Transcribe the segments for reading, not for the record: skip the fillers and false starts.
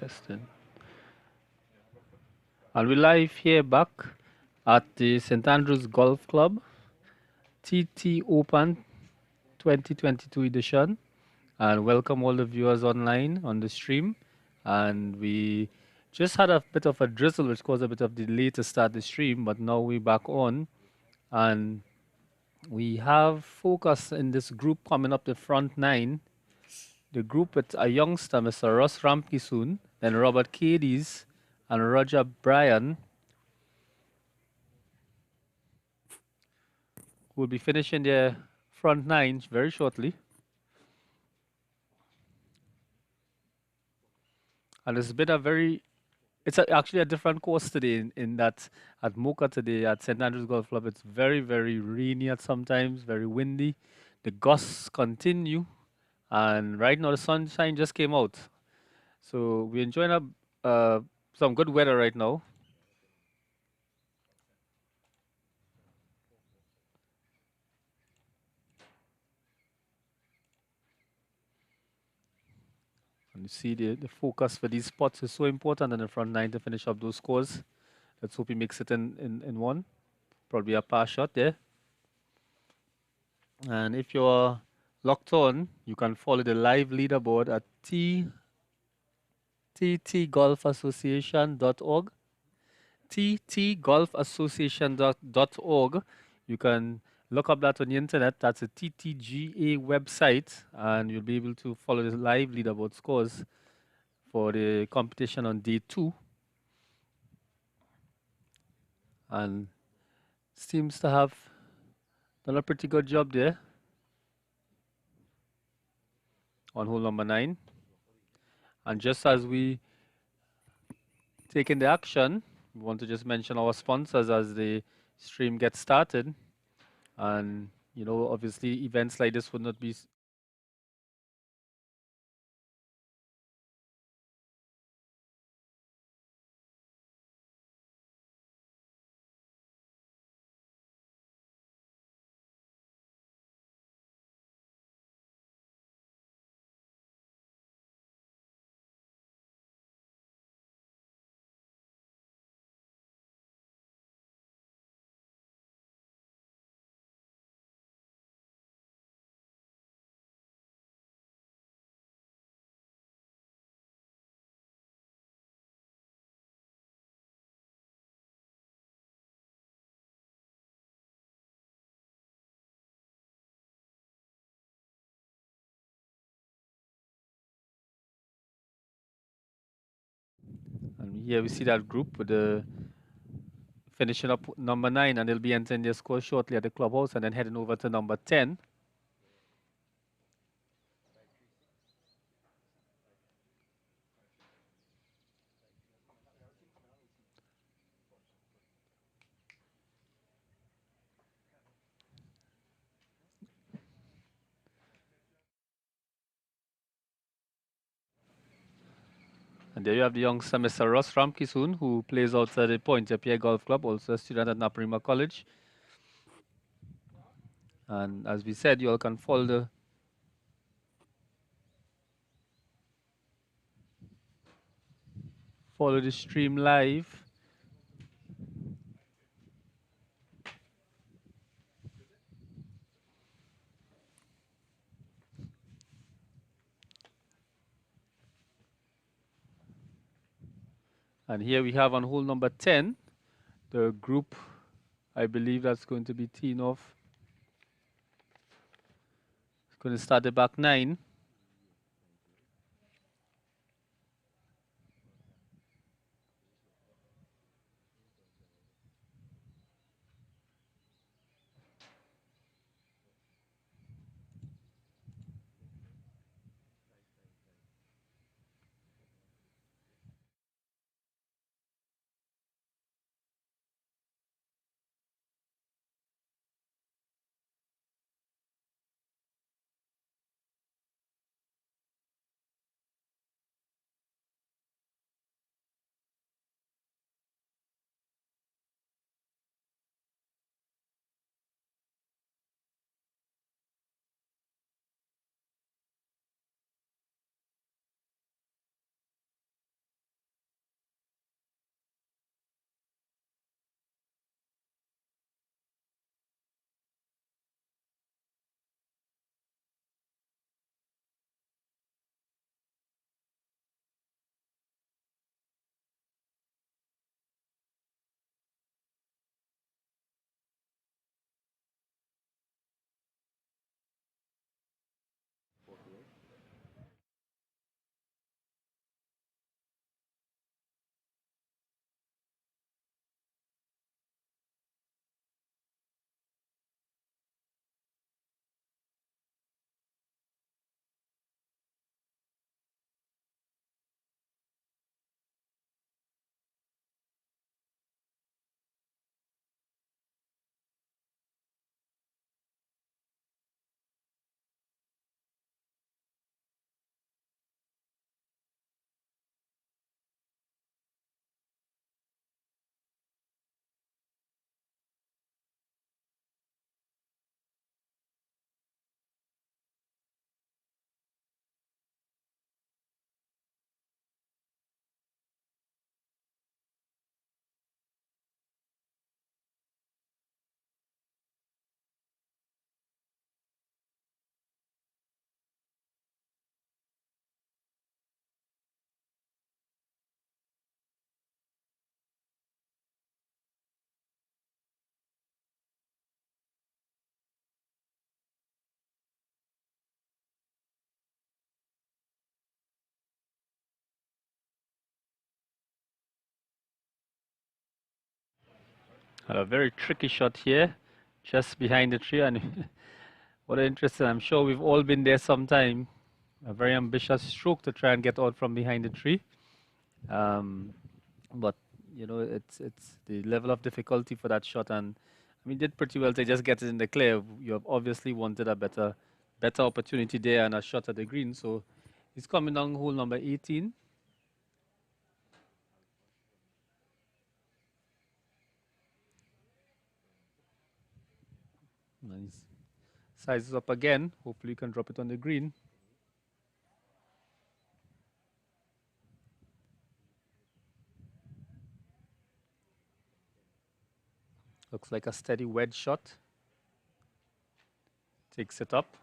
Testing. And we're live here back at the St. Andrews Golf Club, TTOpen 2022 edition. And welcome all the viewers online on the stream. And we just had a bit of a drizzle, which caused a bit of delay to start the stream, but now we're back on. And we have focus in this group coming up the front nine. The group with a youngster, Mr. Ross Ramkisoon, then Robert Cadies and Roger Bryan, who will be finishing their front nine very shortly. And it's been a very, actually a different course today in that at Mocha today at St. Andrews Golf Club, it's very, very rainy at sometimes, very windy. The gusts continue. And right now the sunshine just came out. So we're enjoying some good weather right now. And you see the focus for these spots is so important in the front nine to finish up those scores. Let's hope he makes it in one. Probably a par shot there. And if you're locked on, you can follow the live leaderboard at ttgolfassociation.org. ttgolfassociation.org. You can look up that on the internet. That's a TTGA website, and you'll be able to follow the live leaderboard scores for the competition on day 2. And seems to have done a pretty good job there on hole number 9. And just as we take in the action, we want to just mention our sponsors as the stream gets started. And, you know, obviously events like this would not be and here we see that group with the finishing up number 9, and they'll be entering their score shortly at the clubhouse and then heading over to number 10. And there you have the youngster, Mr. Ross Ramkisoon, who plays outside the Pointe-à-Pierre Golf Club, also a student at Naparima College. And as we said, you all can follow the stream live. And here we have on hole number 10, the group, I believe that's going to be teeing off. It's going to start the back 9. A very tricky shot here, just behind the tree, and what interesting. I'm sure we've all been there sometime. A very ambitious stroke to try and get out from behind the tree. Um, but you know, it's the level of difficulty for that shot, and I mean, did pretty well to just get it in the clear. You have obviously wanted a better opportunity there and a shot at the green. So he's coming down hole number 18. Nice. Sizes up again. Hopefully, you can drop it on the green. Looks like a steady wedge shot. Takes it up.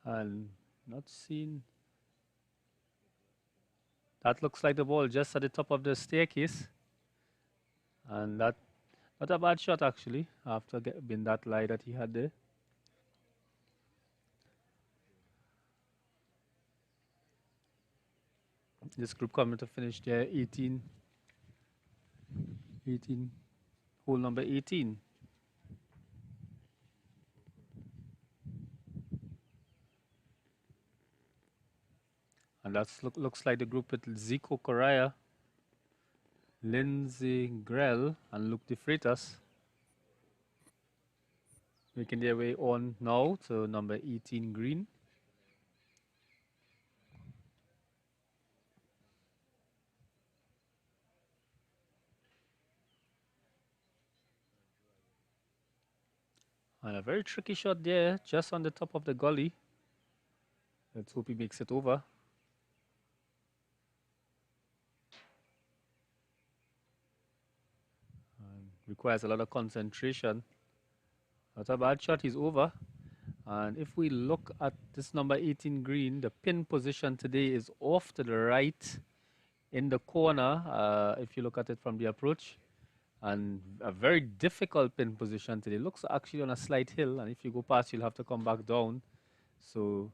And not seen. That looks like the ball just at the top of the staircase. And that, not a bad shot actually, after being that lie that he had there. This group coming to finish there, 18, hole number 18. And that looks like the group with Zico Correa, Lindsay Grell, and Luke De Freitas. Making their way on now to number 18 green. And a very tricky shot there, just on the top of the gully. Let's hope he makes it over. Requires a lot of concentration. Not a bad shot, he's over. And if we look at this number 18 green, the pin position today is off to the right in the corner, if you look at it from the approach. And a very difficult pin position today. Looks actually on a slight hill, and if you go past, you'll have to come back down. So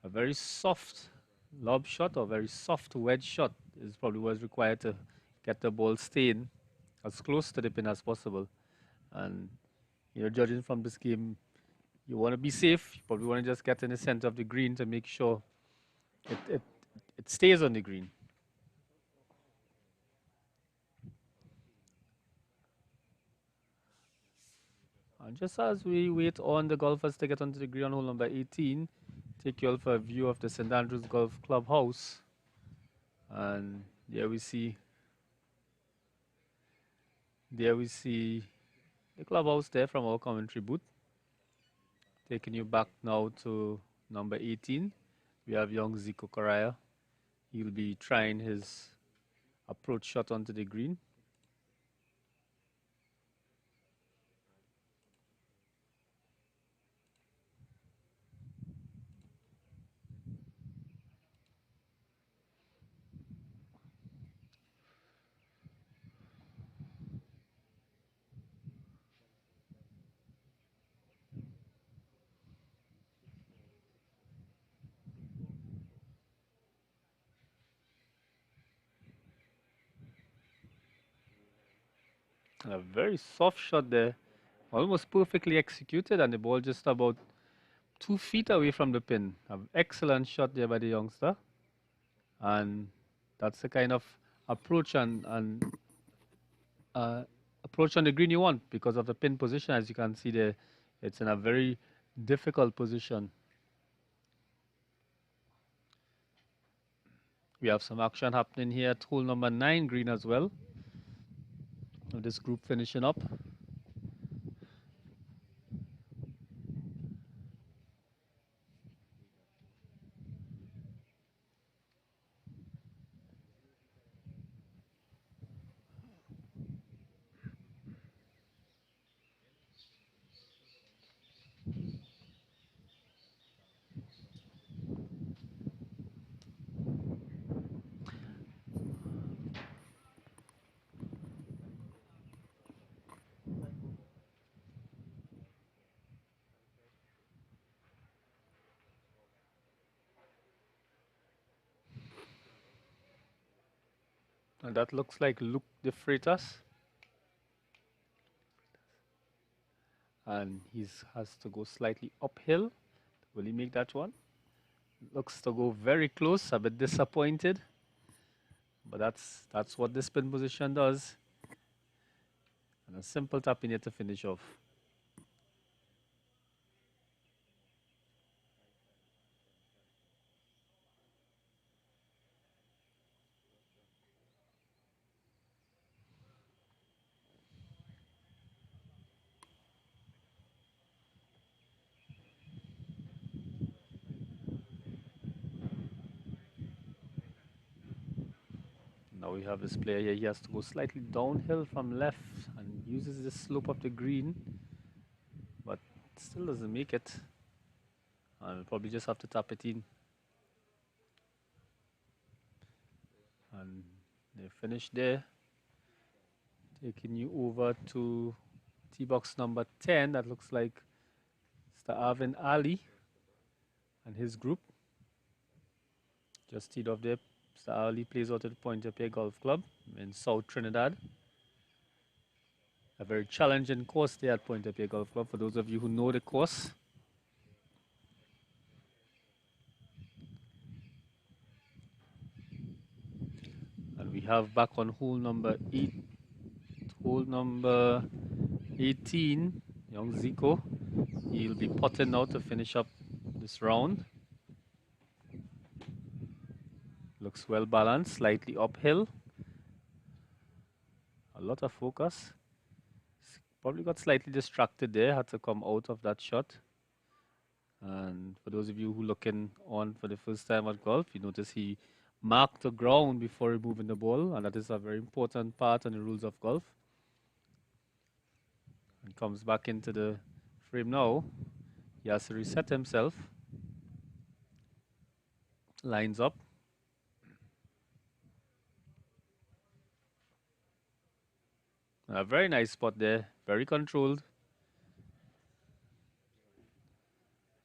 a very soft lob shot or very soft wedge shot is probably what's required to get the ball staying as close to the pin as possible. And you know, judging from this game, you want to be safe. You probably want to just get in the center of the green to make sure it stays on the green. And just as we wait on the golfers to get onto the green on hole number 18, take you all for a view of the St. Andrews Golf Clubhouse. And there we see the clubhouse there from our commentary booth. Taking you back now to number 18. We have young Zico Correa. He'll be trying his approach shot onto the green. And a very soft shot there, almost perfectly executed, and the ball just about 2 feet away from the pin. An excellent shot there by the youngster. And that's the kind of approach and approach on the green you want because of the pin position. As you can see there, it's in a very difficult position. We have some action happening here at hole number 9 green as well. With this group finishing up. And that looks like Luke de Freitas. And he has to go slightly uphill. Will he make that one? Looks to go very close, a bit disappointed. But that's what the spin position does. And a simple tap in here to finish off. Now we have this player here. He has to go slightly downhill from left and uses the slope of the green, but still doesn't make it. And we'll probably just have to tap it in. And they finish there. Taking you over to tee box number 10. That looks like Mr. Arvin Ali and his group. Just teed off there. Mr. Ali plays out at the Pointe-a-Pierre Golf Club in South Trinidad. A very challenging course there at Pointe-a-Pierre Golf Club for those of you who know the course. And we have back on hole number 18, young Zico. He'll be putting now to finish up this round. Looks well balanced, slightly uphill. A lot of focus. Probably got slightly distracted there, had to come out of that shot. And for those of you who looking on for the first time at golf, you notice he marked the ground before removing the ball, and that is a very important part in the rules of golf. And comes back into the frame now. He has to reset himself. Lines up. A very nice spot there, very controlled.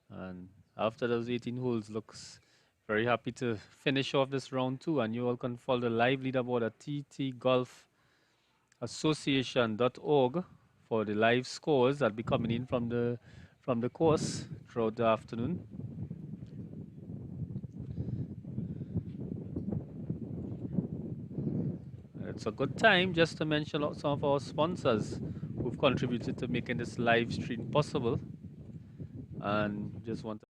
And after those 18 holes, looks very happy to finish off this round 2. And you all can follow the live leaderboard at ttgolfassociation.org for the live scores that be coming in from the course throughout the afternoon. It's a good time just to mention some of our sponsors who've contributed to making this live stream possible. And just want to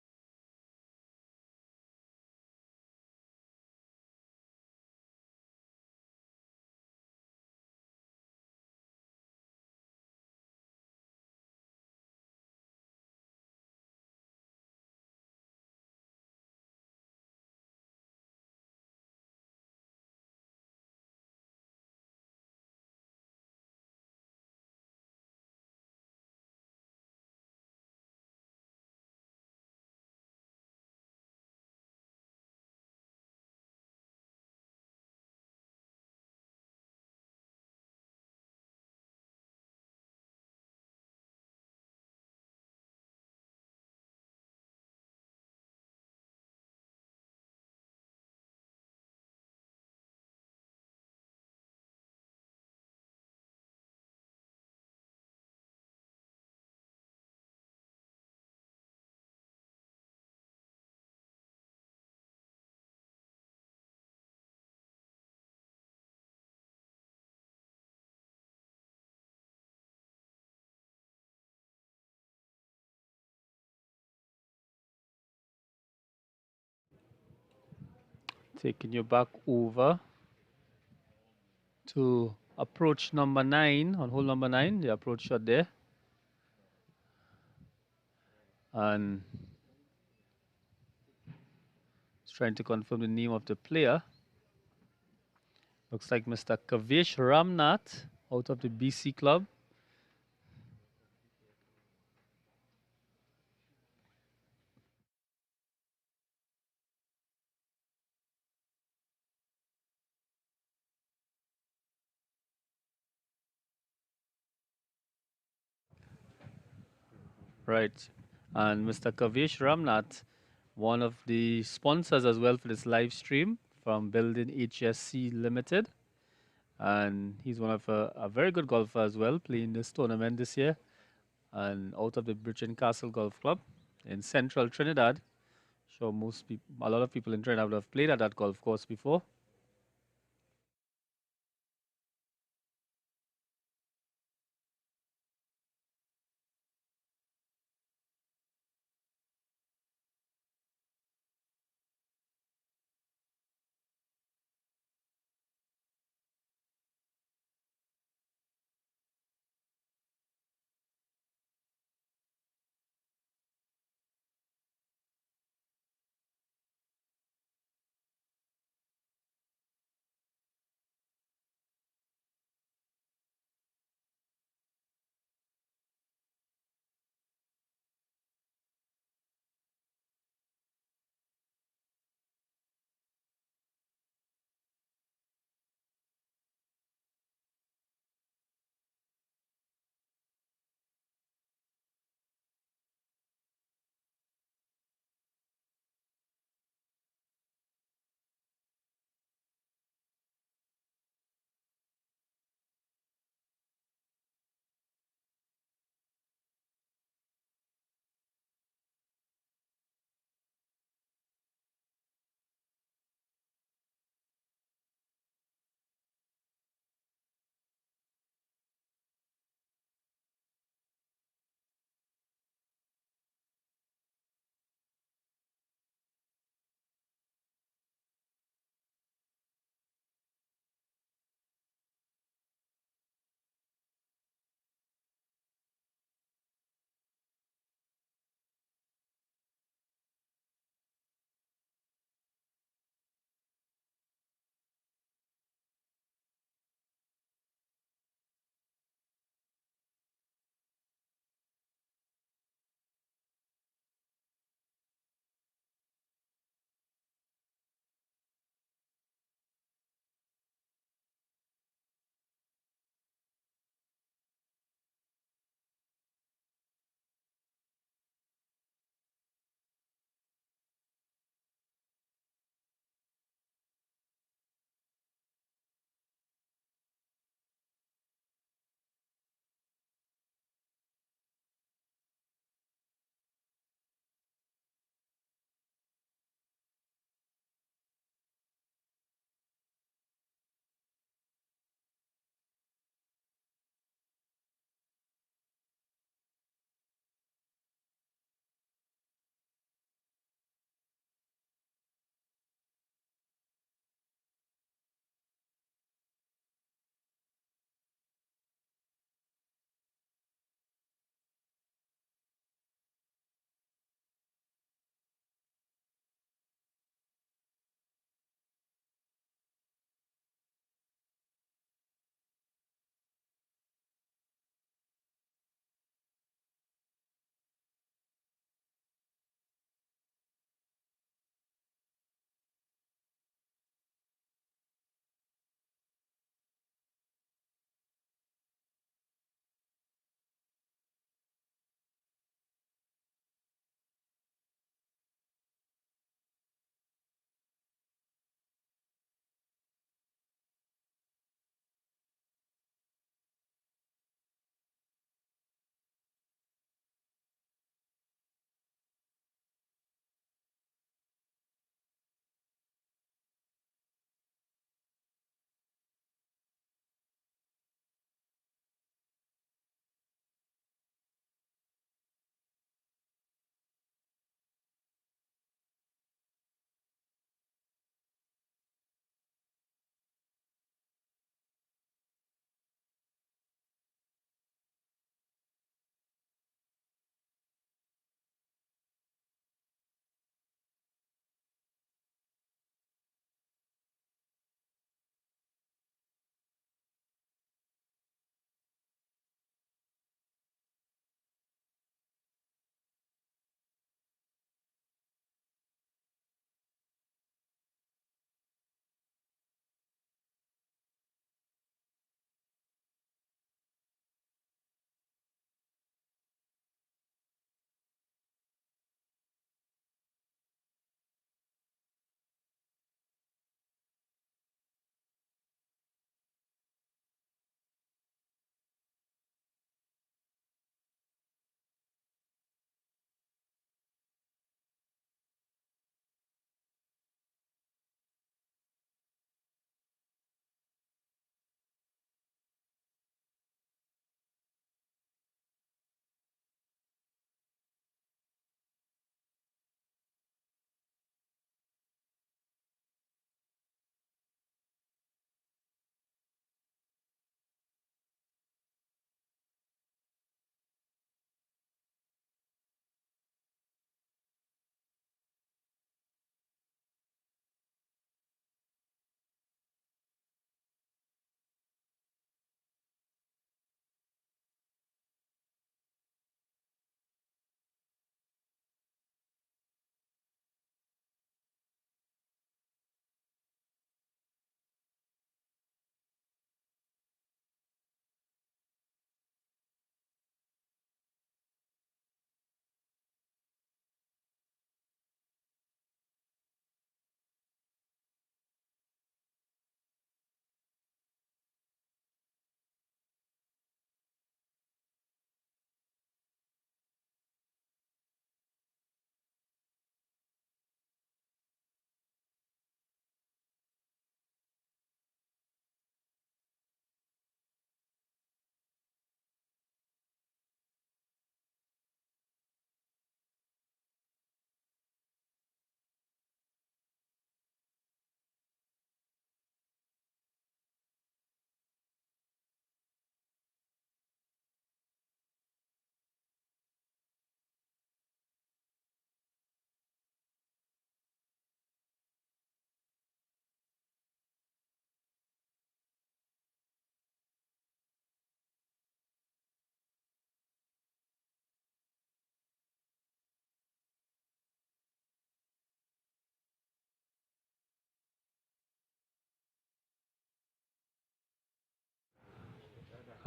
taking you back over to approach number 9 on hole number 9, the approach shot there. And it's trying to confirm the name of the player. Looks like Mr. Kavish Ramnath out of the BC club. Right. And Mr. Kavish Ramnath, one of the sponsors as well for this live stream from Building HSC Limited. and he's one of a very good golfer as well, playing this tournament this year, and out of the Bridgeton Castle Golf Club in central Trinidad. Sure, most people, a lot of people in Trinidad would have played at that golf course before.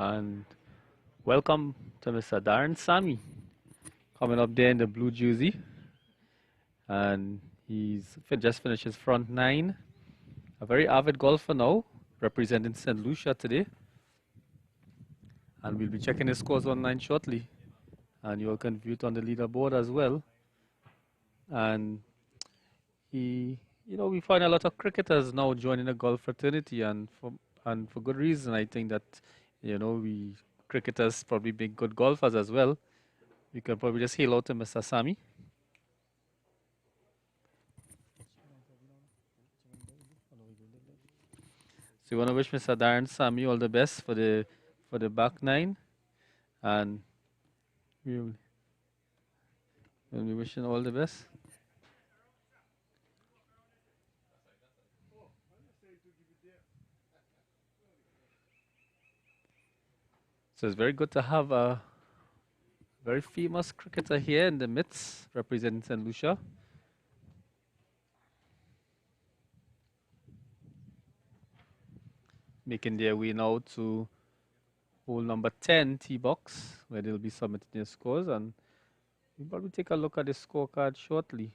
And welcome to Mr. Darren Sami coming up there in the blue jersey. And he's just finished his front nine. A very avid golfer now, representing St. Lucia today. And we'll be checking his scores online shortly. And you all can view it on the leaderboard as well. And we find a lot of cricketers now joining the golf fraternity, and for good reason. I think that, we cricketers probably being good golfers as well. We can probably just hail out to Mr. Sami. So we want to wish Mr. Darren Sami all the best for the back nine, and we'll be wishing all the best. So it's very good to have a very famous cricketer here in the midst, representing St. Lucia. Making their way now to hole number 10, tee box, where they'll be submitting their scores, and we'll probably take a look at the scorecard shortly.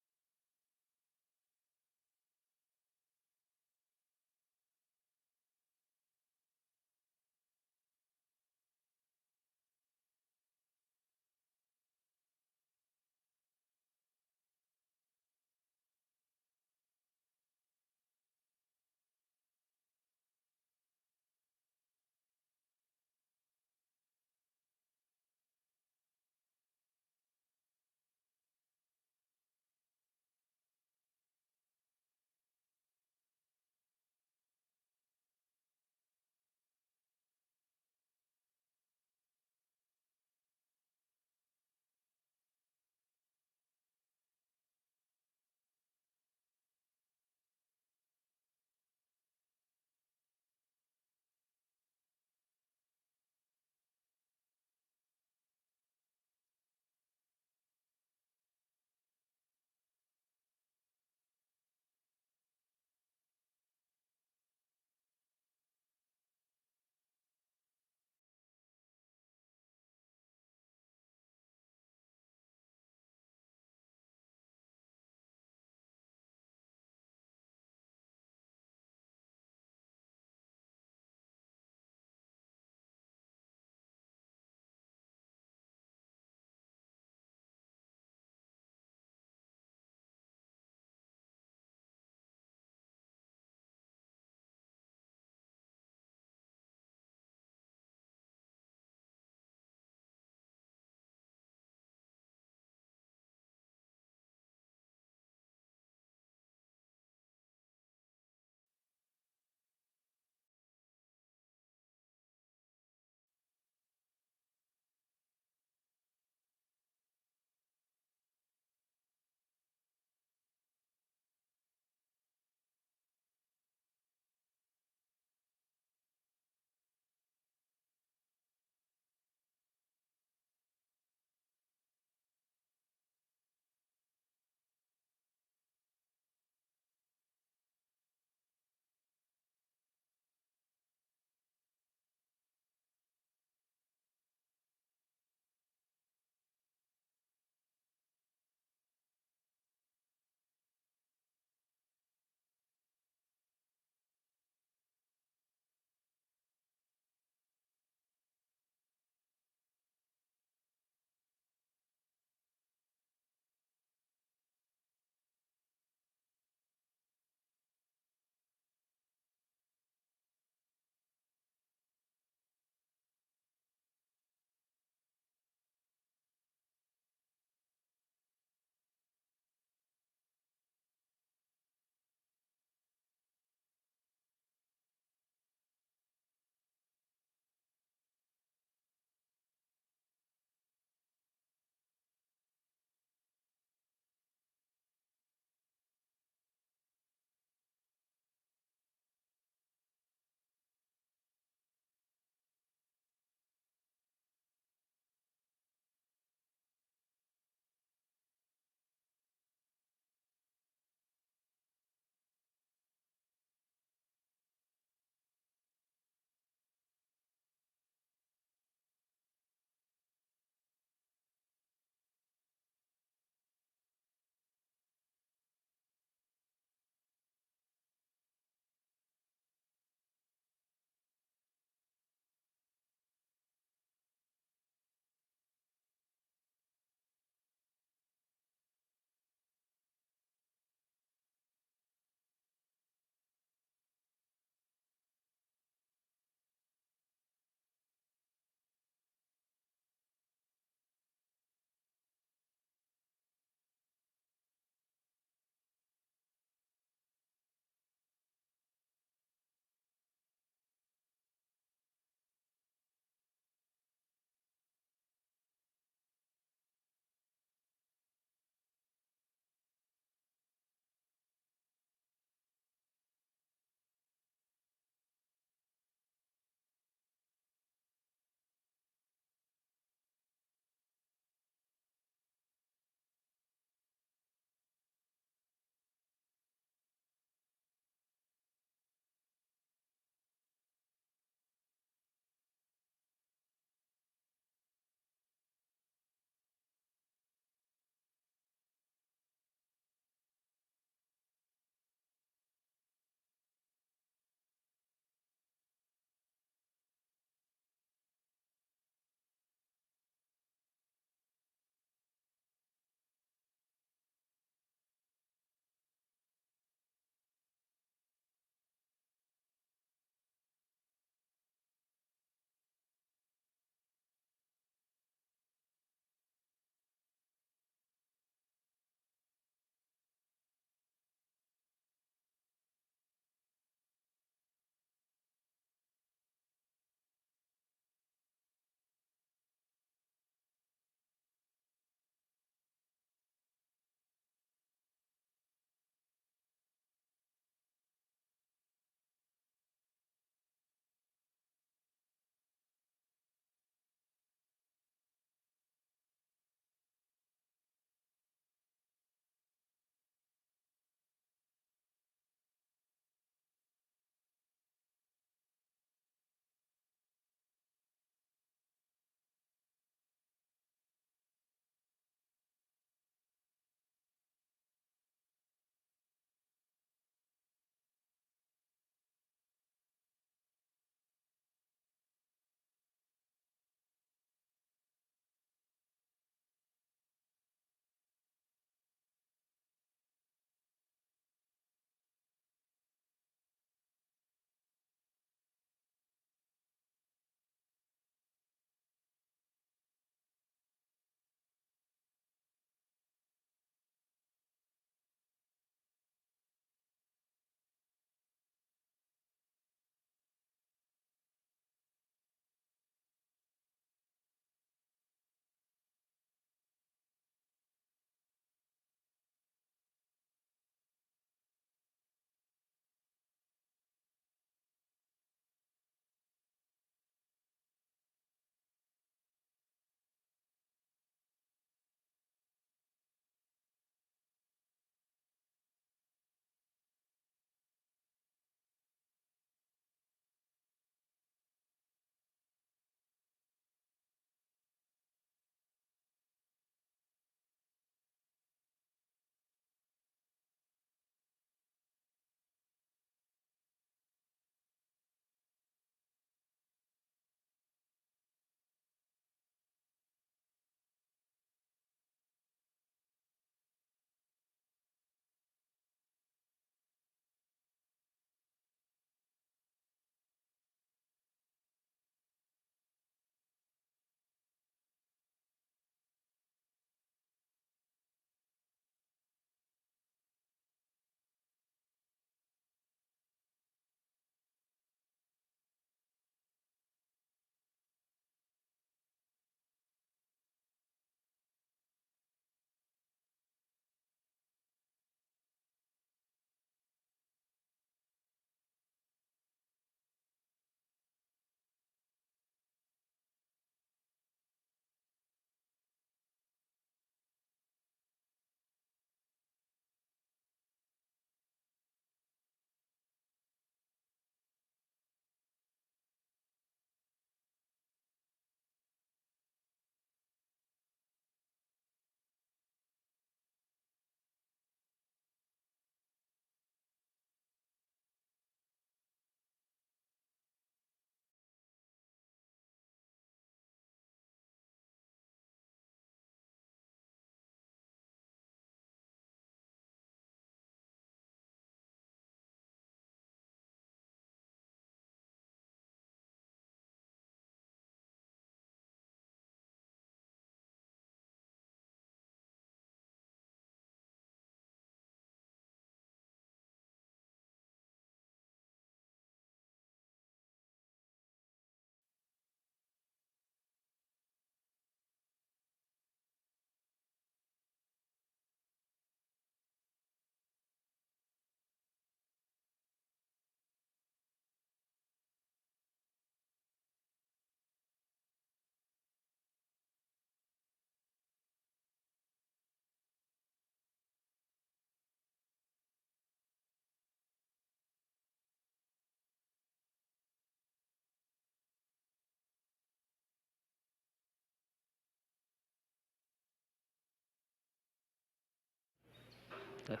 Yes.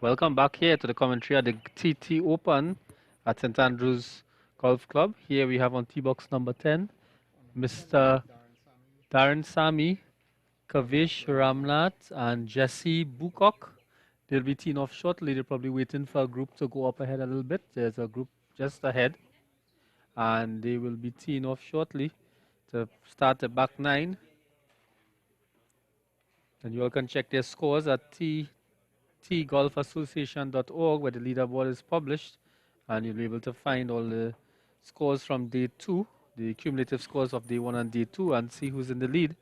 Welcome back here to the commentary at the TT Open at St Andrews Golf Club. Here we have on tee box number 10, Mr. Darren Sammy, Kavish Ramnath, and Jesse Bukok. They'll be teeing off shortly. They're probably waiting for a group to go up ahead a little bit. There's a group just ahead, and they will be teeing off shortly to start the back nine. And you all can check their scores at tgolfassociation.org, where the leaderboard is published, and you'll be able to find all the scores from day two, the cumulative scores of day one and day two, and see who's in the lead.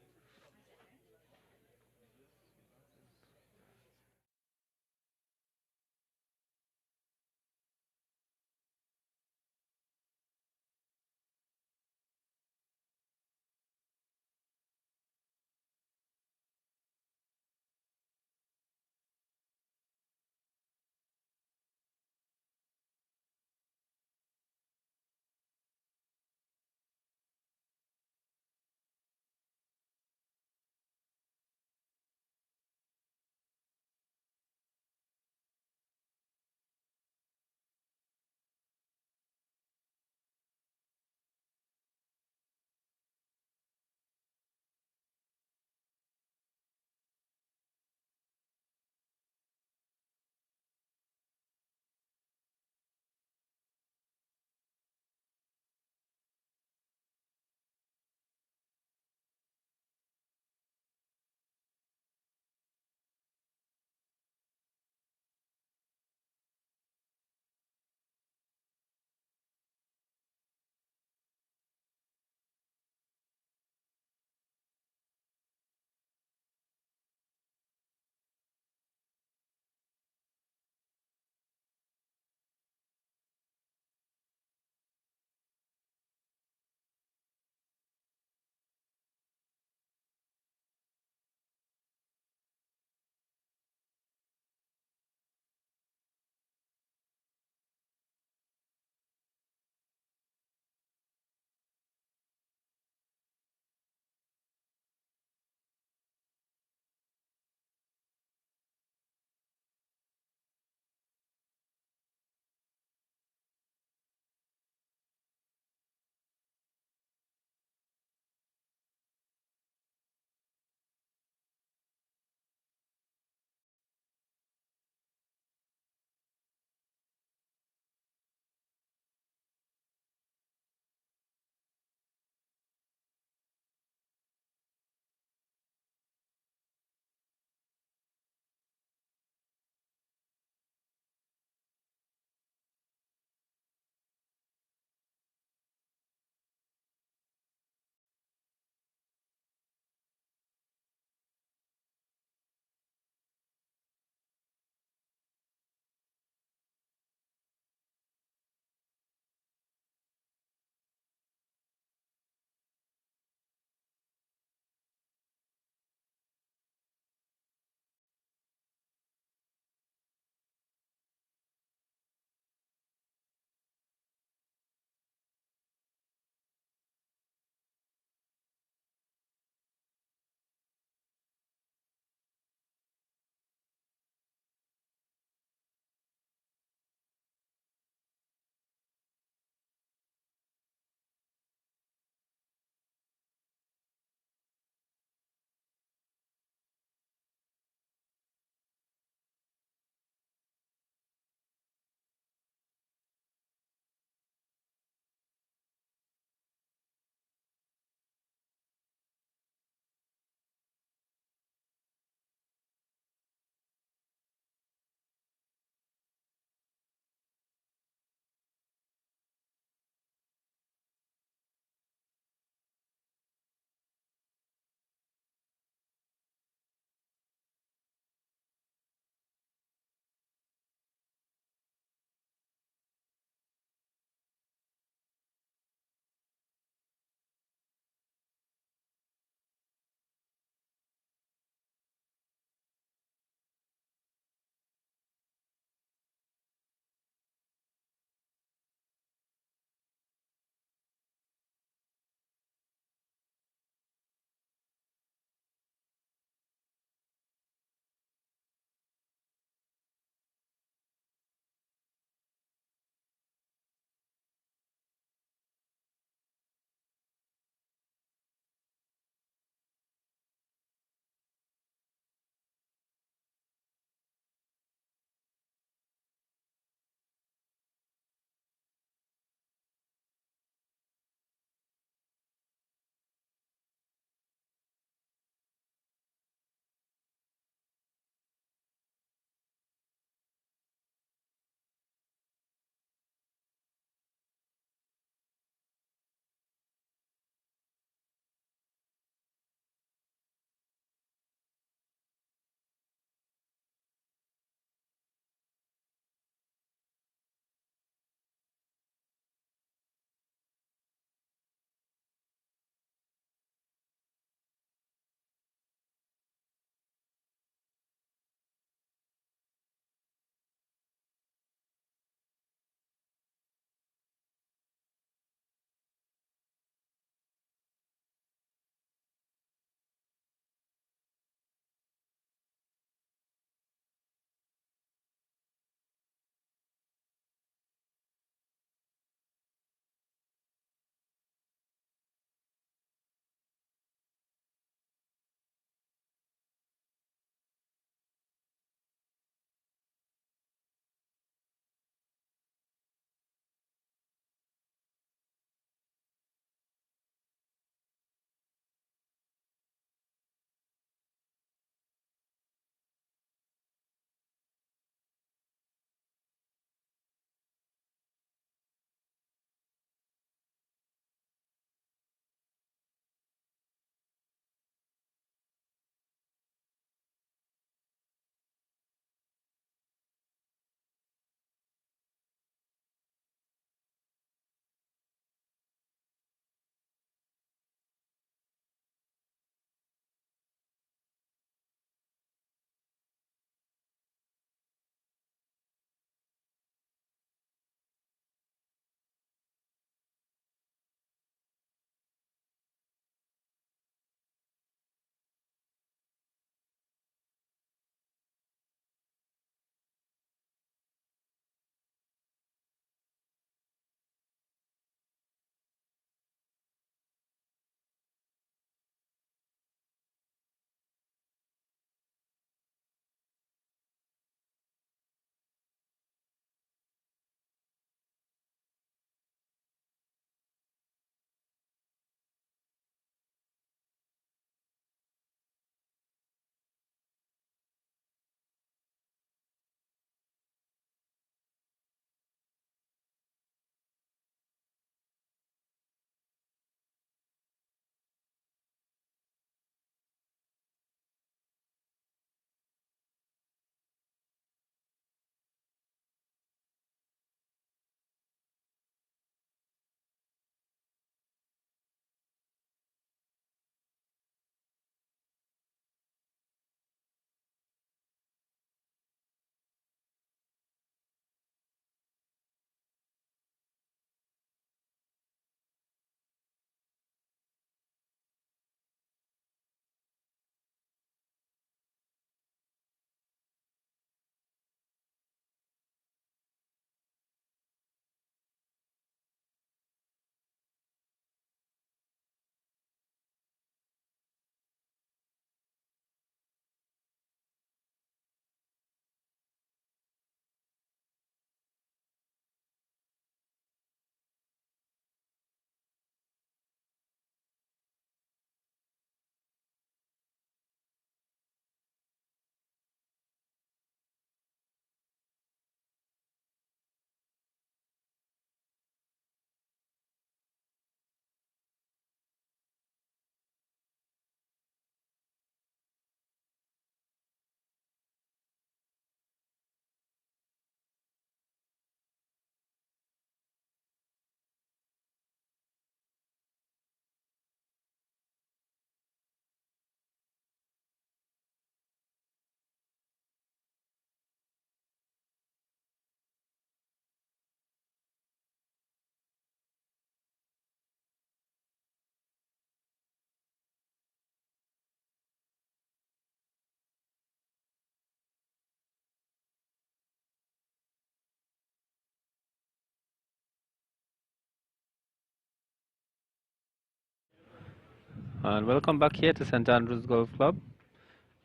And welcome back here to St Andrews Golf Club.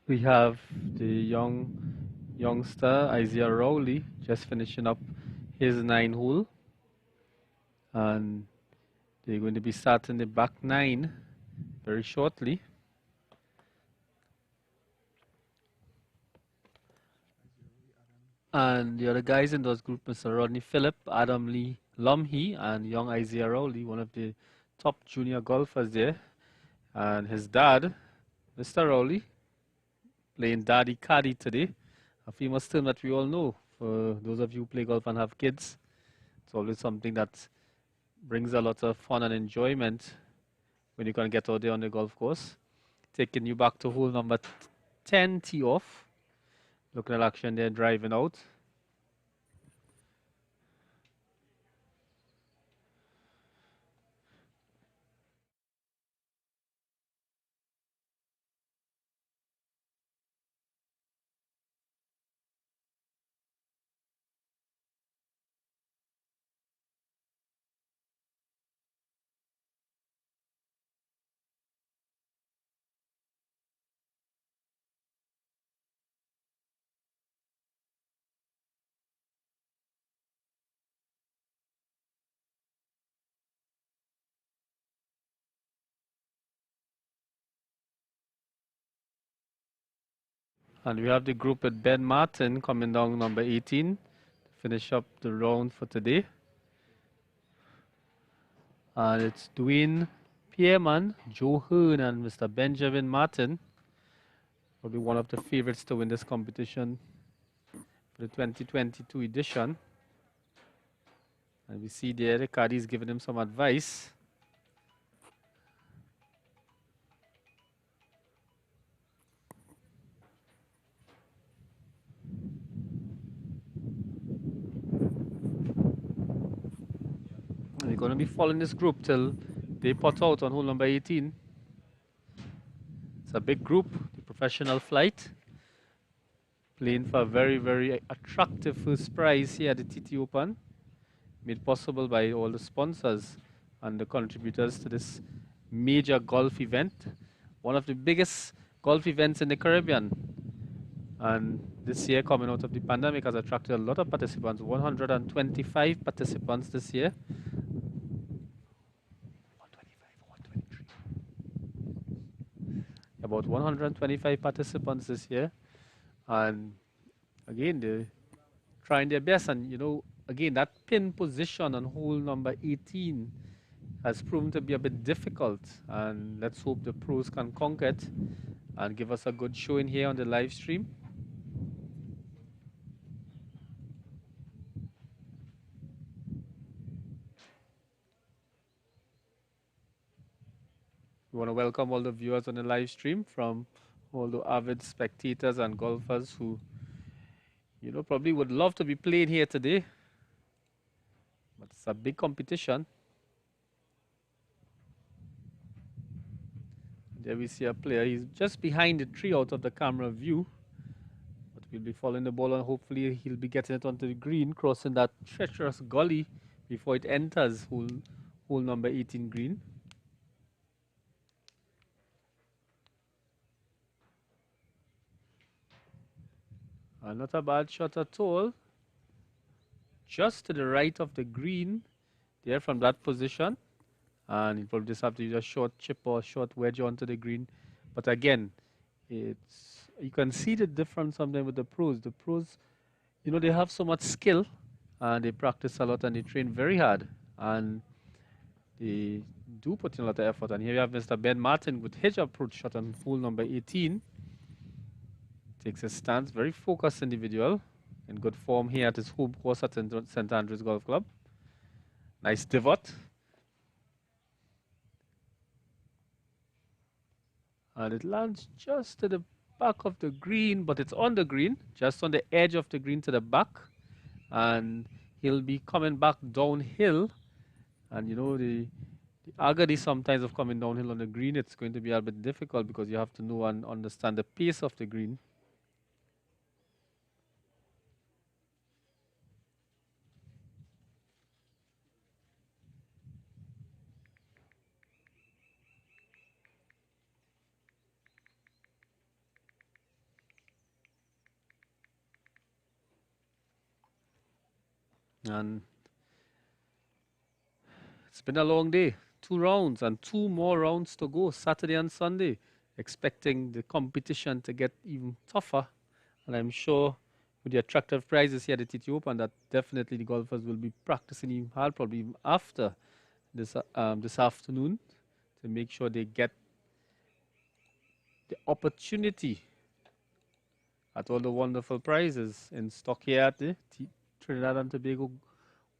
We have the youngster Isaiah Rowley just finishing up his 9 hole, and they're going to be starting the back 9 very shortly. And the other guys in those groups, Mr. Rodney Phillip, Adam Lee Lumhey, and young Isaiah Rowley, one of the top junior golfers there, and his dad, Mr. Rowley, playing Daddy Caddy today, a famous term that we all know. For those of you who play golf and have kids, it's always something that brings a lot of fun and enjoyment when you can get out there on the golf course. Taking you back to hole number 10, tee off. Looking at action there, driving out. And we have the group with Ben Martin coming down number 18 to finish up the round for today. And it's Dwayne Pierman, Joe Hearn, and Mr. Benjamin Martin. Probably one of the favorites to win this competition for the 2022 edition. And we see there the caddy is giving him some advice. And we're going to be following this group till they pot out on hole number 18. It's a big group, the professional flight, playing for a very, very attractive first prize here at the TTOpen, made possible by all the sponsors and the contributors to this major golf event, one of the biggest golf events in the Caribbean. And this year, coming out of the pandemic, has attracted a lot of participants, 125 participants this year. 123. About 125 participants this year. And again, they're trying their best. And, you know, again, that pin position on hole number 18 has proven to be a bit difficult. And let's hope the pros can conquer it and give us a good showing here on the live stream. We want to welcome all the viewers on the live stream, from all the avid spectators and golfers who, you know, probably would love to be playing here today. But it's a big competition. There we see a player. He's just behind the tree out of the camera view. But we'll be following the ball, and hopefully he'll be getting it onto the green, crossing that treacherous gully before it enters hole number 18 green. And not a bad shot at all. Just to the right of the green, there from that position. And you probably just have to use a short chip or a short wedge onto the green. But again, it's, you can see the difference sometimes with the pros. The pros, you know, they have so much skill, and they practice a lot, and they train very hard, and they do put in a lot of effort. And here you have Mr. Ben Martin with his approach shot on hole number 18. Takes a stance, very focused individual, in good form here at his home course at St. Andrews Golf Club. Nice divot. And it lands just to the back of the green, but it's on the green, just on the edge of the green to the back. And he'll be coming back downhill. And you know, the agony sometimes of coming downhill on the green, it's going to be a bit difficult because you have to know and understand the pace of the green. And it's been a long day. 2 rounds and 2 more rounds to go, Saturday and Sunday. Expecting the competition to get even tougher. And I'm sure with the attractive prizes here at the TT Open that definitely the golfers will be practicing even hard, probably even after this afternoon, to make sure they get the opportunity at all the wonderful prizes in stock here at the Trinidad and Tobago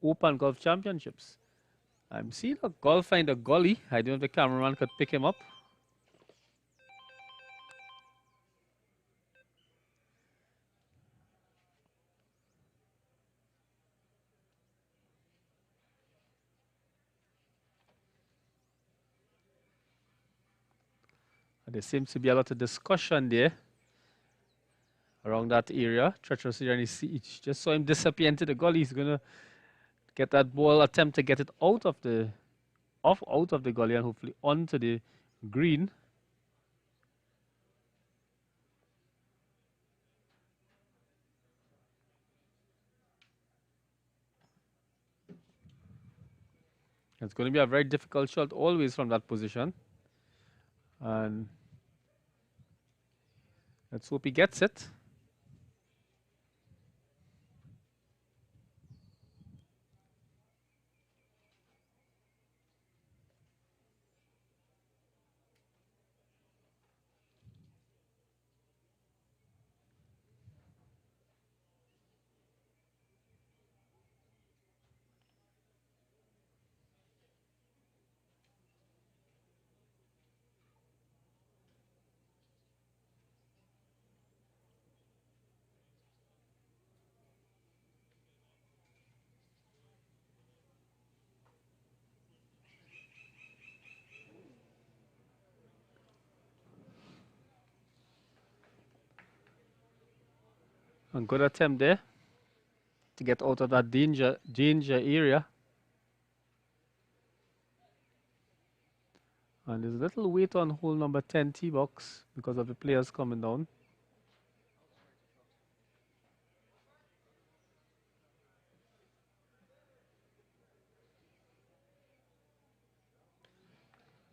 Open Golf Championships. I'm seeing a golfer in the gully. I don't know if the cameraman could pick him up. There seems to be a lot of discussion there around that area. Treacherous area, and he just saw him disappear into the gully. He's going to get that ball, attempt to get it out of the gully and hopefully onto the green. It's going to be a very difficult shot always from that position. And let's hope he gets it. A good attempt there to get out of that danger area. And there's a little weight on hole number 10 tee box because of the players coming down.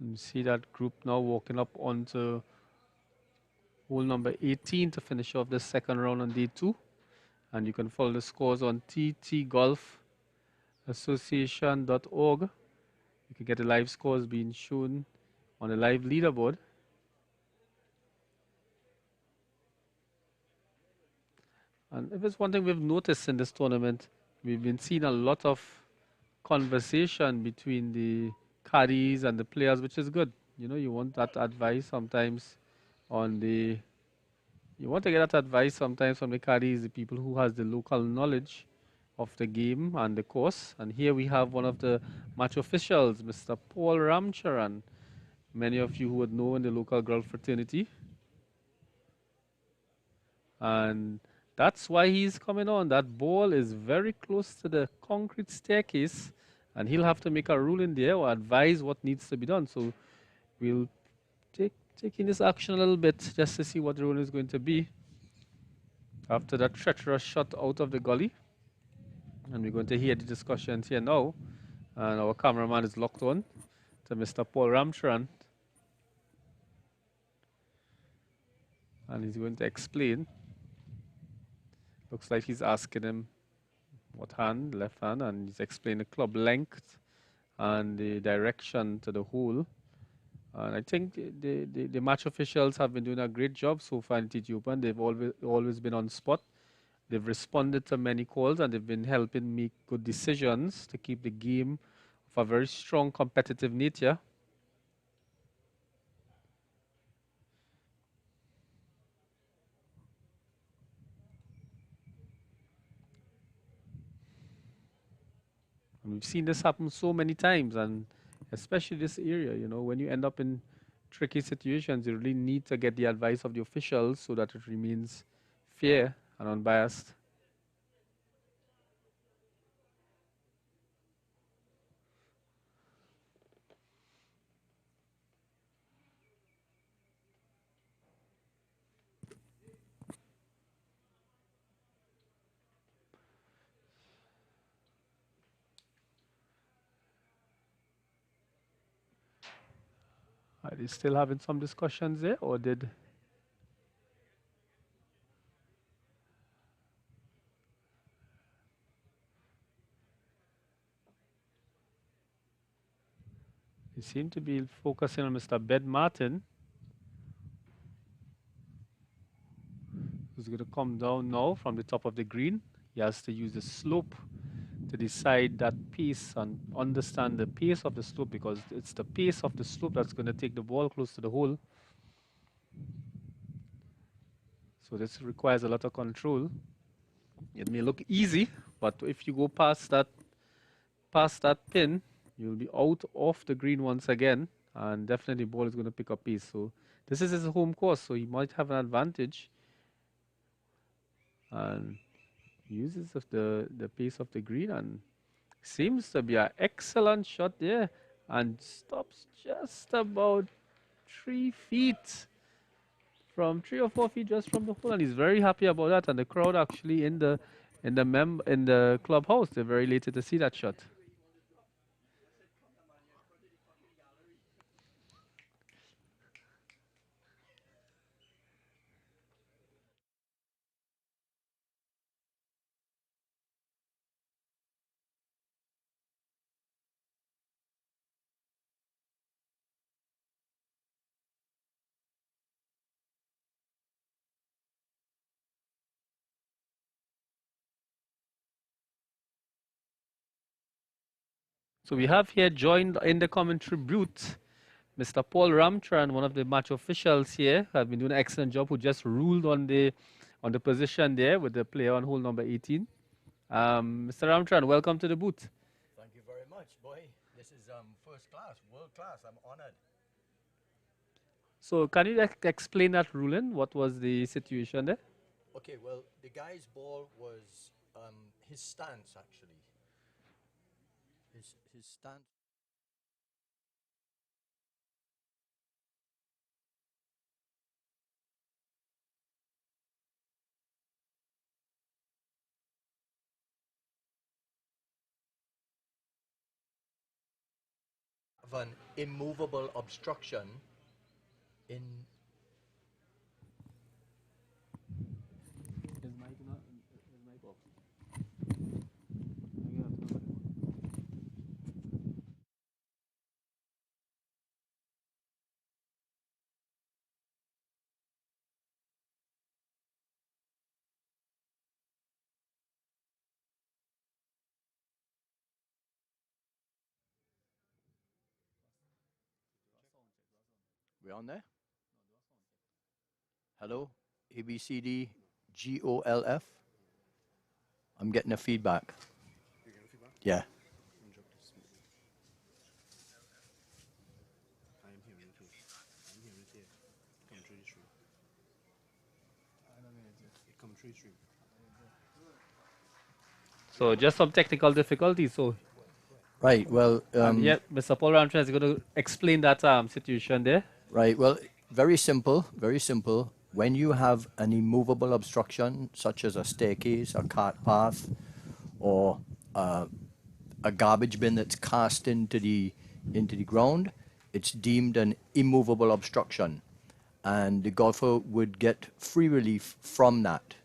And you see that group now walking up onto hole number 18 to finish off the second round on day 2. And you can follow the scores on ttgolfassociation.org. You can get the live scores being shown on the live leaderboard. And if it's one thing we've noticed in this tournament, we've been seeing a lot of conversation between the caddies and the players, which is good. You know, you want that advice sometimes on the you want to get that advice sometimes from the caddies, the people who has the local knowledge of the game and the course. And here we have one of the match officials, Mr. Paul Ramcharan. Many of you who would know in the local golf fraternity. And that's why he's coming on. That ball is very close to the concrete staircase, and he'll have to make a ruling there or advise what needs to be done. So we'll take in this action a little bit just to see what the ruling is going to be after that treacherous shot out of the gully. And we're going to hear the discussions here now. And our cameraman is locked on to Mr. Paul Ramcharan. And he's going to explain. Looks like he's asking him what hand, left hand, and he's explaining the club length and the direction to the hole. And I think the match officials have been doing a great job so far in TT Open. They've always been on spot. They've responded to many calls and they've been helping make good decisions to keep the game of a very strong competitive nature. And we've seen this happen so many times, and especially this area, you know, when you end up in tricky situations, you really need to get the advice of the officials so that it remains fair and unbiased. Are they still having some discussions there, or did... They seem to be focusing on Mr. Ben Martin, who's going to come down now from the top of the green. He has to use the slope to decide that pace and understand the pace of the slope, because it's the pace of the slope that's going to take the ball close to the hole. So this requires a lot of control. It may look easy, but if you go past that pin, you'll be out of the green once again, and definitely the ball is going to pick up pace. So this is his home course, so he might have an advantage. And uses of the pace of the green, and seems to be an excellent shot there, and stops just about 3 feet, from 3 or 4 feet just from the hole, and he's very happy about that. And the crowd actually in the clubhouse, they're very elated to see that shot. So we have here joined in the commentary booth Mr. Paul Ramtran, one of the match officials here, have been doing an excellent job, who just ruled on the position there with the player on hole number 18. Mr. Ramtran, welcome to the booth. Thank you very much, boy. This is first class, world class. I'm honored. So can you explain that ruling? What was the situation there? Okay, well, the guy's ball was his stance, actually. His stance. Of an immovable obstruction in. We on there? Hello? ABCDGOLF? I'm getting a feedback. You're getting feedback? Yeah. So just some technical difficulties. So Right, well... yeah, Mr. Paul Ramtran is going to explain that situation there. Right, well, very simple, very simple. When you have an immovable obstruction, such as a staircase, a cart path, or a garbage bin that's cast into the ground, it's deemed an immovable obstruction, and the golfer would get free relief from that.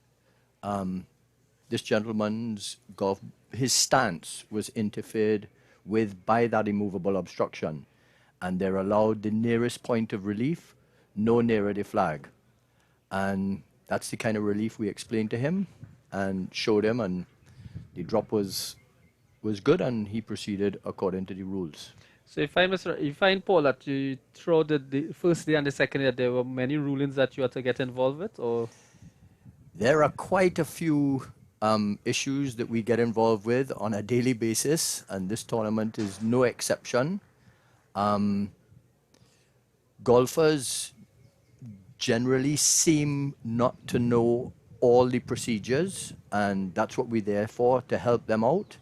This gentleman's golf, his stance was interfered with by that immovable obstruction, and they're allowed the nearest point of relief, no nearer the flag. And that's the kind of relief we explained to him and showed him, and the drop was good, and he proceeded according to the rules. So you find, Paul, that you throughout the first day and the second day, there were many rulings that you had to get involved with, or? There are quite a few issues that we get involved with on a daily basis, and this tournament is no exception. Golfers generally seem not to know all the procedures, and that's what we're there for, to help them out,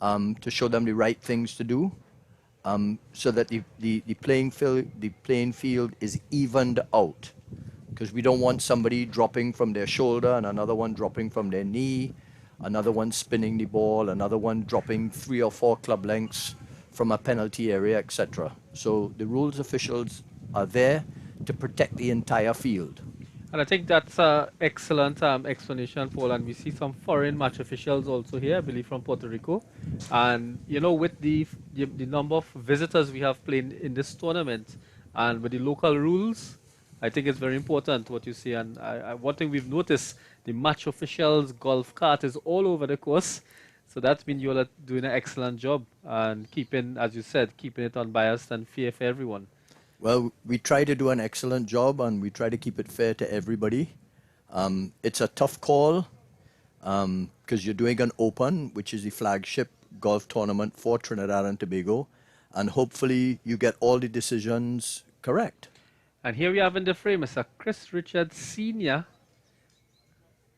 to show them the right things to do, so that the playing field is evened out. Because we don't want somebody dropping from their shoulder and another one dropping from their knee, another one spinning the ball, another one dropping 3 or 4 club lengths from a penalty area, etc. So the rules officials are there to protect the entire field. And I think that's an excellent explanation, Paul. And we see some foreign match officials also here, I believe from Puerto Rico. And, you know, with the number of visitors we have playing in this tournament and with the local rules, I think it's very important what you see. And one thing we've noticed, the match officials, golf cart is all over the course. So that means you're doing an excellent job and keeping, as you said, keeping it unbiased and fair for everyone. Well, we try to do an excellent job and we try to keep it fair to everybody. It's a tough call because you're doing an Open, which is the flagship golf tournament for Trinidad and Tobago, and hopefully you get all the decisions correct. And here we have in the frame Mr. Chris Richards Sr.,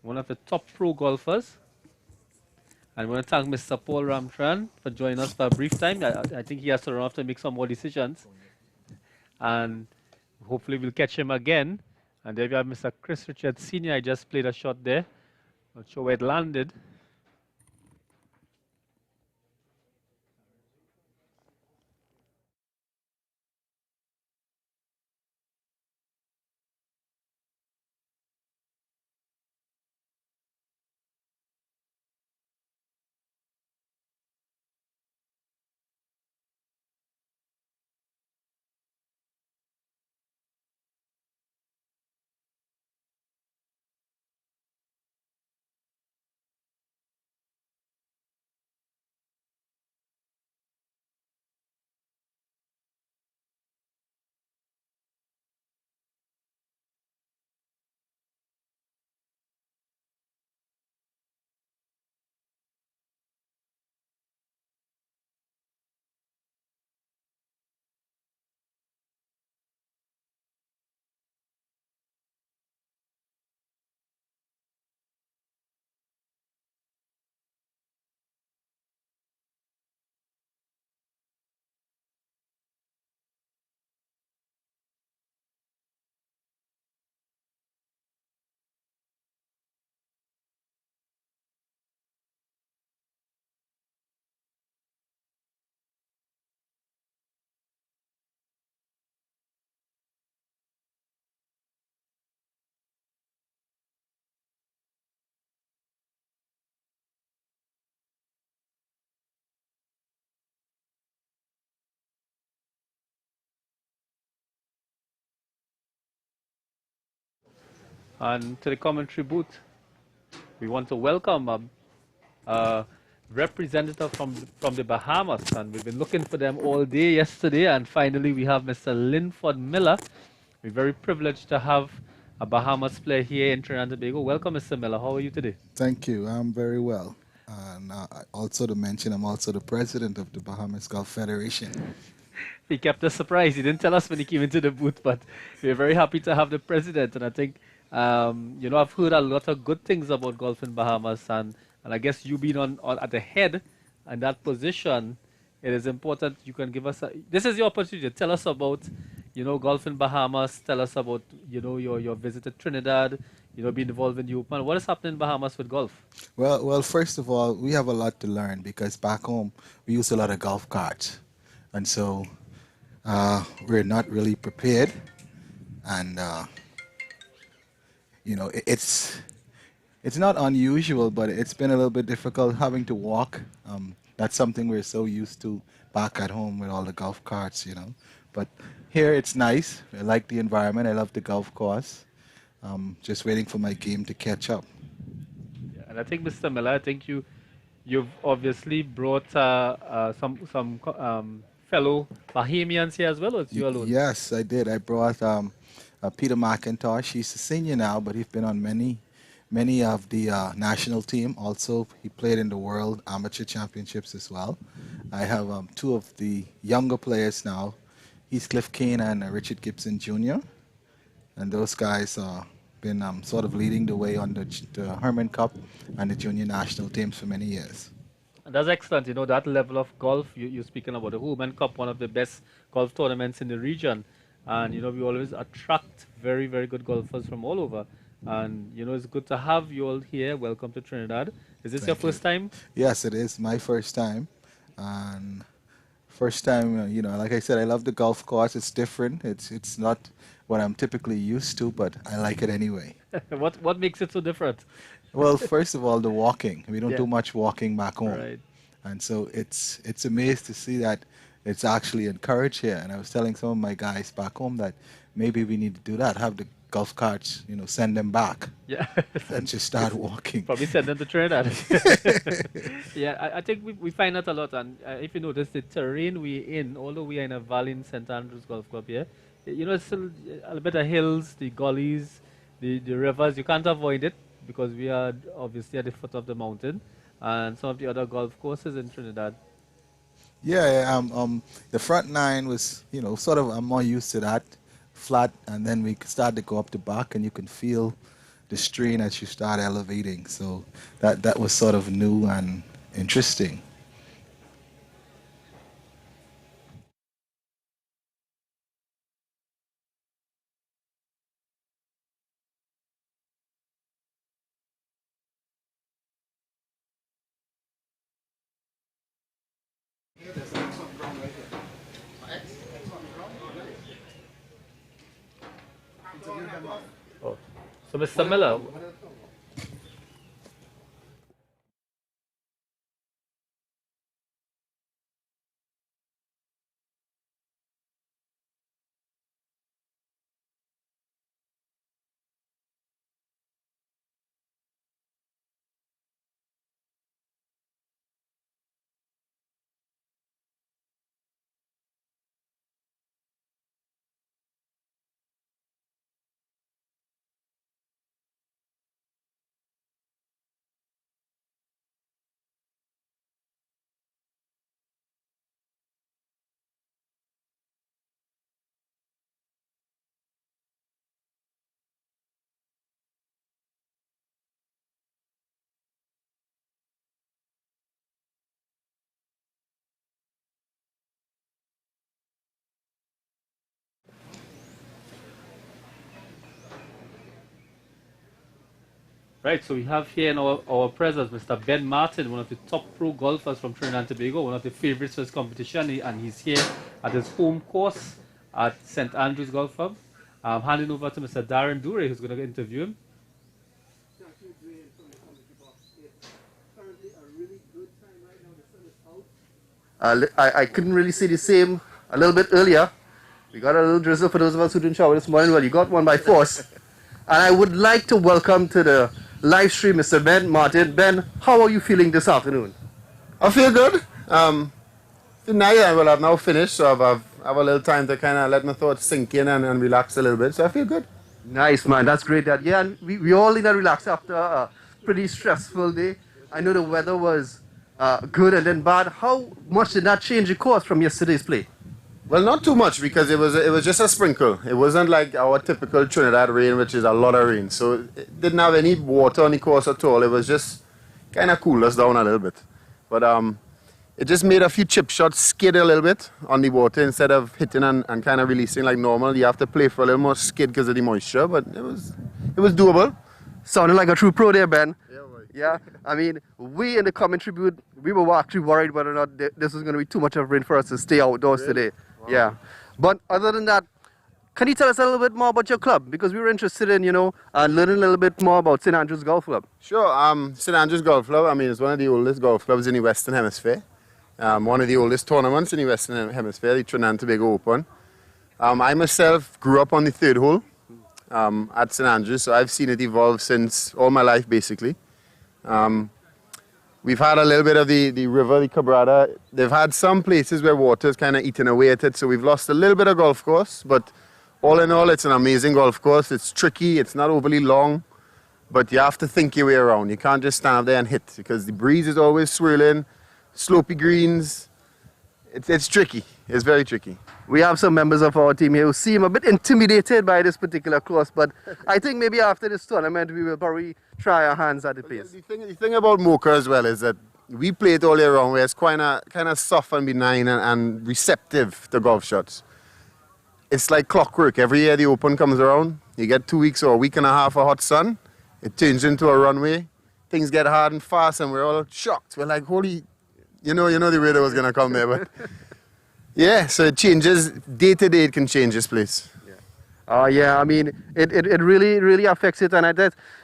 one of the top pro golfers. And we want to thank Mr. Paul Ramnath for joining us for a brief time. I think he has to run off to make some more decisions. And hopefully we'll catch him again. And there we have Mr. Chris Richards Sr. I just played a shot there. Not sure where it landed. And to the commentary booth, we want to welcome a representative from the Bahamas. And we've been looking for them all day yesterday. And finally, we have Mr. Lynn Miller. We're very privileged to have a Bahamas player here in Trinidad and Tobago. Welcome, Mr. Miller. How are you today? Thank you. I'm very well. And also to mention, I'm also the president of the Bahamas Golf Federation. He kept us surprised. He didn't tell us when he came into the booth, but we're very happy to have the president. And I think, you know, I've heard a lot of good things about golf in Bahamas, and I guess you being on at the head and that position, it is important you can give us this is your opportunity. Tell us about, you know, golf in Bahamas. Tell us about, you know, your visit to Trinidad, you know, being involved in the Open. What is happening in Bahamas with golf? Well, first of all, we have a lot to learn because back home we use a lot of golf carts, and so we're not really prepared, and you know, it's not unusual, but it's been a little bit difficult having to walk. That's something we're so used to back at home with all the golf carts, you know. But here it's nice. I like the environment. I love the golf course. Just waiting for my game to catch up. Yeah, and I think, Mr. Miller, I think you've obviously brought some fellow Bahamians here as well, or it's you alone? Yes, I did. I brought Peter Mccintyre. She's a senior now, but he's been on many of the national team. Also, he played in the World Amateur Championships as well. I have two of the younger players now, Heathcliff Kane and Richard Gibson Jr. And those guys been sort of leading the way on the Herman Cup and the junior national teams for many years. And that's excellent. You know, that level of golf, you're speaking about the Herman Cup, one of the best golf tournaments in the region. And, you know, we always attract very, very good golfers from all over. And, you know, it's good to have you all here. Welcome to Trinidad. Is this your first time? Yes, it is my first time. And First time, you know, like I said, I love the golf course. It's different. It's not what I'm typically used to, but I like it anyway. What makes it so different? Well, first of all, the walking. We don't Yeah. do much walking back home. Right. And so it's amazed to see that it's actually encouraged here. And I was telling some of my guys back home that maybe we need to do that, have the golf carts, you know, send them back Yeah. and just start walking. Probably send them to Trinidad. Yeah, I think we find that a lot. And if you notice, the terrain we in, although we are in a valley in St. Andrews Golf Club here, you know, it's still a bit of hills, the gullies, the rivers. You can't avoid it because we are obviously at the foot of the mountain. And some of the other golf courses in Trinidad. The front nine was, you know, sort of, I'm more used to that, flat, and then we start to go up the back, and you can feel the strain as you start elevating. So that was sort of new and interesting. Oh. So, Mr. Miller, right, so we have here in our presence Mr. Ben Martin, one of the top pro golfers from Trinidad and Tobago, one of the favorites for his competition, and he's here at his home course at St. Andrews Golf Club. I'm handing over to Mr. Darren Durant, who's going to interview him. I couldn't really see the same a little bit earlier. We got a little drizzle for those of us who didn't shower this morning. Well, you got one by force. And I would like to welcome to the live stream Mr. Ben Martin. Ben, how are you feeling this afternoon? I feel good. Tonight I will have now finished, so I have a little time to kind of let my thoughts sink in and relax a little bit. So I feel good. Nice, man. That's great. Yeah, and we all need to relax after a pretty stressful day. I know the weather was good and then bad. How much did that change the course from yesterday's play? Well, not too much because it was just a sprinkle. It wasn't like our typical Trinidad rain, which is a lot of rain. So it didn't have any water on the course at all. It was just kind of cooled us down a little bit. But it just made a few chip shots skid a little bit on the water instead of hitting and kind of releasing like normal. You have to play for a little more skid because of the moisture, but it was doable. Sounded like a true pro there, Ben. Yeah, right. Yeah, I mean, we in the commentary booth, we were actually worried whether or not this was going to be too much of rain for us to stay outdoors today. Wow. Yeah, but other than that, can you tell us a little bit more about your club? Because we were interested in, learning a little bit more about St. Andrews Golf Club. Sure. St. Andrews Golf Club, I mean, it's one of the oldest golf clubs in the Western Hemisphere. One of the oldest tournaments in the Western Hemisphere, the Trinidad and Tobago Open. I myself grew up on the third hole at St. Andrews, so I've seen it evolve since all my life, basically. We've had a little bit of the river, the Cabrada. They've had some places where water's kind of eaten away at it, so we've lost a little bit of golf course, but all in all, it's an amazing golf course. It's tricky, it's not overly long, but you have to think your way around. You can't just stand there and hit because the breeze is always swirling, slopey greens. It's tricky. It's very tricky. We have some members of our team here who seem a bit intimidated by this particular course, but I think maybe after this tournament we will probably try our hands at the place. The thing about Mocha as well is that we play it all year round, where it's kind of soft and benign and receptive to golf shots. It's like clockwork. Every year the Open comes around, you get 2 weeks or a week and a half of hot sun, it turns into a runway, things get hard and fast, and we're all shocked. We're like, holy, you know the way that was going to come there, but Yeah, so it changes day to day. It can change this place. Yeah, I mean, it really, really affects it, and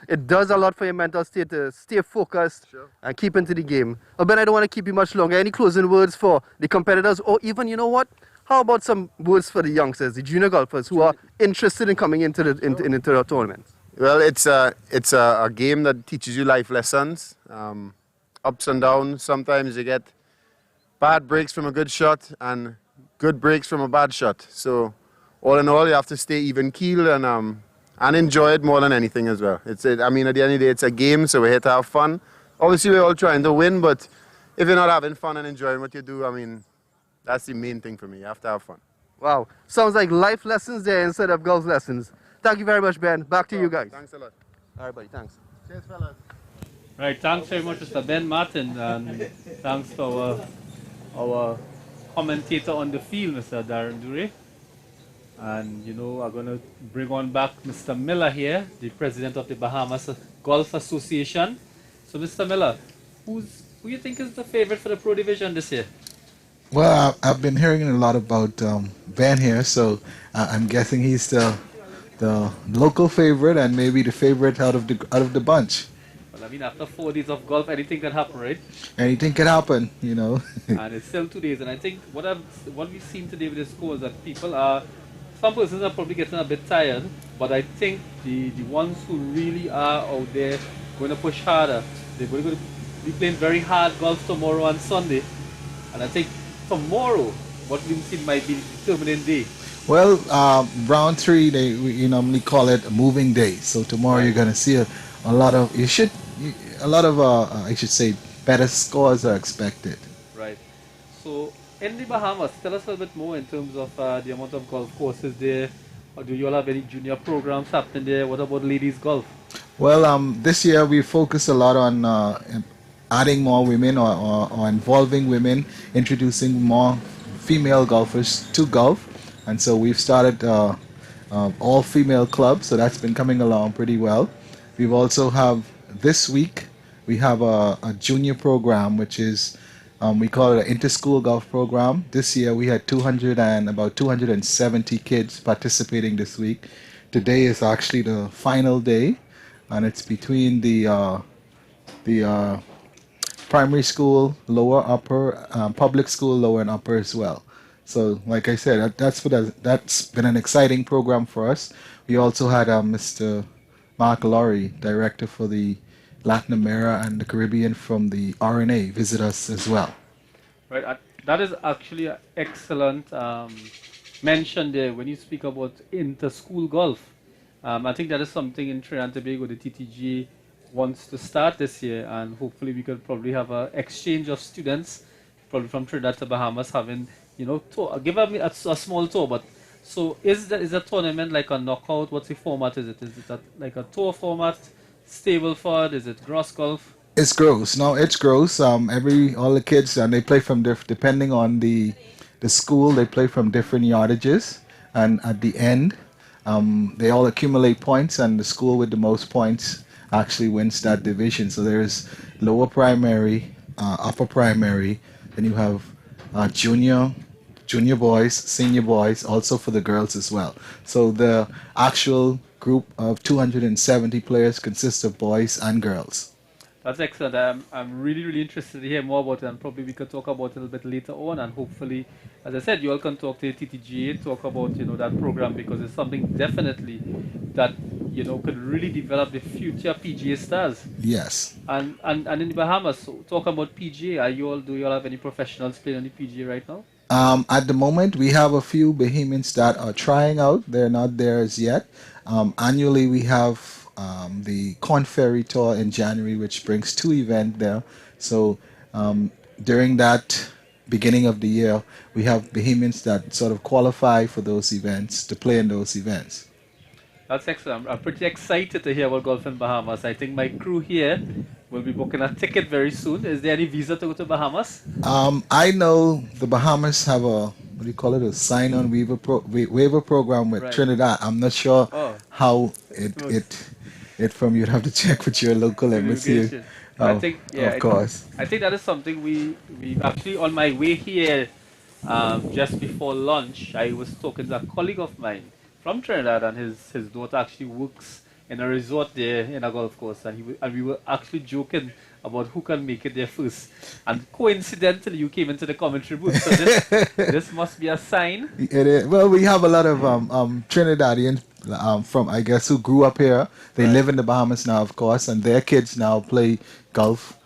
it does a lot for your mental state to stay focused and keep into the game. Ben, I don't want to keep you much longer. Any closing words for the competitors, or even, you know what? How about some words for the youngsters, the junior golfers who are interested in coming into into the tournament? Well, it's a game that teaches you life lessons, ups and downs. Sometimes you get bad breaks from a good shot and good breaks from a bad shot. So all in all, you have to stay even keel and enjoy it more than anything as well. I mean, at the end of the day, it's a game, so we're here to have fun. Obviously, we're all trying to win, but if you're not having fun and enjoying what you do, I mean, that's the main thing for me. You have to have fun. Wow, sounds like life lessons there instead of golf lessons. Thank you very much, Ben. Back to you guys. Thanks a lot. All right, buddy. Thanks. Cheers, fellas. Right, thanks very much, Mr. Ben Martin, and thanks for our commentator on the field, Mr. Darren Durant. And you know, I'm going to bring on back Mr. Miller here, the president of the Bahamas Golf Association. So, Mr. Miller, who you think is the favorite for the Pro Division this year? Well, I've been hearing a lot about Ben here, so I'm guessing he's the local favorite and maybe the favorite out of the bunch. Well, I mean, after 4 days of golf, anything can happen, right? Anything can happen, you know. And it's still 2 days, and I think what we've seen today with the score is that some persons are probably getting a bit tired, but I think the ones who really are out there going to push harder, they're going to be playing very hard golf tomorrow and Sunday, and I think tomorrow, what we've seen might be the determining day. Well, round 3, we normally call it a moving day. So tomorrow you're going to see a lot of I should say better scores are expected. Right. So in the Bahamas, tell us a little bit more in terms of the amount of golf courses there. Or do you all have any junior programs happening there? What about ladies golf? Well, this year we focus a lot on adding more women or involving women, introducing more female golfers to golf. And so we've started all female clubs, so that's been coming along pretty well. We've also have this week we have a junior program, which is we call it an inter-school golf program. This year we had about 270 kids participating this week. Today is actually the final day, and it's between the primary school, lower, upper, public school, lower and upper as well. So, like I said, that's been an exciting program for us. We also had Mr. Mark Laurie, director for the Latin America and the Caribbean from the RNA, visit us as well. Right, that is actually an excellent mention there when you speak about inter-school golf. I think that is something in Trinidad and Tobago the TTGA wants to start this year, and hopefully we could probably have an exchange of students, probably from Trinidad to Bahamas, having, you know, give a small tour. But so is a tournament like a knockout? What's the format? Is it like a tour format, stable forward? Is it gross golf? It's gross. No, it's gross. All the kids, and they play from depending on the school, they play from different yardages, and at the end, they all accumulate points, and the school with the most points actually wins that division. So there's lower primary, upper primary, then you have junior boys, senior boys, also for the girls as well. So the actual group of 270 players consists of boys and girls. That's excellent. I'm really, really interested to hear more about it, and probably we could talk about it a little bit later on, and hopefully, as I said, you all can talk to the TTGA, talk about, you know, that program, because it's something definitely that, you know, could really develop the future PGA stars. Yes. And in the Bahamas, so talk about PGA. Do you all have any professionals playing on the PGA right now? At the moment, we have a few Bahamians that are trying out. They're not there as yet. Annually, we have the Corn Ferry Tour in January, which brings 2 events there. So during that beginning of the year, we have Bahamians that sort of qualify for those events, to play in those events. That's excellent. I'm pretty excited to hear about golf in Bahamas. I think my crew here will be booking a ticket very soon. Is there any visa to go to Bahamas? I know the Bahamas have a a sign-on waiver program with Trinidad. I'm not sure how it from. You'd have to check with your local embassy. I think, yeah, of course. I think that is something we actually, on my way here just before lunch, I was talking to a colleague of mine from Trinidad, and his daughter actually works in a resort there in a golf course, and and we were actually joking about who can make it there first. And coincidentally, you came into the commentary booth, so this must be a sign. It is. Well, we have a lot of Trinidadians from, I guess, who grew up here. They Right. live in the Bahamas now, of course, and their kids now play golf.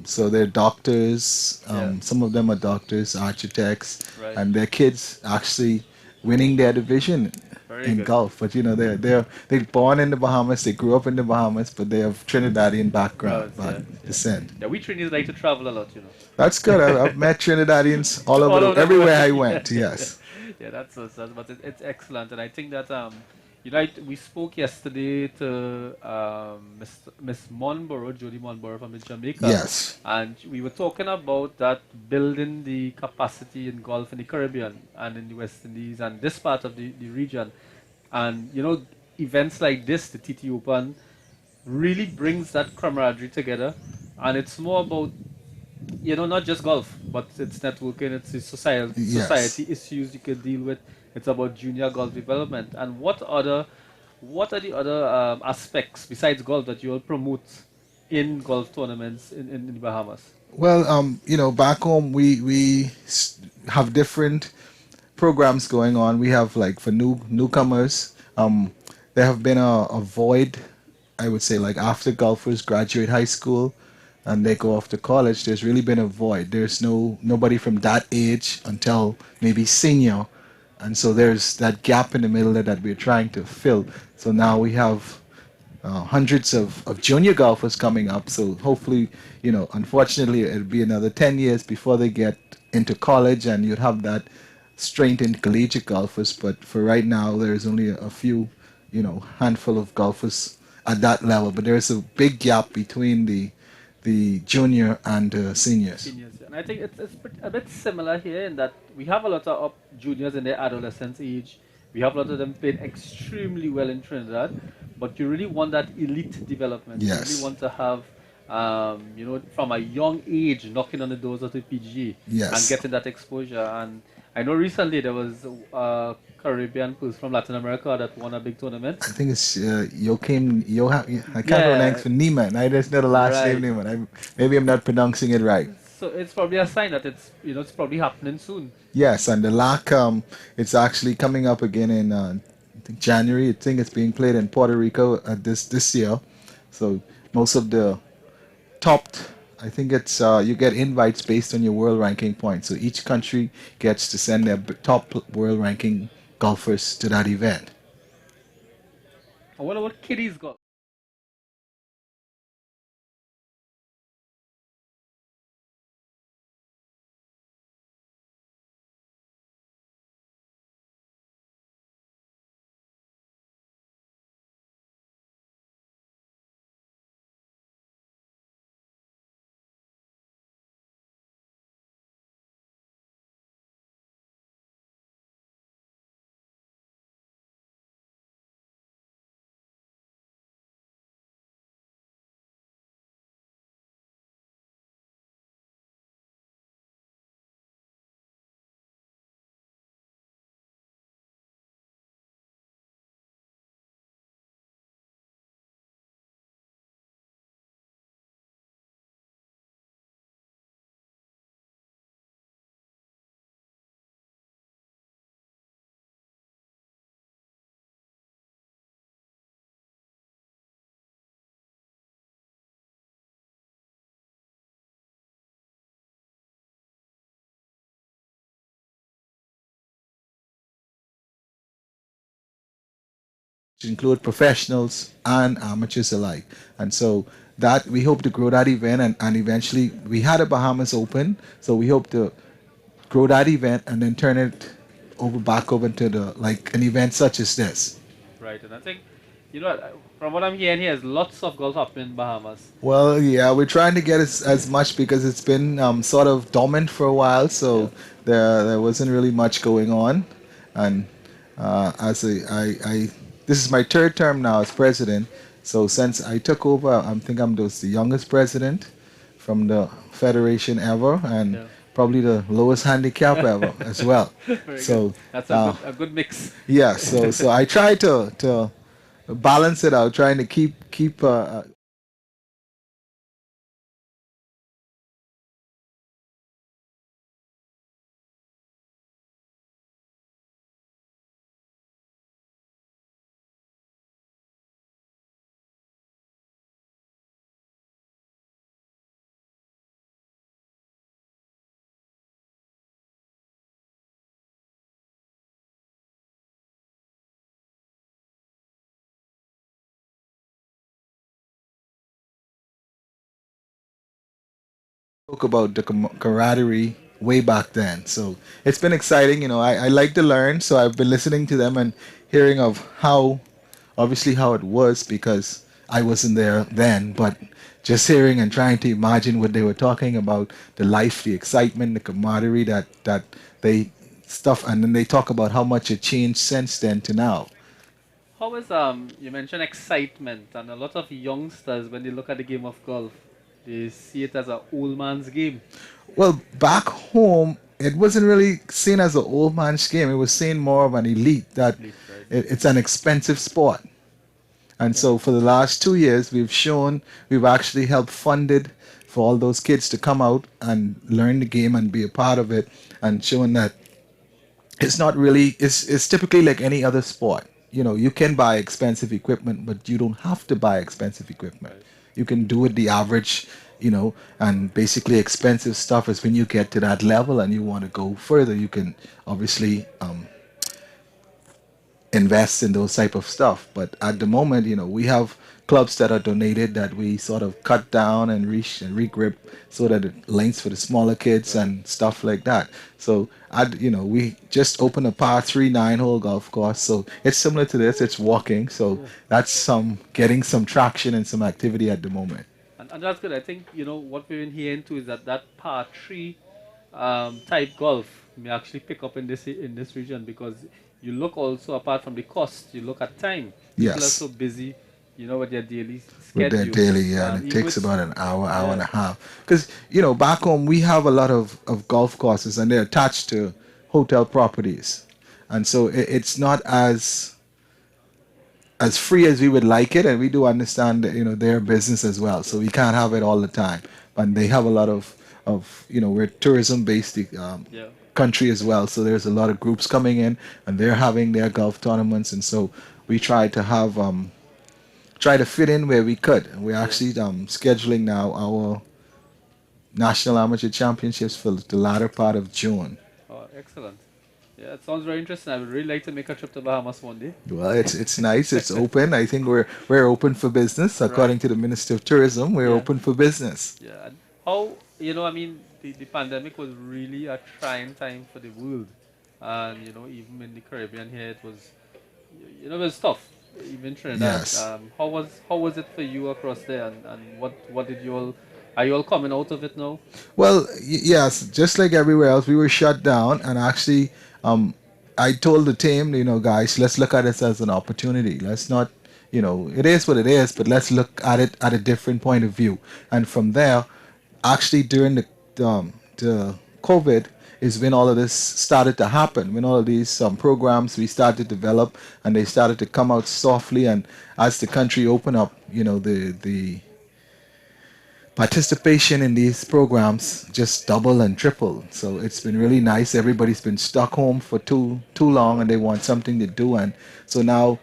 So they're doctors. Yeah. Some of them are doctors, architects, Right. and their kids actually winning their division Very in good. golf. But you know, they're born in the Bahamas. They grew up in the Bahamas, but they have Trinidadian background, Yeah, yeah. descent. Yeah, we Trinis like to travel a lot, you know. That's good. I've met Trinidadians all All over, over the everywhere I world. went. Yes. Yeah, that's so sad, but it's excellent, and I think that you know, we spoke yesterday to Miss Monborough, Jodie Monborough from Jamaica, Yes. and we were talking about that building the capacity in golf in the Caribbean and in the West Indies and this part of the region, and you know, events like this, the TT Open, really brings that camaraderie together, and it's more about, you know, not just golf, but it's networking, it's the Yes. society issues you could deal with. It's about junior golf development. And what are the other aspects besides golf that you will promote in golf tournaments in the Bahamas? Well, you know, back home we have different programs going on. We have like for newcomers, there have been a void, I would say, like after golfers graduate high school and they go off to college. There's really been a void. There's nobody from that age until maybe senior, and so there's that gap in the middle that we're trying to fill. So now we have hundreds of junior golfers coming up. So hopefully, you know, unfortunately, it'll be another 10 years before they get into college, and you'd have that strength in collegiate golfers. But for right now, there's only a few, you know, handful of golfers at that level. But there's a big gap between the junior and seniors. Seniors. And I think it's a bit similar here in that we have a lot of juniors in their adolescence age. We have a lot of them playing extremely well in Trinidad, but you really want that elite development. You Yes. really want to have, you know, from a young age, knocking on the doors of the PGA Yes. and getting that exposure. And I know recently there was a Caribbean person from Latin America that won a big tournament. I think it's I can't Yeah. pronounce for Neiman. I just know the last Right. name Neiman. Maybe I'm not pronouncing it right. So it's probably a sign that it's, you know, it's probably happening soon. Yes, and the LAC, it's actually coming up again in I think January. I think it's being played in Puerto Rico this year. So most of the top, I think it's you get invites based on your world ranking points. So each country gets to send their top world ranking golfers to that event. And what about kiddies golf? Include professionals and amateurs alike. And so that we hope to grow that event, and eventually we had a Bahamas Open, so we hope to grow that event and then turn it back over to the like an event such as this. Right, and I think, you know, from what I'm hearing here, there's lots of golf happening in Bahamas. Well, yeah, we're trying to get as much because it's been sort of dormant for a while, so there wasn't really much going on. And as I this is my third term now as president. So since I took over, I think I'm the youngest president from the federation ever, and Yeah. probably the lowest handicap ever as well. Very good. So That's a good mix. yeah, so I try to balance it out, trying to keep spoke about the camaraderie way back then. So it's been exciting. I like to learn, so I've been listening to them and hearing of obviously how it was because I wasn't there then, but just hearing and trying to imagine what they were talking about, the life, the excitement, the camaraderie that they stuff, and then they talk about how much it changed since then to now. How is you mentioned excitement, and a lot of youngsters when they look at the game of golf, they see it as a old man's game. Well, back home, it wasn't really seen as an old man's game. It was seen more of an elite that Elite, right? it's an expensive sport. And so for the last 2 years, we've actually helped funded for all those kids to come out and learn the game and be a part of it and showing that it's not really, it's typically like any other sport. You can buy expensive equipment, but you don't have to buy expensive equipment. Right. You can do it the average, and basically expensive stuff is when you get to that level and you want to go further, you can obviously invest in those type of stuff. But at the moment, we have clubs that are donated that we sort of cut down and regrip so that it links for the smaller kids and stuff like that. So we just opened a par 3 9-hole golf course. So it's similar to this. It's walking. So that's getting some traction and some activity at the moment. And that's good. I think what we're in here into is that par three type golf may actually pick up in this region because you look also apart from the cost, you look at time. People are Yes. so busy, with their daily With schedule. their daily, yeah, and it even takes with- about an hour and Yeah. a half. Because, back home we have a lot of golf courses and they're attached to hotel properties. And so it's not as free as we would like it, and we do understand that, their business as well. So we can't have it all the time. And they have a lot of we're tourism based Yeah. country as well. So there's a lot of groups coming in and they're having their golf tournaments, and so we try to fit in where we could. And we're actually scheduling now our national amateur championships for the latter part of June. Oh, excellent. Yeah, it sounds very interesting. I would really like to make a trip to Bahamas one day. Well, it's nice. It's open. I think we're open for business. According to the Minister of Tourism, we're Yeah. open for business. Yeah. And how, I mean, the pandemic was really a trying time for the world. And, even in the Caribbean here, it was, it was tough. Even Trinidad. Yes. How was it for you across there? And what did you all, are you all coming out of it now? Well, yes, just like everywhere else, we were shut down, and actually, I told the team, guys, let's look at this as an opportunity. Let's not, it is what it is, but let's look at it at a different point of view. And from there, actually, during the COVID is when all of this started to happen. When all of these programs we started to develop, and they started to come out softly, and as the country opened up, the participation in these programs just double and triple. So it's been really nice. Everybody's been stuck home for too long and they want something to do. And so now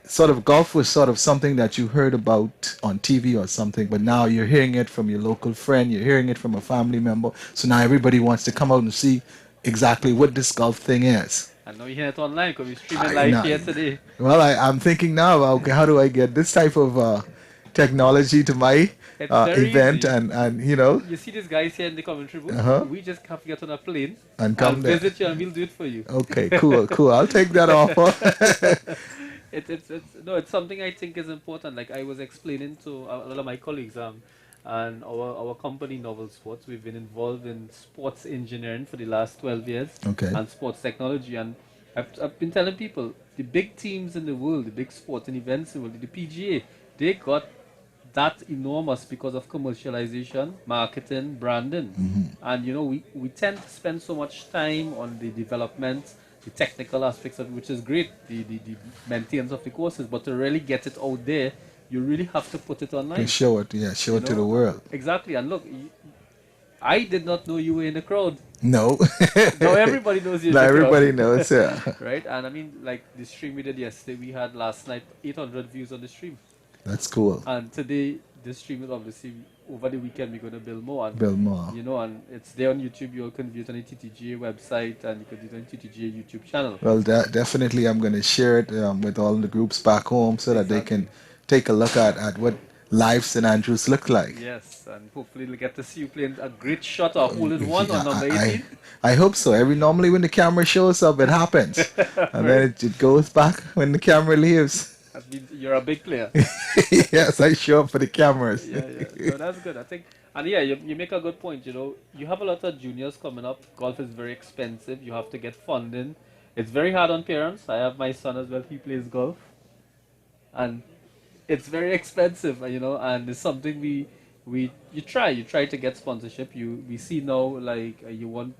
sort of golf was sort of something that you heard about on TV or something, but now you're hearing it from your local friend, you're hearing it from a family member. So now everybody wants to come out and see exactly what this golf thing is. I know you hear it online because we're streaming live here today. Well, I'm thinking now, okay, how do I get this type of technology to my It's very event easy. and You see these guys here in the commentary booth? Uh-huh. We just have to get on a plane And come there. visit you and we'll do it for you. Okay, cool. I'll take that offer. It's something I think is important. Like I was explaining to a lot of my colleagues, and our company Novel Sports, we've been involved in sports engineering for the last 12 years. Okay. And sports technology. And I've been telling people, the big teams in the world, the big sports and events in the world, the PGA, they got that enormous because of commercialization, marketing, branding. And we tend to spend so much time on the development, the technical aspects of it, which is great, the maintenance of the courses, but to really get it out there, you really have to put it online. To show it, yeah, show it to the world. Exactly. And look, I did not know you were in the crowd. No. Now everybody knows you're in Now the crowd. everybody knows, yeah. Right? And I mean, like the stream we did yesterday, we had last night 800 views on the stream. That's cool. And today, the stream is obviously, over the weekend, we're going to build more. And, Build more. And it's there on YouTube. You can view it on the TTGA website, and you can do it on the TTGA YouTube channel. Well, definitely I'm going to share it with all the groups back home so that they can take a look at what live St. Andrews look like. Yes, and hopefully they'll get to see you playing a great shot or hole in one on number 18. I hope so. Normally when the camera shows up, it happens. And then it goes back when the camera leaves. That means you're a big player. Yes, I show up for the cameras. Yeah. So that's good, I think. And yeah, you make a good point. You have a lot of juniors coming up. Golf is very expensive. You have to get funding. It's very hard on parents. I have my son as well. He plays golf. And it's very expensive, and it's something you try to get sponsorship. We see now, like, you want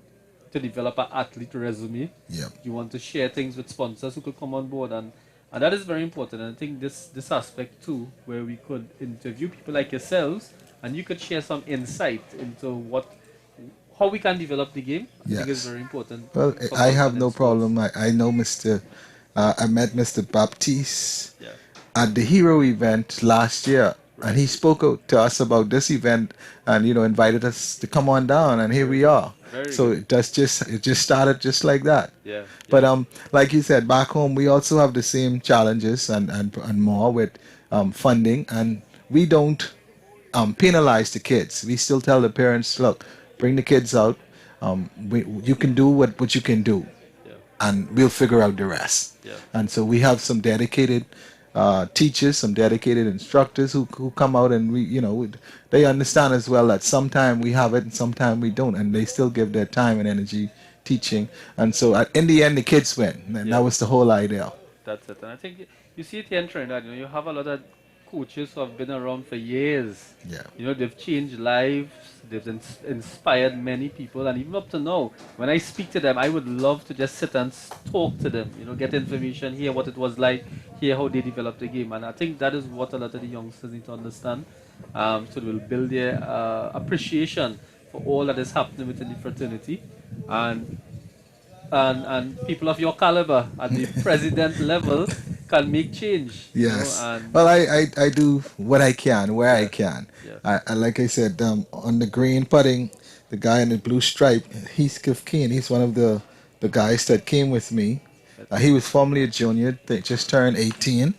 to develop an athlete resume. Yeah. You want to share things with sponsors who could come on board, and that is very important. And I think this aspect too, where we could interview people like yourselves, and you could share some insight into how we can develop the game. I think is very important. Well, I have no problem. I know I met Mr. Baptiste at the Hero event last year. Right. And he spoke to us about this event and, invited us to come on down, and here we are. So it just started just like that. Yeah. But like you said, back home we also have the same challenges and more with funding, and we don't penalize the kids. We still tell the parents, look, bring the kids out. You can do what you can do, and we'll figure out the rest. Yeah. And so we have some dedicated teachers, some dedicated instructors who come out, and they understand as well that sometime we have it and sometime we don't, and they still give their time and energy teaching. And so in the end, the kids win, and that was the whole idea. That's it. And I think you see it here in Trinidad. You have a lot of coaches who have been around for years. Yeah. They've changed lives. They've inspired many people, and even up to now, when I speak to them, I would love to just sit and talk to them. Get information, hear what it was like, hear how they developed the game, and I think that is what a lot of the youngsters need to understand. So they will build their appreciation for all that is happening within the fraternity, and people of your caliber at the president level can make change. Yes. Well, I do what I can, where I can. Yeah. I like I said, on the green putting, the guy in the blue stripe, he's Cliff Keen. He's one of the guys that came with me. He was formerly a junior. They just turned 18.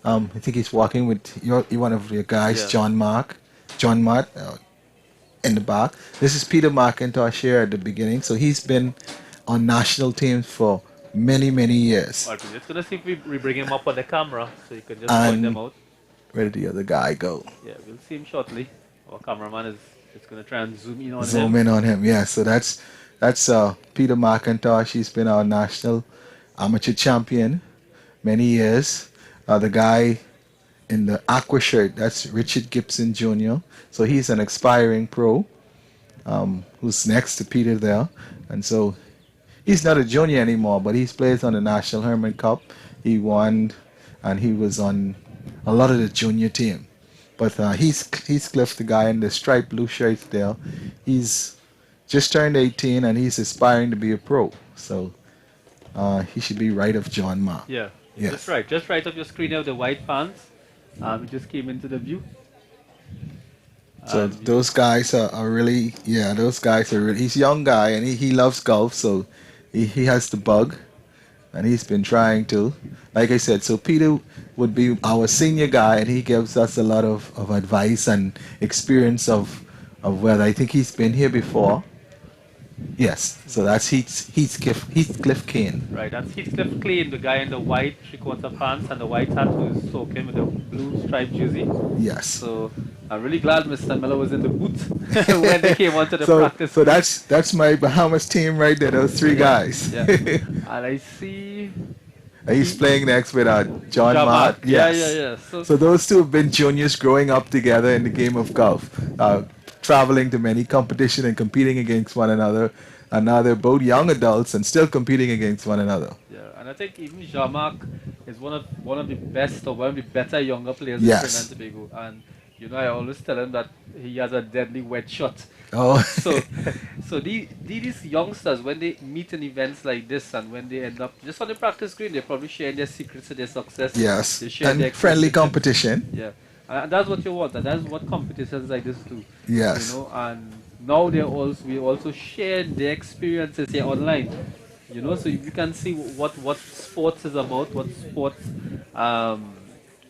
I think he's walking with one of your guys, John Mart, in the back. This is Peter Mcintyre here at the beginning. So he's been on national teams for many Alright, years. we're just going to see if we bring him up on the camera so you can just point them out. Where did the other guy go? Yeah, we'll see him shortly. Our cameraman is going to try and zoom in on him. Zoom in on him, yeah. So that's Peter Mcintyre. He's been our national amateur champion many years. The guy in the aqua shirt, that's Richard Gibson Jr. So he's an aspiring pro who's next to Peter there. And so he's not a junior anymore, but he plays on the National Herman Cup. He won, and he was on a lot of the junior team. But he's Cliff, the guy in the striped blue shirt there. He's just turned 18, and he's aspiring to be a pro. So he should be right of John Ma. Yeah, yes. That's right. Just right of your screen there, the white pants. It just came into the view. So those guys are really, those guys are really, he's a young guy, and he loves golf, so he has the bug, and he's been trying to. Like I said, so Peter would be our senior guy, and he gives us a lot of advice and experience of whether I think he's been here before. Yes, so that's Heathcliff Kane. Right, that's Heathcliff Kane, the guy in the white three-quarter pants and the white hat who's soaking with the blue striped jersey. Yes. So I'm really glad Mr. Miller was in the booth when they came onto the practice. So that's my Bahamas team right there, those three guys. Yeah. And I see He's playing next with John Mart. Jamak. Yeah, Yes. yeah, yeah. So So those two have been juniors growing up together in the game of golf, traveling to many competition and competing against one another. And now they're both young adults and still competing against one another. yeah, and I think even Jamak is one of the best or one of the better younger players in Trinidad and Yes. Tobago. And I always tell him that he has a deadly wet shot. Oh, So, these youngsters, when they meet in events like this and when they end up just on the practice green, they're probably sharing their secrets to their success. yes. They share their And friendly experiences. competition. Yeah, and that's what you want, and that's what competitions like this do. Yes. And now we also share their experiences here online. So you can see what sports is about, what sports um,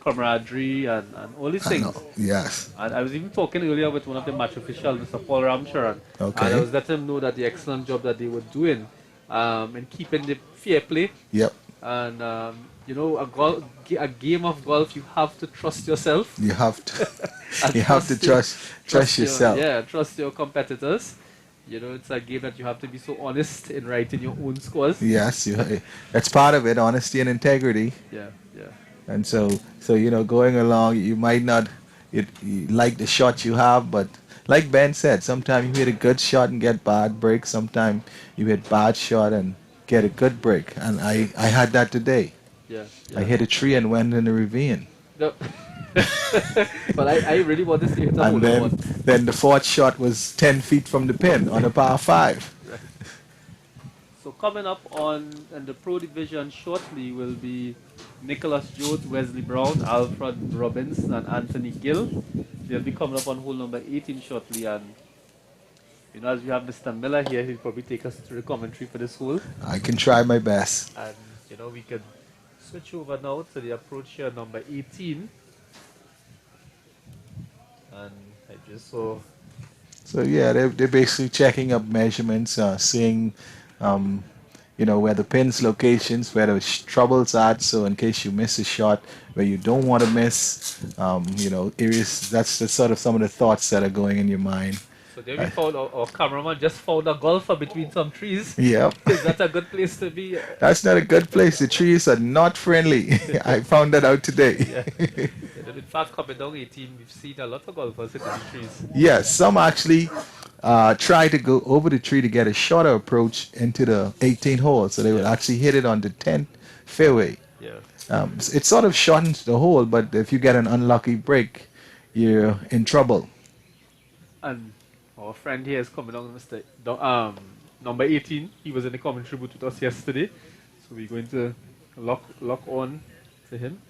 camaraderie and all these I know. things. Yes. And I was even talking earlier with one of the match officials, Mr. Paul Ramcharan, Okay. and I was letting him know that the excellent job that they were doing in keeping the fair play. Yep. And a game of golf, you have to trust yourself. You have to. And You have to trust yourself. Trust your competitors. It's a game that you have to be so honest in writing your own scores. Yes, that's part of it, honesty and integrity. Yeah, yeah. And so going along, you might not you like the shot you have, but like Ben said, sometimes you hit a good shot and get bad breaks. Sometimes you hit bad shot and get a good break. And I had that today. Yeah, I hit a tree and went in the ravine. No. But I really want to see it. And then the fourth shot was 10 feet from the pin on a par 5. Right. So coming up in the Pro Division shortly will be Nicholas Jones, Wesley Brown, Alfred Robbins, and Anthony Gill. They'll be coming up on hole number 18 shortly. And as we have Mr. Miller here, he'll probably take us through the commentary for this hole. I can try my best. And we could switch over now to the approach here, number 18. And I just saw. So yeah, they're basically checking up measurements, seeing, where the pin's locations, where the trouble's at. So in case you miss a shot where you don't want to miss, areas. That's the sort of some of the thoughts that are going in your mind. So there we found our cameraman just found a golfer between some trees. Yeah. Is that a good place to be? That's not a good place. The trees are not friendly. I found that out today. Yeah. In fact, coming down 18, we've seen a lot of golfers hitting the trees. Yes, some actually try to go over the tree to get a shorter approach into the 18th hole, so they would actually hit it on the 10th fairway. Yeah. It sort of shortens the hole, but if you get an unlucky break, you're in trouble. And our friend here is coming on, number 18. He was in the commentary booth with us yesterday, so we're going to lock on to him.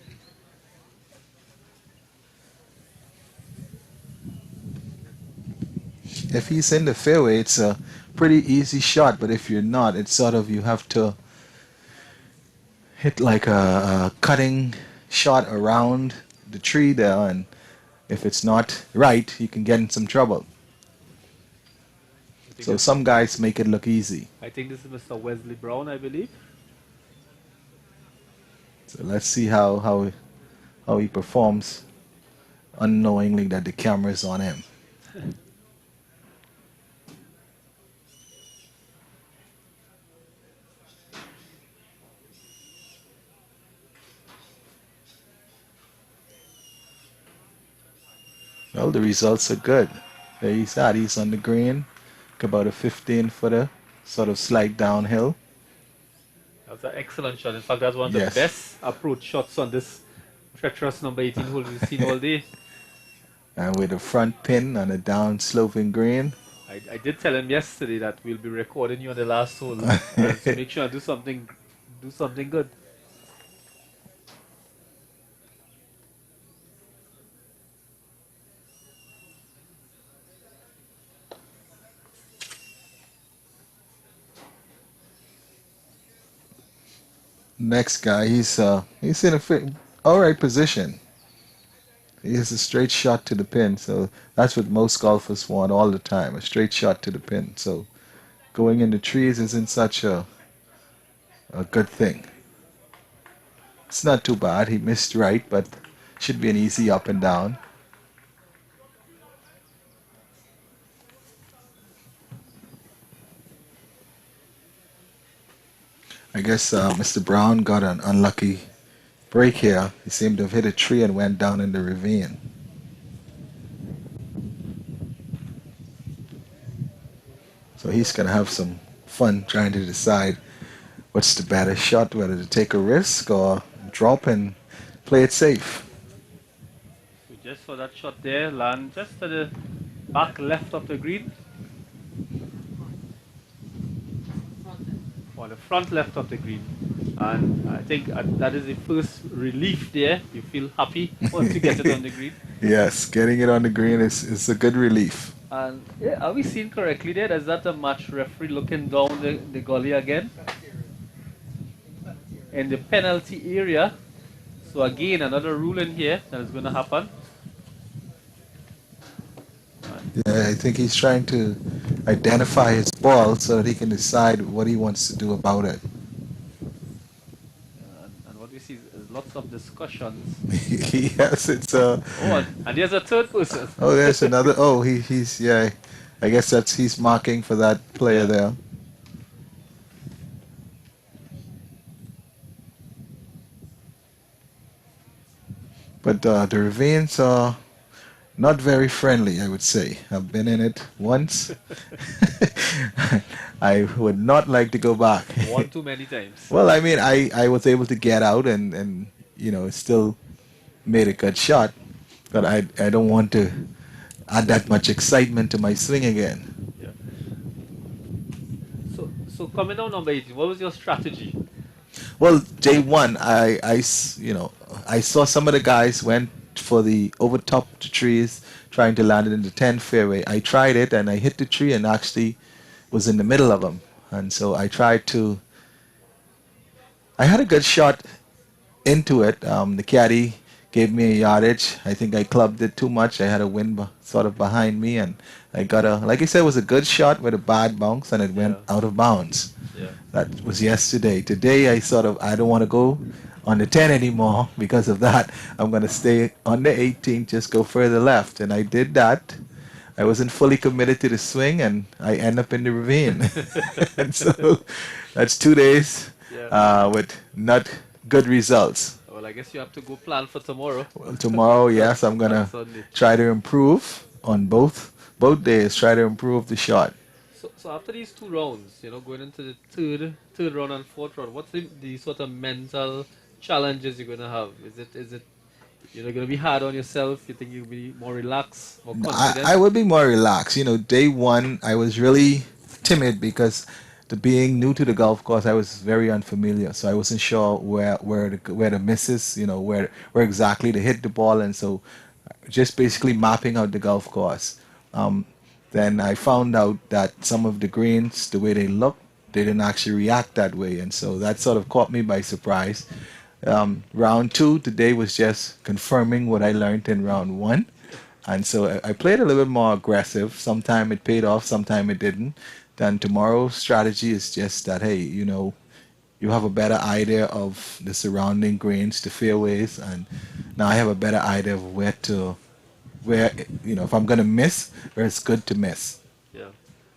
If he's in the fairway, it's a pretty easy shot, but if you're not, it's sort of you have to hit like a cutting shot around the tree there, and if it's not right, you can get in some trouble. So some guys make it look easy. I think this is Mr. Wesley Brown, I believe. So let's see how he performs unknowingly that the camera is on him. Well, the results are good. There he's at. He's on the green, about a 15-footer, sort of slight downhill. That's an excellent shot. In fact, that's one of the best approach shots on this treacherous number 18 hole we've seen all day. And with a front pin on a down sloping green. I did tell him yesterday that we'll be recording you on the last hole. So make sure and do something good. Next guy, he's in a all right position. He has a straight shot to the pin, so that's what most golfers want all the time, a straight shot to the pin. So going in the trees isn't such a good thing. It's not too bad. He missed right, but should be an easy up and down. I guess Mr. Brown got an unlucky break here. He seemed to have hit a tree and went down in the ravine. So he's going to have some fun trying to decide what's the better shot, whether to take a risk or drop and play it safe. So just for that shot there, land just to the back left of the green. Or the front left of the green. And I think that is the first relief there. You feel happy once you get it on the green. Yes, getting it on the green is a good relief. And yeah, are we seeing correctly there? Is that a match referee looking down the gully again? In the penalty area. So again, another rule in here that is going to happen. Yeah, I think he's trying to identify his ball so that he can decide what he wants to do about it. And what we see is lots of discussions. Yes, it's Oh, and there's a third person. Oh, there's another. Oh, he's yeah. I guess he's marking for that player there. But the ravines are not very friendly, I would say. I've been in it once. I would not like to go back. One too many times. Well, I mean, I was able to get out and still made a good shot. But I don't want to add that much excitement to my swing again. Yeah. So coming down number 18, what was your strategy? Well, day one, I saw some of the guys went for the over top the trees, trying to land it in the 10 fairway. I tried it and I hit the tree and actually was in the middle of them. And so I had a good shot into it. The caddy gave me a yardage. I think I clubbed it too much. I had a wind sort of behind me and I got like I said, it was a good shot with a bad bounce and it went out of bounds. Yeah. That was yesterday. Today I don't want to go on the 10 anymore because of that. I'm going to stay on the 18, just go further left. And I did that. I wasn't fully committed to the swing and I end up in the ravine. And so that's 2 days with not good results. Well, I guess you have to go plan for tomorrow. Well, tomorrow, yes, I'm going to try to improve on both days, try to improve the shot. So after these 2 rounds, going into the third round and fourth round, what's the sort of mental challenges you're going to have? Is it going to be hard on yourself? You think you'll be more relaxed, more confident? I would be more relaxed. Day one, I was really timid because being new to the golf course, I was very unfamiliar. So I wasn't sure where the misses, where exactly to hit the ball. And so just basically mapping out the golf course. Then I found out that some of the greens, the way they look, they didn't actually react that way. And so that sort of caught me by surprise. Round 2 today was just confirming what I learned in round 1. And so I played a little bit more aggressive. Sometime it paid off, sometime it didn't. Then tomorrow's strategy is just that, hey, you have a better idea of the surrounding greens, the fairways. And now I have a better idea of where, if I'm going to miss, where it's good to miss. Yeah.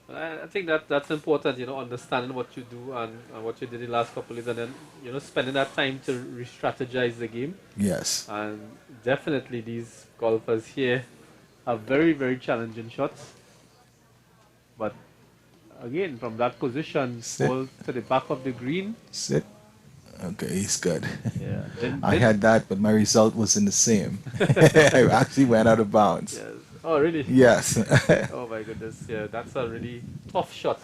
I think that's important, understanding what you do and what you did the last couple of years and then, spending that time to re-strategize the game. Yes. And definitely these golfers here have very, very challenging shots. But again, from that position, ball to the back of the green. Sit. Okay, he's good. Yeah. I had that, but my result wasn't the same. I actually went out of bounds. Yes. Oh, really? Yes. Oh, my goodness. Yeah, that's a really tough shot.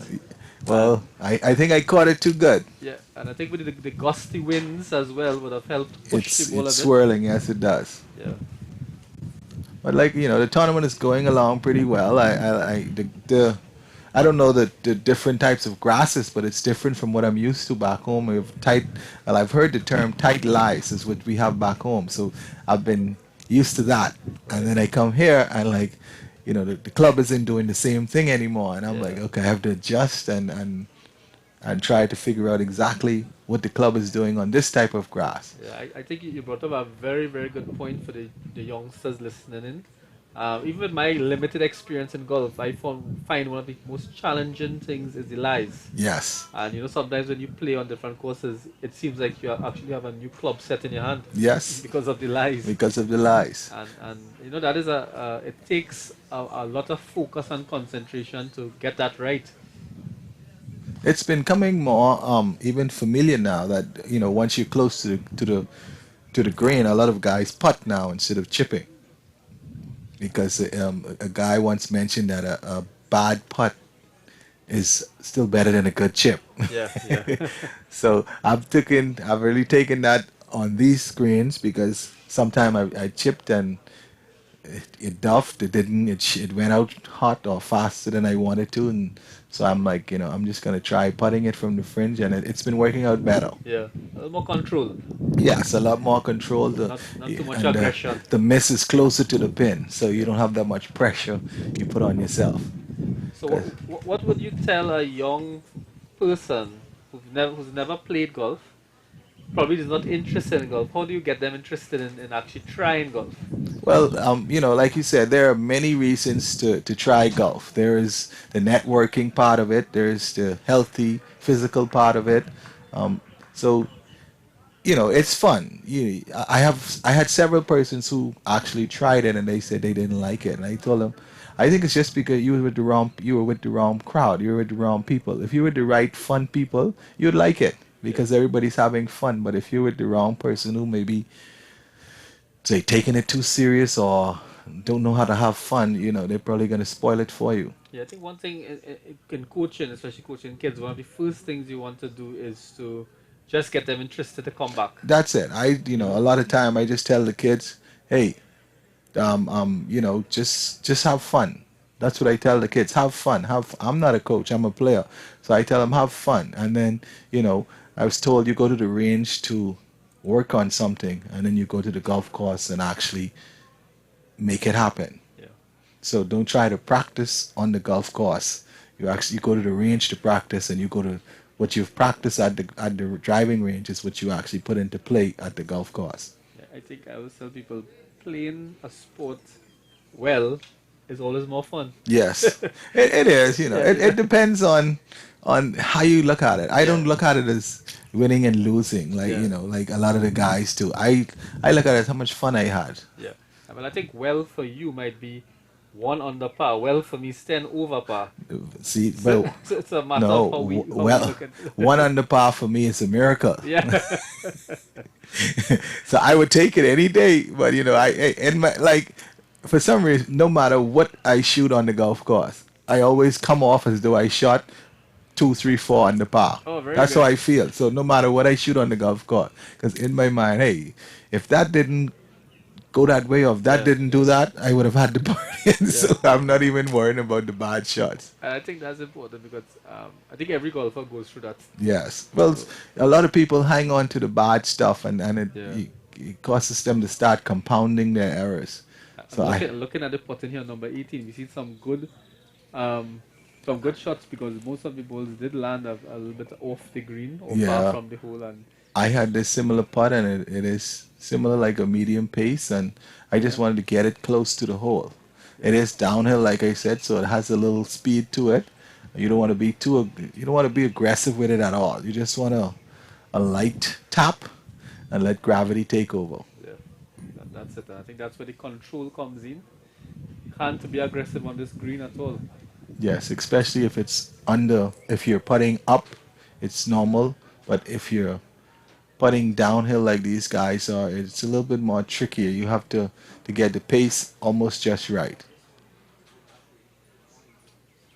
Well, I think I caught it too good. Yeah, and I think with the gusty winds as well would have helped push the ball a bit. It's swirling, yes, it does. Yeah. But the tournament is going along pretty well. I don't know the different types of grasses, but it's different from what I'm used to back home. I've heard the term tight lies is what we have back home. So I've been used to that. And then I come here and the club isn't doing the same thing anymore. And I'm like, okay, I have to adjust and try to figure out exactly what the club is doing on this type of grass. Yeah, I think you brought up a very, very good point for the youngsters listening in. Even with my limited experience in golf, find one of the most challenging things is the lies. Yes. And sometimes when you play on different courses, it seems like you actually have a new club set in your hand Yes. because of the lies. Because of the lies. And that is it takes a lot of focus and concentration to get that right. It's been coming more even familiar now that once you're close to the green, a lot of guys putt now instead of chipping. Because a guy once mentioned that a bad putt is still better than a good chip. Yeah, yeah. So I've really taken that on these screens because sometimes I chipped and it duffed. It went out hot or faster than I wanted to, and so I'm like, I'm just gonna try putting it from the fringe, and it's been working out better. Yeah, a little more control. Yes, a lot more control. Not too much and aggression. The miss is closer to the pin, so you don't have that much pressure you put on yourself. So what would you tell a young person who's never played golf, probably is not interested in golf? How do you get them interested in actually trying golf? Well, like you said, there are many reasons to try golf. There is the networking part of it. There is the healthy physical part of it. So it's fun. I had several persons who actually tried it and they said they didn't like it, and I told them, I think it's just because you were with the wrong crowd, you were with the wrong people. If you were with the right fun people, you'd like it because everybody's having fun. But if you're with the wrong person who maybe say taking it too serious or don't know how to have fun, they're probably gonna spoil it for you. Yeah, I think one thing in coaching, especially coaching kids, one of the first things you want to do is to just get them interested to come back. That's it. A lot of time I just tell the kids, hey, just have fun. That's what I tell the kids. Have fun. I'm not a coach. I'm a player. So I tell them have fun. And then, I was told you go to the range to work on something, and then you go to the golf course and actually make it happen. Yeah. So don't try to practice on the golf course. You go to the range to practice, and you go to what you've practiced at the driving range is what you actually put into play at the golf course. Yeah, I think I always tell people playing a sport well is always more fun. Yes, it is. It depends on how you look at it. I don't look at it as winning and losing, like like a lot of the guys do. I look at it as how much fun I had. Yeah, I think well for you might be 1 under par. Well for me is 10 over par. See, well, so it's a matter of how we look at it. 1 under par for me is a miracle. Yeah. So I would take it any day, but for some reason, no matter what I shoot on the golf course, I always come off as though I shot 2, 3, 4 under par. Oh, very That's good. how I feel. So no matter what I shoot on the golf course, because in my mind, hey, if that didn't go that way or if that didn't do that, I would have had the birdie. So I'm not even worrying about the bad shots. And I think that's important because I think every golfer goes through that. Yes. Well, a lot of people hang on to the bad stuff, and it causes them to start compounding their errors. So looking at the putt in here, number 18, we see some good shots because most of the balls did land a little bit off the green or far from the hole. And I had this similar putt, and it is similar, like a medium pace, and I just wanted to get it close to the hole. It is downhill, like I said, so it has a little speed to it. You don't want to be aggressive with it at all. You just want a light tap and let gravity take over. Yeah, that's it. I think that's where the control comes in. Can't be aggressive on this green at all. Yes, especially if if you're putting up, it's normal, but if you're putting downhill like these guys are, it's a little bit more trickier. You have to get the pace almost just right.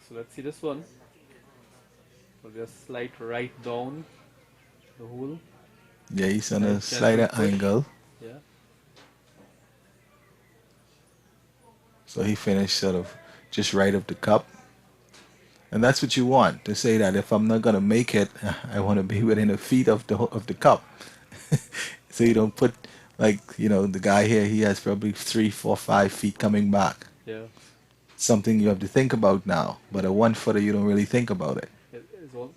So let's see this one. So just slight right down the hole. Yeah, he's on a slighter angle. Yeah. So he finished sort of just right of the cup. And that's what you want, to say that if I'm not going to make it, I want to be within a feet of the cup. So you don't put, the guy here, he has probably 3, 4, 5 feet coming back. Yeah. Something you have to think about now. But a 1-footer, you don't really think about it.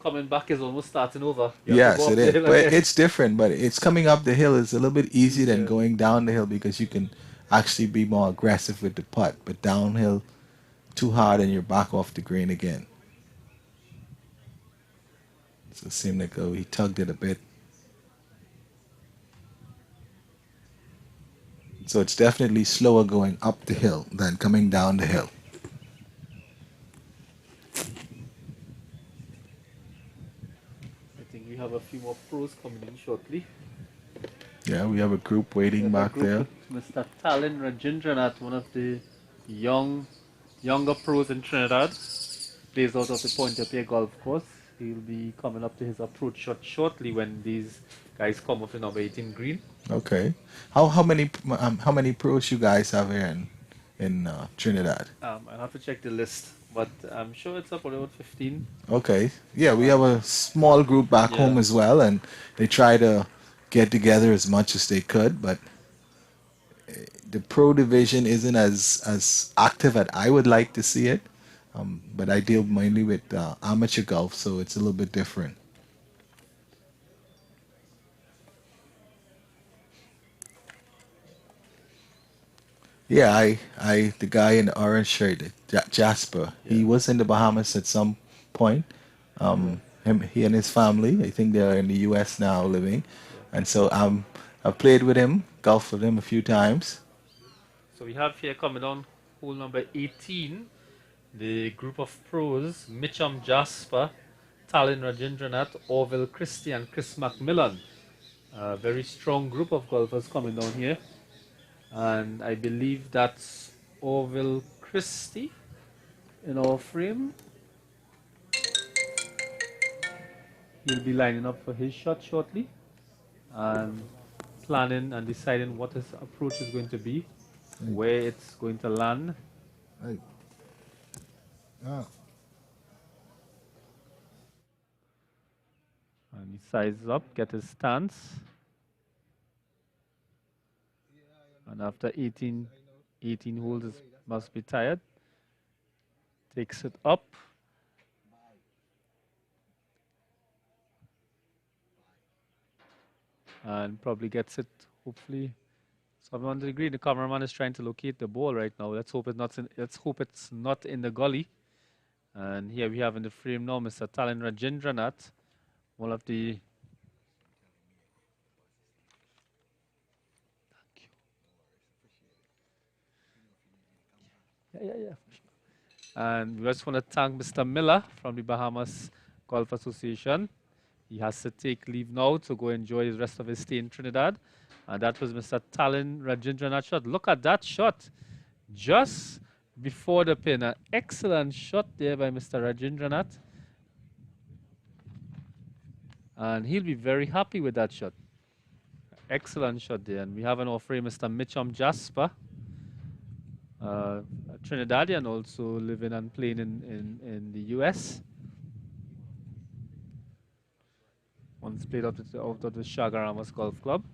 Coming back is almost starting over. Yes, it is. But it's different. But it's coming up the hill is a little bit easier than going down the hill because you can actually be more aggressive with the putt, but downhill too hard and you're back off the green again. So it seemed like he tugged it a bit. So it's definitely slower going up the hill than coming down the hill. I think we have a few more pros coming in shortly. Yeah, we have a group waiting back there. Mr. Talin Rajendranath, one of the younger pros in Trinidad, plays out of the Pointe-a-Pierre golf course. He'll be coming up to his approach shot shortly when these guys come off the number 18 green. Okay. How many pros you guys have here in Trinidad? I'll have to check the list, but I'm sure it's up about 15. Okay. Yeah, we have a small group back home as well, and they try to get together as much as they could, but the pro division isn't as active as I would like to see it. But I deal mainly with amateur golf, so it's a little bit different. Yeah, the guy in the orange shirt, Jasper, he was in the Bahamas at some point. He and his family, I think they're in the U.S. now living, and so I've played with him, golfed with him a few times. So we have here coming on hole number 18, the group of pros: Mitcham Jasper, Talin Rajendranath, Orville Christie, and Chris Mcmillan. A very strong group of golfers coming down here. And I believe that's Orville Christie in our frame. He'll be lining up for his shot shortly and planning and deciding what his approach is going to be, where it's going to land. Right. Ah. And he sizes up, get his stance. And after 18 holes, it must be tired. Takes it up. And probably gets it, hopefully. So I'm on the green. The cameraman is trying to locate the ball right now. Let's hope it's not in the gully. And here we have in the frame now Mr. Talin Rajendranath, one of the Yeah. And we just want to thank Mr. Miller from the Bahamas Golf Association. He has to take leave now to go enjoy the rest of his stay in Trinidad. And that was Mr. Talin Rajendranath shot. Look at that shot. Just before the pin. An excellent shot there by Mr. Rajendranath. And he'll be very happy with that shot. Excellent shot there. And we have an offering Mr. Mitcham Jasper. A Trinidadian also living and playing in the US. Once played out of the Shagaramas Golf Club.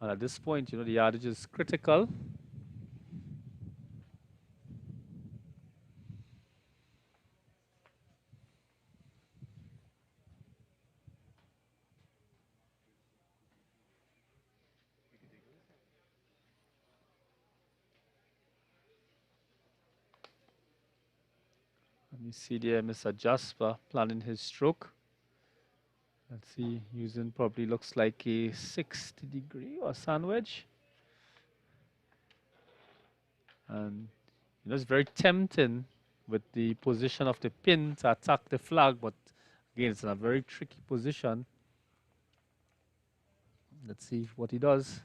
And at this point, the yardage is critical. And you see there Mr. Jasper planning his stroke. Let's see, using probably looks like a 60-degree or sand wedge. And it's very tempting with the position of the pin to attack the flag, but again, it's in a very tricky position. Let's see what he does.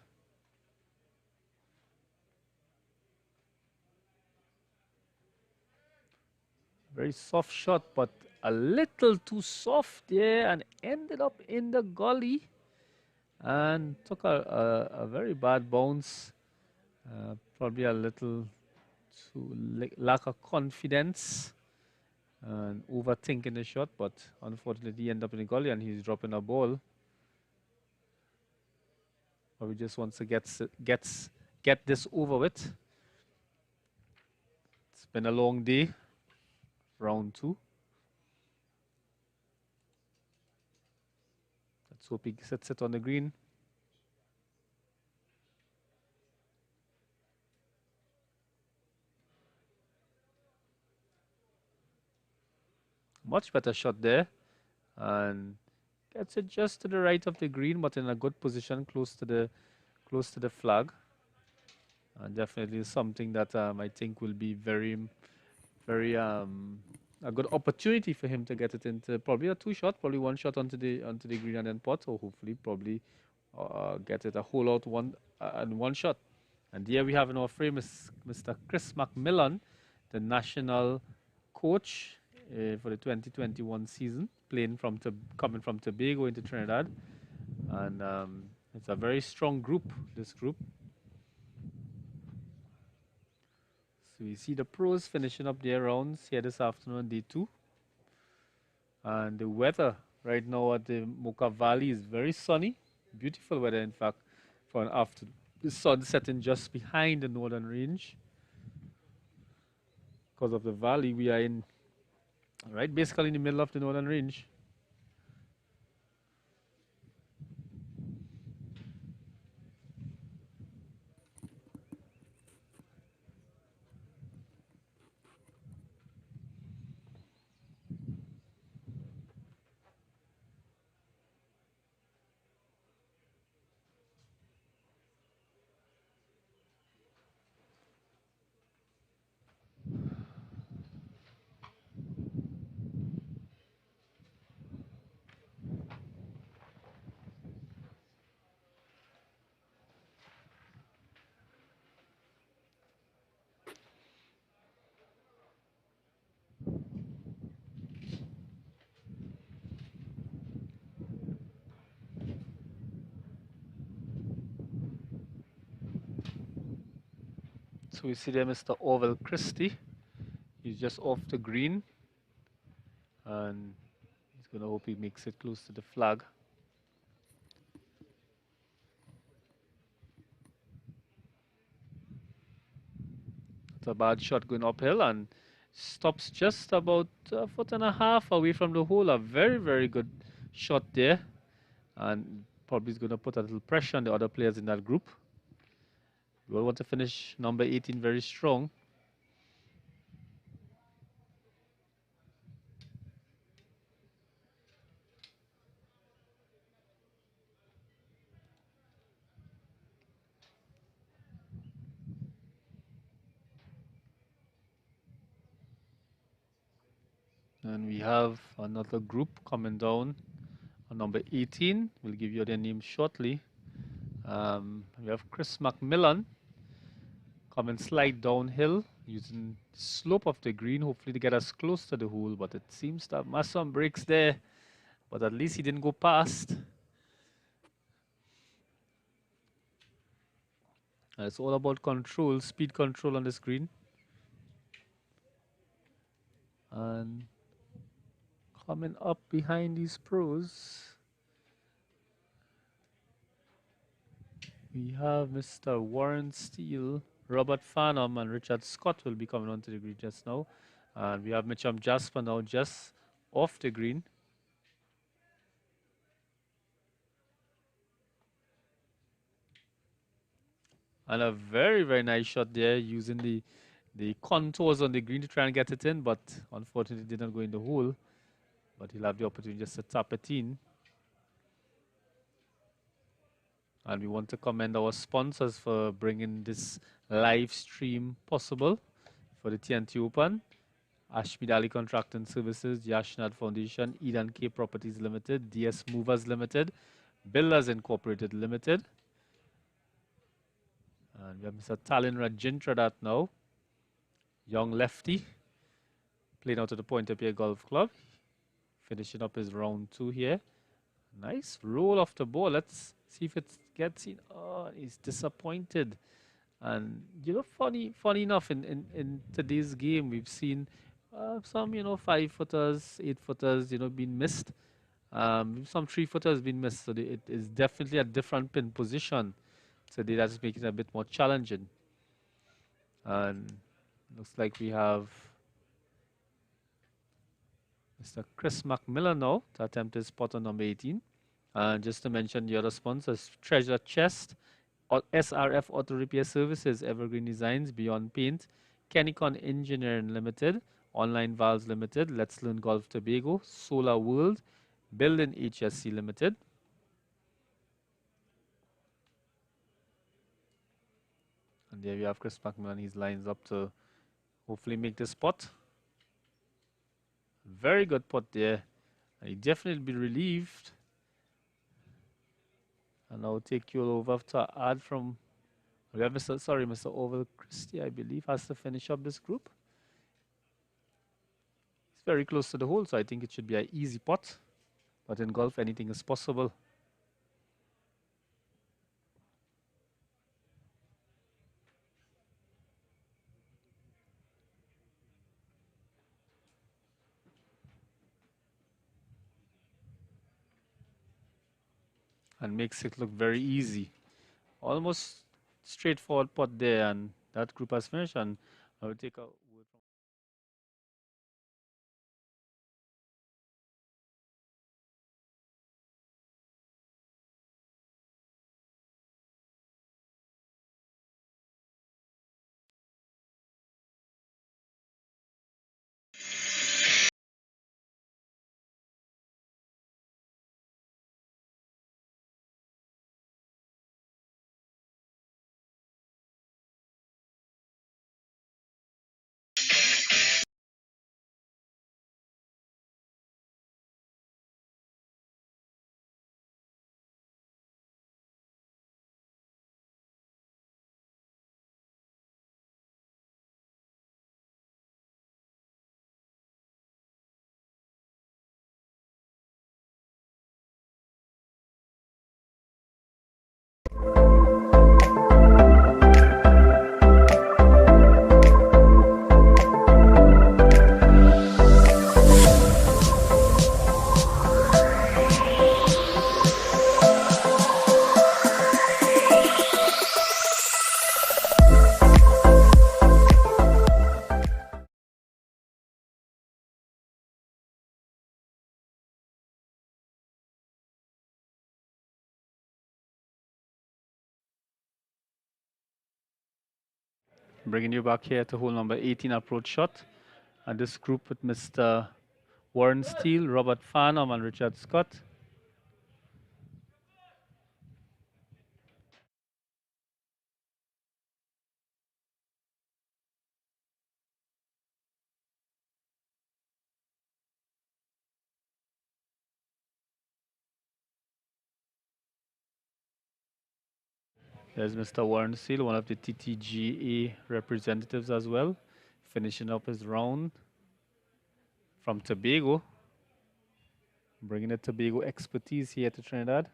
Very soft shot, but a little too soft there and ended up in the gully and took a very bad bounce. Probably a little too lack of confidence and overthinking the shot, but unfortunately he ended up in the gully and he's dropping a ball. But we just wants to get this over with. It's been a long day. round 2. Let's hope he sets it on the green. Much better shot there, and gets it just to the right of the green, but in a good position, close to the flag. And definitely something that I think will be very a good opportunity for him to get it into probably a 2-shot, probably 1 shot onto the green and then pot, or hopefully probably get it a whole out and 1 shot. And here we have in our frame is Mr. Chris Mcmillan, the national coach for the 2021 season, coming from Tobago into Trinidad. And it's a very strong group, this group. So we see the pros finishing up their rounds here this afternoon, day 2. And the weather right now at the Mocha Valley is very sunny. Beautiful weather, in fact, for an afternoon. The sun setting just behind the northern range. Because of the valley, we are in, right, basically in the middle of the northern range. So we see there Mr. Orwell Christie. He's just off the green. And he's going to hope he makes it close to the flag. It's a bad shot going uphill and stops just about a foot and a half away from the hole. A very, very good shot there. And probably is going to put a little pressure on the other players in that group. We all want to finish number 18 very strong. And we have another group coming down on number 18. We'll give you their names shortly. We have Chris Mcmillan coming slide downhill using the slope of the green, hopefully to get us close to the hole, but it seems to have some breaks there, but at least he didn't go past. And it's all about control, speed control on this green. And coming up behind these pros, we have Mr. Warren Steele, Robert Farnham, and Richard Scott will be coming onto the green just now. And we have Mitchum Jasper now just off the green. And a very, very nice shot there using the contours on the green to try and get it in, but unfortunately it did not go in the hole. But he'll have the opportunity just to tap it in. And we want to commend our sponsors for bringing this live stream possible for the TNT Open. Ashmead Ali Contracting Services, the Ashnad Foundation, Eden K Properties Limited, DS Movers Limited, Builders Incorporated Limited. And we have Mr. Talin Rajintradat now, young lefty, playing out of the Point Up Here Golf Club. Finishing up his round 2 here. Nice roll off the ball. Let's see if it gets in. Oh, he's disappointed. And, you know, funny enough, in today's game, we've seen some, 5-footers, 8-footers, being missed. Some 3-footers being missed. So it is definitely a different pin position. So that's making it a bit more challenging. And looks like we have Mr. Chris Mcmillan now to attempt his spot on number 18. And just to mention the other sponsors, Treasure Chest, SRF Auto Repair Services, Evergreen Designs, Beyond Paint, Kennicon Engineering Limited, Online Valves Limited, Let's Learn Golf Tobago, Solar World, Building HSC Limited. And there we have Chris Mcmillan. He's lines up to hopefully make the spot. Very good putt there. He definitely be relieved. And I'll take you over to add from we have Mr. Oval Christie, I believe, has to finish up this group. He's very close to the hole, so I think it should be an easy putt. But in golf, anything is possible. And makes it look very easy. Almost straightforward putt there, and that group has finished. And I will take a word from bringing you back here to hole number 18 approach shot. And this group with Mr. Warren Steele, Robert Farnham, and Richard Scott. There's Mr. Warren Steele, one of the TTGA representatives as well, finishing up his round from Tobago, bringing the Tobago expertise here to Trinidad.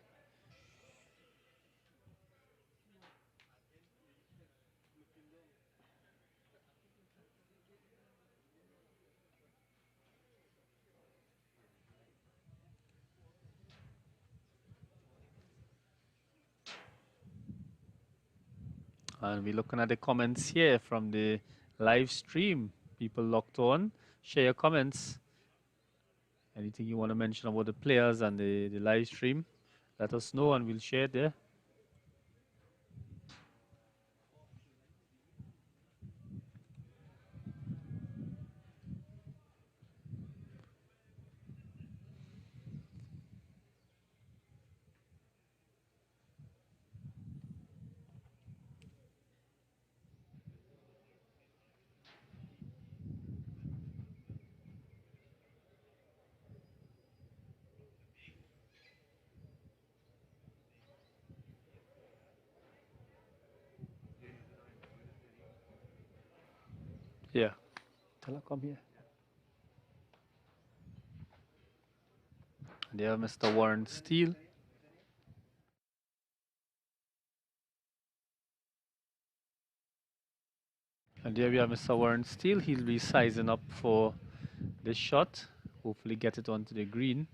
And we're looking at the comments here from the live stream. People locked on. Share your comments. Anything you want to mention about the players and the live stream, let us know and we'll share it there. Yeah. Tell her come here. And there, Mr. Warren Steele. And there we have Mr. Warren Steele. He'll be sizing up for this shot. Hopefully get it onto the green.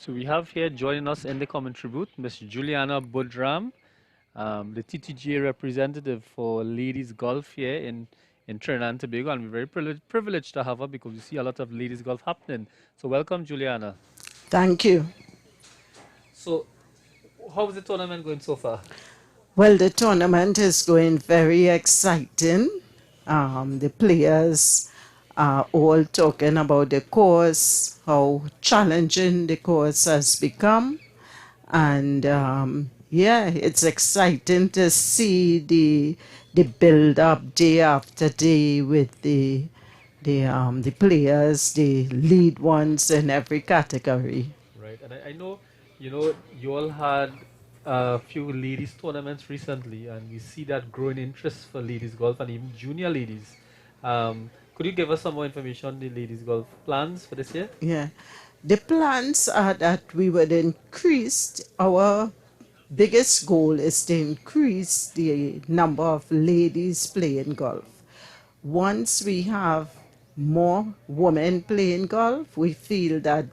So we have here joining us in the commentary booth, Miss Juliana Budram, the TTGA representative for ladies golf here in Trinidad and Tobago, and we're very privileged to have her because we see a lot of ladies golf happening. So welcome, Juliana. Thank you. So how is the tournament going so far? Well, the tournament is going very exciting. The players are all talking about the course, how challenging the course has become. And yeah, it's exciting to see the build up day after day with the players, the lead ones in every category. Right, and I know, you all had a few ladies tournaments recently, and we see that growing interest for ladies golf and even junior ladies. Could you give us some more information on the ladies golf plans for this year? Yeah. The plans are that we would increase our biggest goal is to increase the number of ladies playing golf. Once we have more women playing golf, we feel that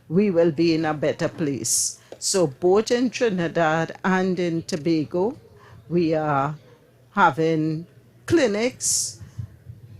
we will be in a better place. So both in Trinidad and in Tobago, we are having clinics,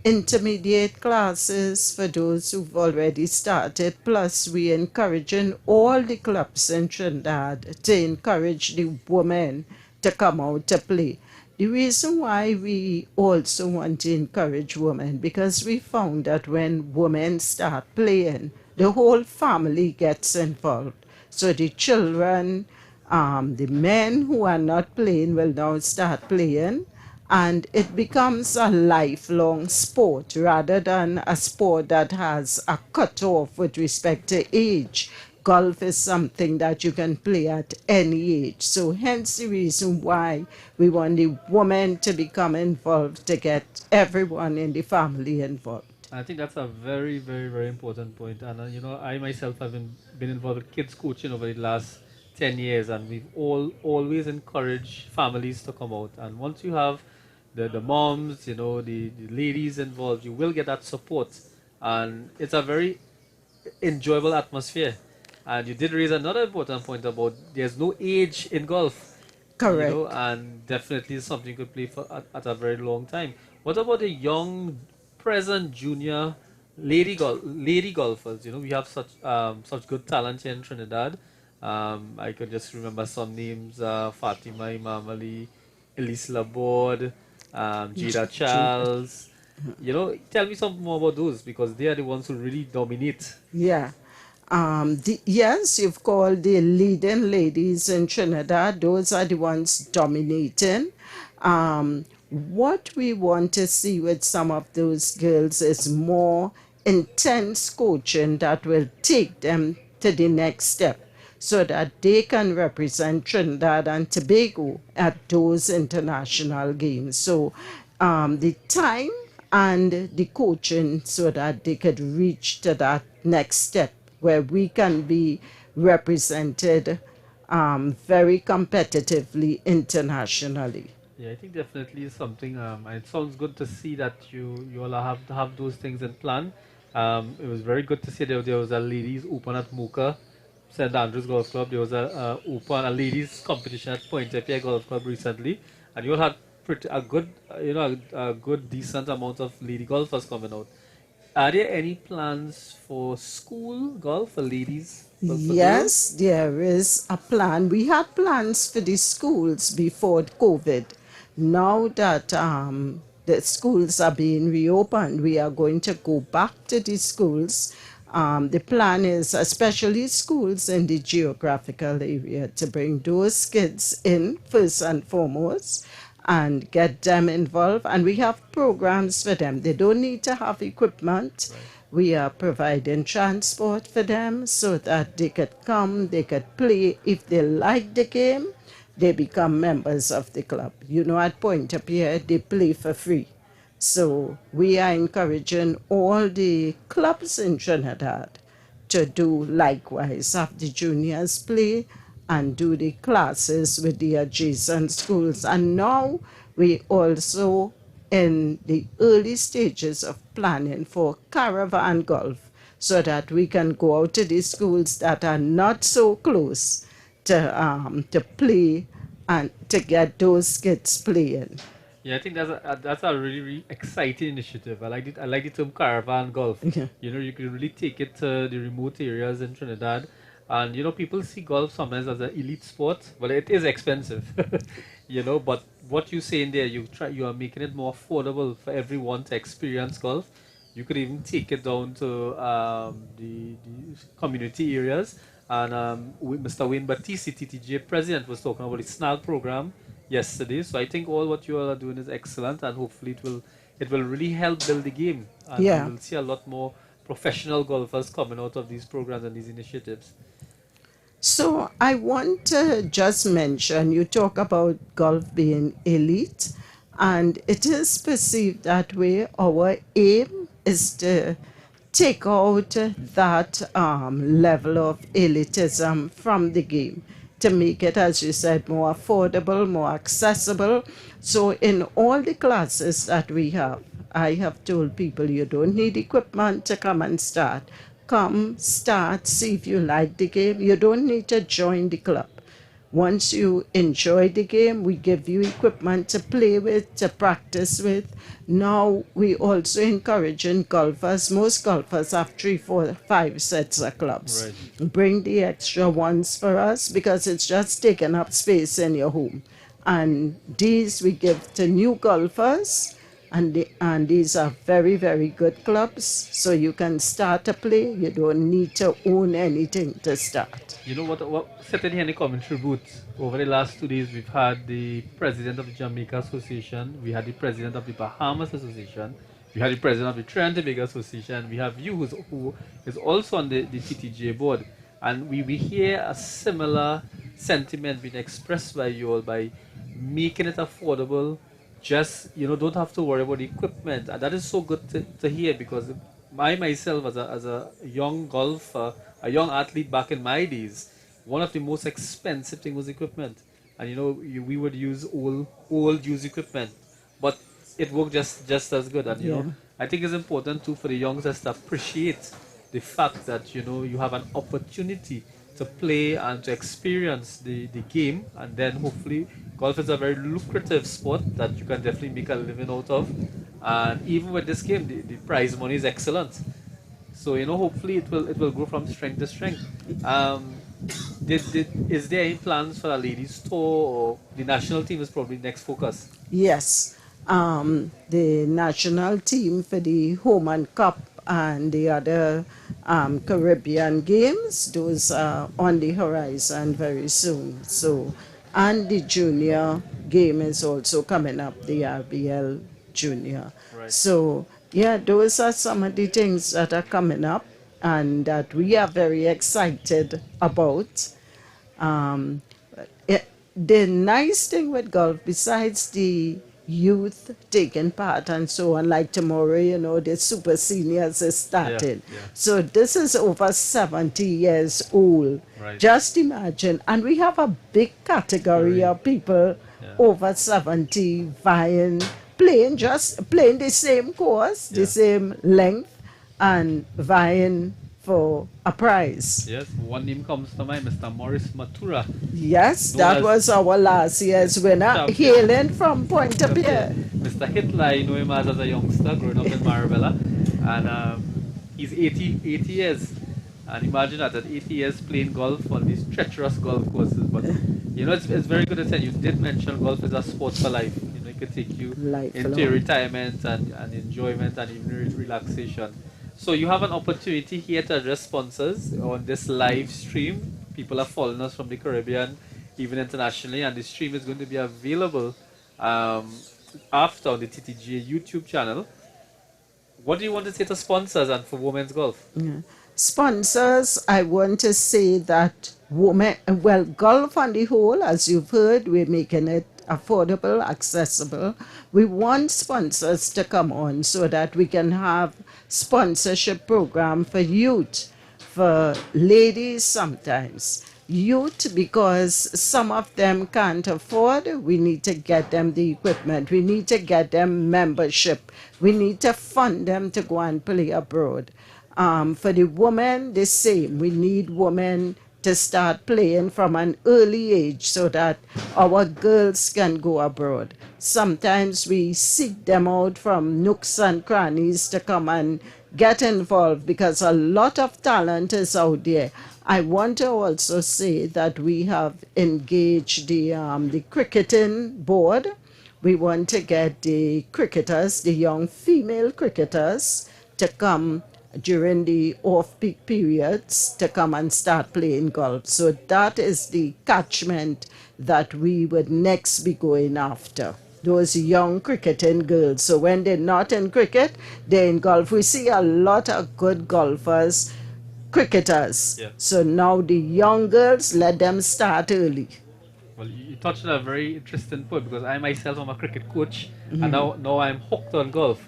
intermediate classes for those who've already started, plus we encouraging all the clubs in Trinidad to encourage the women to come out to play. The reason why we also want to encourage women, because we found that when women start playing, the whole family gets involved. So the children, the men who are not playing will now start playing, and it becomes a lifelong sport rather than a sport that has a cutoff with respect to age. Golf is something that you can play at any age. So hence the reason why we want the women to become involved, to get everyone in the family involved. I think that's a very, very, very important point. And I myself have been involved with kids coaching over the last 10 years, and we've always encouraged families to come out. And once you have the moms, the ladies involved, you will get that support. And it's a very enjoyable atmosphere. And you did raise another important point about there's no age in golf. Correct. And definitely something you could play for at a very long time. What about the young, present junior lady golfers? We have such good talent here in Trinidad. I could just remember some names: Fatima Imam Ali, Elise Laborde, Jada Charles. Tell me something more about those, because they are the ones who really dominate. Yeah. Yes, you've called the leading ladies in Trinidad. Those are the ones dominating. What we want to see with some of those girls is more intense coaching that will take them to the next step, so that they can represent Trinidad and Tobago at those international games. So the time and the coaching, so that they could reach to that next step where we can be represented very competitively internationally. Yeah, I think definitely is something. And it sounds good to see that you all have those things in plan. It was very good to see there was a ladies open at Mooka, St. Andrews Golf Club. There was a ladies competition at Pointe-Pierre Golf Club recently, and you all had a good decent amount of lady golfers coming out. Are there any plans for school golf for ladies? Yes, there is a plan. We had plans for the schools before COVID. Now that the schools are being reopened. We are going to go back to the schools. The plan is, especially schools in the geographical area, to bring those kids in first and foremost and get them involved. And we have programs for them. They don't need to have equipment. Right. We are providing transport for them so that they could come, they could play. If they like the game, they become members of the club. You know, at Point Up here, they play for free. So we are encouraging all the clubs in Trinidad to do likewise, have the juniors play and do the classes with the adjacent schools. And now we also in the early stages of planning for caravan golf so that we can go out to the schools that are not so close to play and to get those kids playing. Yeah, I think that's a really, really exciting initiative. I like it. I like the term caravan golf. Yeah. You know, you can really take it to the remote areas in Trinidad, and you know, people see golf sometimes as an elite sport. Well, it is expensive, you know. But what you say in there, you are making it more affordable for everyone to experience golf. You could even take it down to the community areas. And Mr. Wayne Batiste, TTGA president, was talking about the SNAG program yesterday. So I think all what you all are doing is excellent, and hopefully it will really help build the game. And Yeah. we will see a lot more professional golfers coming out of these programs and these initiatives. So I want to just mention, you talk about golf being elite, and it is perceived that way. Our aim is to take out that level of elitism from the game, to make it, as you said, more affordable, more accessible. So in all the classes that we have, I have told people you don't need equipment to come and start. Come, start, see if you like the game. You don't need to join the club. Once you enjoy the game, we give you equipment to play with, to practice with. Now we also encouraging golfers. Most golfers have 3, 4, 5 sets of clubs. Right. Bring the extra ones for us because it's just taking up space in your home. And these we give to new golfers. And these are very, very good clubs. So you can start to play. You don't need to own anything to start. You know what sitting here in the commentary booth, over the last 2 days, we've had the president of the Jamaica Association, we had the president of the Bahamas Association, we had the president of the Trinidad and Tobago Association, we have you who is also on the TTGA board. And we hear a similar sentiment being expressed by you all by making it affordable. Just, you know, don't have to worry about the equipment. And that is so good to hear, because I myself, as a young golfer, a young athlete back in my days, one of the most expensive things was equipment. And you know, we would use old used equipment, but it worked just as good. And you know, I think it's important too for the youngsters to appreciate the fact that, you know, you have an opportunity to play and to experience the game, and then hopefully golf is a very lucrative sport that you can definitely make a living out of. And even with this game, the prize money is excellent. So you know, hopefully it will go from strength to strength. Is there any plans for a ladies tour, or the national team is probably next focus? Yes. The national team for the Homan Cup and the other Caribbean games, those are on the horizon very soon. So, and the junior game is also coming up, the RBL Junior. Right. So, yeah, those are some of the things that are coming up and that we are very excited about. The nice thing with golf, besides the youth taking part and so on, like tomorrow, you know, the super seniors is starting. Yeah. So this is over 70 years old. Right. Just imagine. And we have a big category of people over 70 vying, playing the same course, the same length, and vying for a prize. Yes, one name comes to mind, Mr. Morris Matura. Yes, Known that as was our last year's winner, champion. hailing from Point Up here. Mr. Hitler, I know him as a youngster growing up in Marabella, and he's 80 years. And imagine that at 80 years playing golf on these treacherous golf courses. But you know, it's very good to say. You did mention golf is a sport for life. You know, you could take you into Lifelong. retirement and enjoyment and even relaxation. So you have an opportunity here to address sponsors on this live stream. People are following us from the Caribbean, even internationally, and the stream is going to be available um, after on the TTGA YouTube channel. What do you want to say to sponsors and for women's golf? Yeah. Sponsors, I want to say that women, well, golf on the whole, as you've heard, we're making it affordable, accessible. We want sponsors to come on so that we can have sponsorship program for youth, for ladies sometimes. Youth, because some of them can't afford, we need to get them the equipment. We need to get them membership. We need to fund them to go and play abroad. For the women, the same. We need women to start playing from an early age so that our girls can go abroad. Sometimes we seek them out from nooks and crannies to come and get involved because a lot of talent is out there. I want to also say that we have engaged the cricketing board. We want to get the cricketers, the young female cricketers, to come during the off-peak periods to come and start playing golf. So that is the catchment that we would next be going after. Those young cricketing girls. So when they're not in cricket, they're in golf. We see a lot of good golfers, cricketers. Yeah. So now the young girls, let them start early. Well, you touched on a very interesting point because I myself am a cricket coach and now I'm hooked on golf.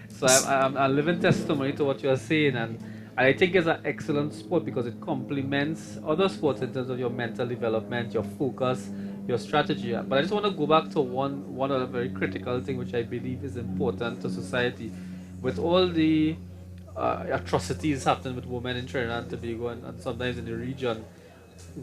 So I'm a living testimony to what you are saying, and I think it's an excellent sport because it complements other sports in terms of your mental development, your focus, your strategy. But I just want to go back to one other very critical thing which I believe is important to society. With all the atrocities happening with women in Trinidad and Tobago and sometimes in the region,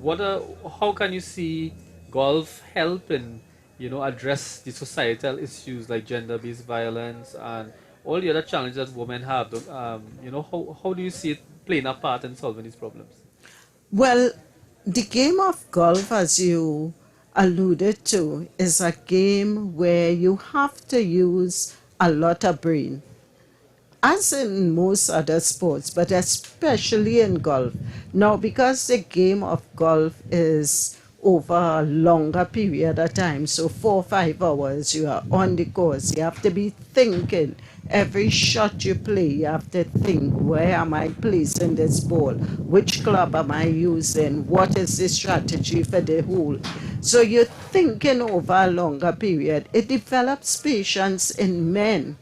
how can you see golf helping, address the societal issues like gender-based violence and all the other challenges that women have? How do you see it playing a part in solving these problems? Well, the game of golf, as you alluded to, is a game where you have to use a lot of brain, as in most other sports, but especially in golf. Now, because the game of golf is over a longer period of time, so 4 or 5 hours you are on the course, you have to be thinking. Every shot you play, you have to think, where am I placing this ball? Which club am I using? What is the strategy for the hole? So you're thinking over a longer period. It develops patience in men,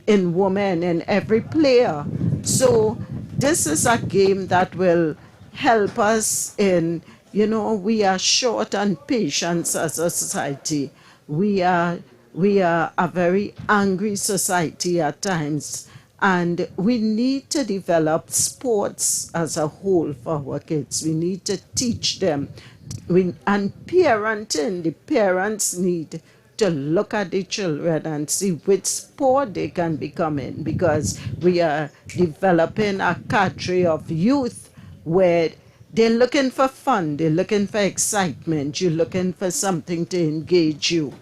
in women, in every player. So this is a game that will help us in, we are short on patience as a society. We are a very angry society at times, and we need to develop sports as a whole for our kids. We need to teach them. And parenting, the parents need to look at the children and see which sport they can become in, because we are developing a cadre of youth where they're looking for fun, they're looking for excitement, you're looking for something to engage you.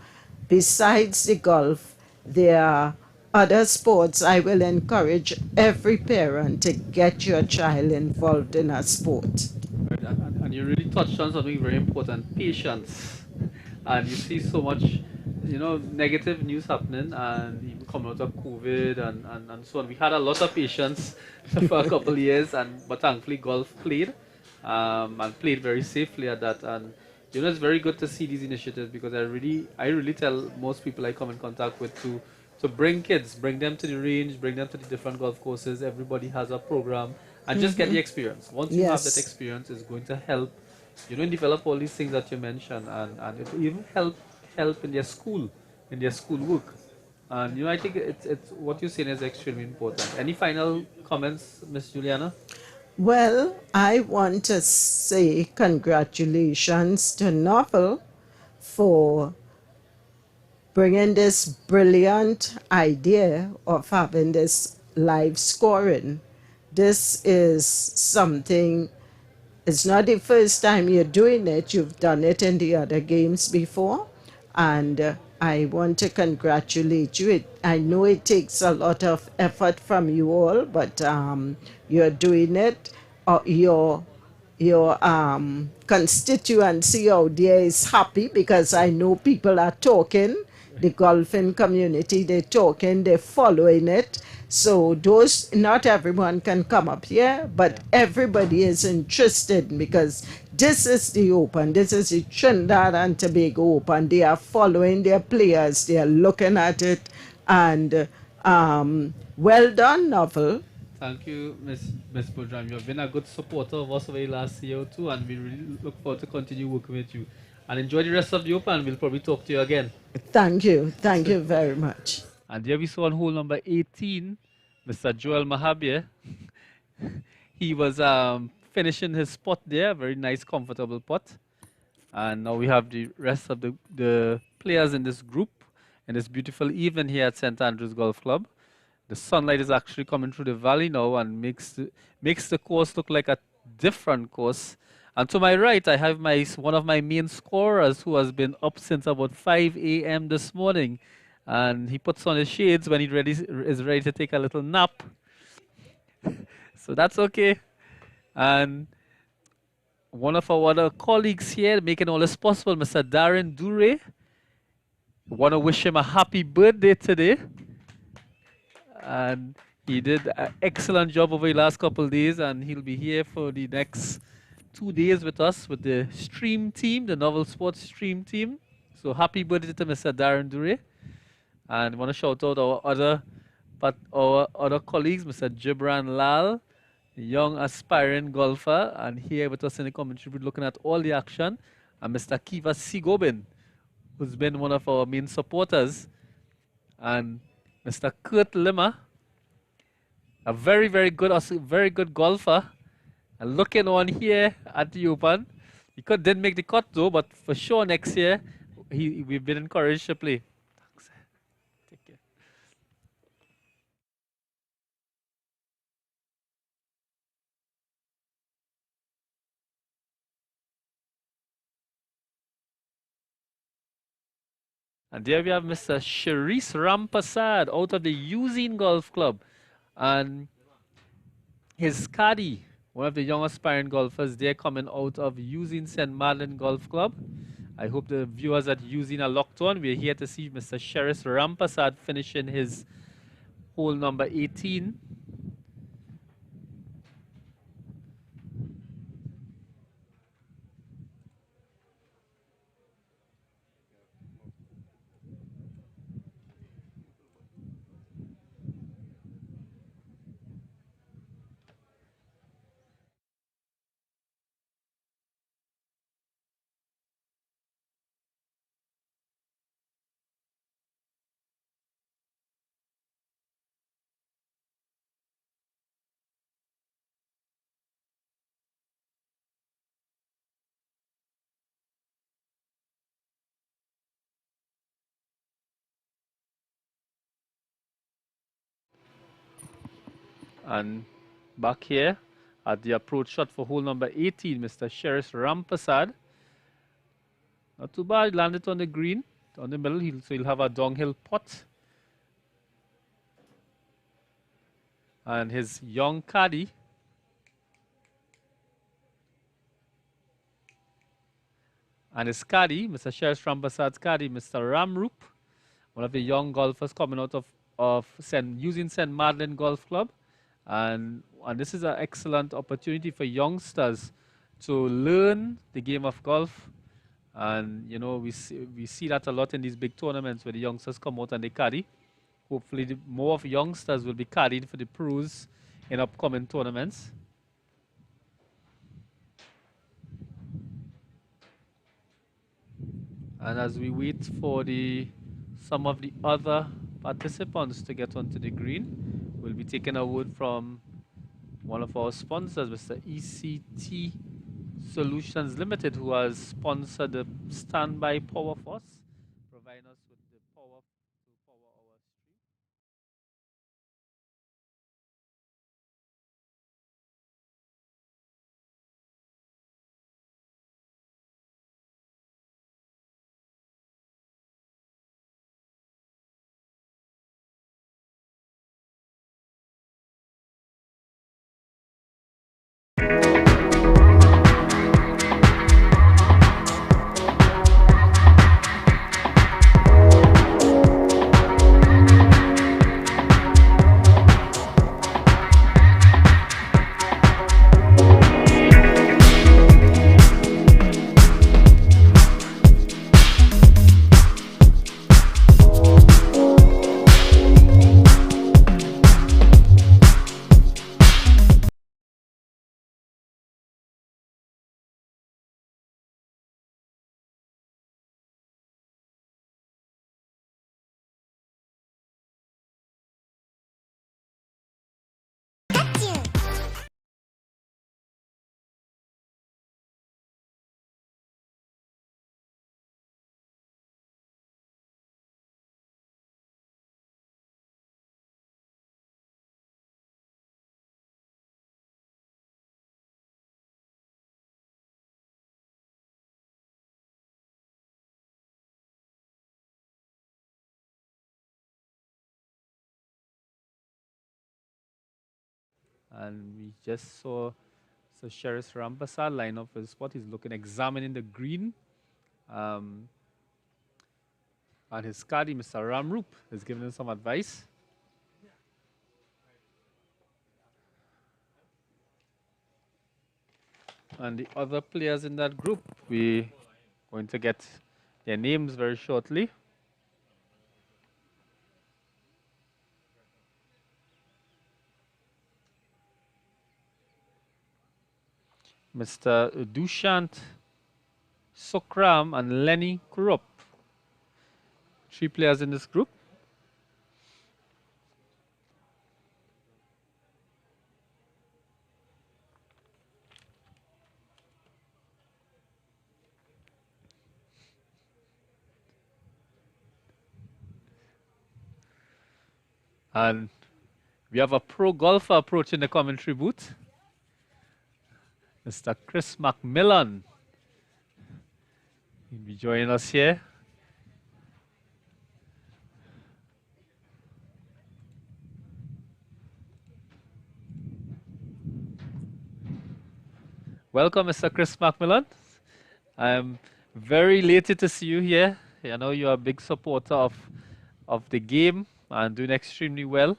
Besides the golf, there are other sports. I will encourage every parent to get your child involved in a sport. Right, and you really touched on something very important: patience. And you see so much, negative news happening, and even coming out of COVID and so on. We had a lot of patience for a couple of years, but thankfully golf played, and played very safely at that. And it's very good to see these initiatives because I really tell most people I come in contact with to bring kids, bring them to the range, bring them to the different golf courses. Everybody has a program, and just get the experience. Once you have that experience, it's going to help, develop all these things that you mentioned, and it will even help in their school work. And I think it's what you're saying is extremely important. Any final comments, Miss Juliana? Well, I want to say congratulations to Novel for bringing this brilliant idea of having this live scoring. This is something, it's not the first time you're doing it. You've done it in the other games before. And I want to congratulate you. I know it takes a lot of effort from you all, but you're doing it. Your constituency out there is happy because I know people are talking. The golfing community, they're talking, they're following it. So those, not everyone can come up here, but everybody is interested because this is the Open. This is the Trinidad and Tobago Open. They are following their players. They are looking at it. And well done, Novel. Thank you, Miss Boudram. You've been a good supporter of us over the last year or two, and we really look forward to continue working with you. And enjoy the rest of the Open. We'll probably talk to you again. Thank you. Thank you very much. And there we saw on hole number 18, Mr. Joel Mahabir. He was finishing his putt there, very nice, comfortable putt. And now we have the rest of the players in this group in this beautiful evening here at St. Andrews Golf Club. The sunlight is actually coming through the valley now and makes the course look like a different course. And to my right, I have one of my main scorers who has been up since about 5 a.m. this morning. And he puts on his shades when he is ready to take a little nap. So that's okay. And one of our other colleagues here making all this possible, Mr. Darren Durant. Want to wish him a happy birthday today. And he did an excellent job over the last couple of days, and he'll be here for the next 2 days with us with the stream team, the Novel Sports stream team. So happy birthday to Mr. Darren Durant. And I want to shout out our other colleagues, Mr. Gibran Lal, the young aspiring golfer, and here with us in the commentary booth looking at all the action, and Mr. Kiva Sigobin, who's been one of our main supporters, and Mr. Kurt Limmer, a very good golfer, and looking on here at the Open. He didn't make the cut though, but for sure next year we've been encouraged to play. Thanks. Take care. And there we have Mr. Sharice Rampasad out of the Usine Golf Club. And his caddy, one of the young aspiring golfers, they're coming out of Usine St. Madeleine Golf Club. I hope the viewers at Usine are locked on. We're here to see Mr. Sharice Rampasad finishing his hole number 18. And back here at the approach shot for hole number 18, Mr. Sharice Rampasad. Not too bad, landed on the green, on the middle, so he'll have a downhill putt. And his young caddy, Mr. Sharice Rampasad's caddy, Mr. Ramrup, one of the young golfers coming out of using St. Madeleine Golf Club. And this is an excellent opportunity for youngsters to learn the game of golf. And, you know, we see that a lot in these big tournaments where the youngsters come out and they caddy. Hopefully, more of youngsters will be caddying for the pros in upcoming tournaments. And as we wait for some of the other participants to get onto the green, we'll be taking a word from one of our sponsors, Mr. ECT Solutions Limited, who has sponsored the standby power for us, providing us with the power to power our stream. And we just saw Sir Sheriff Rampasad line up for his spot. He's looking, examining the green. And his caddy, Mr. Ramrup, is giving him some advice. And the other players in that group, we're going to get their names very shortly. Mr. Dushant Sokram and Lenny Kurup. 3 players in this group. And we have a pro golfer approaching the commentary booth. Mr. Chris Mcmillan. He'll be joining us here. Welcome, Mr. Chris Mcmillan. I'm very elated to see you here. I know you're a big supporter of the game and doing extremely well.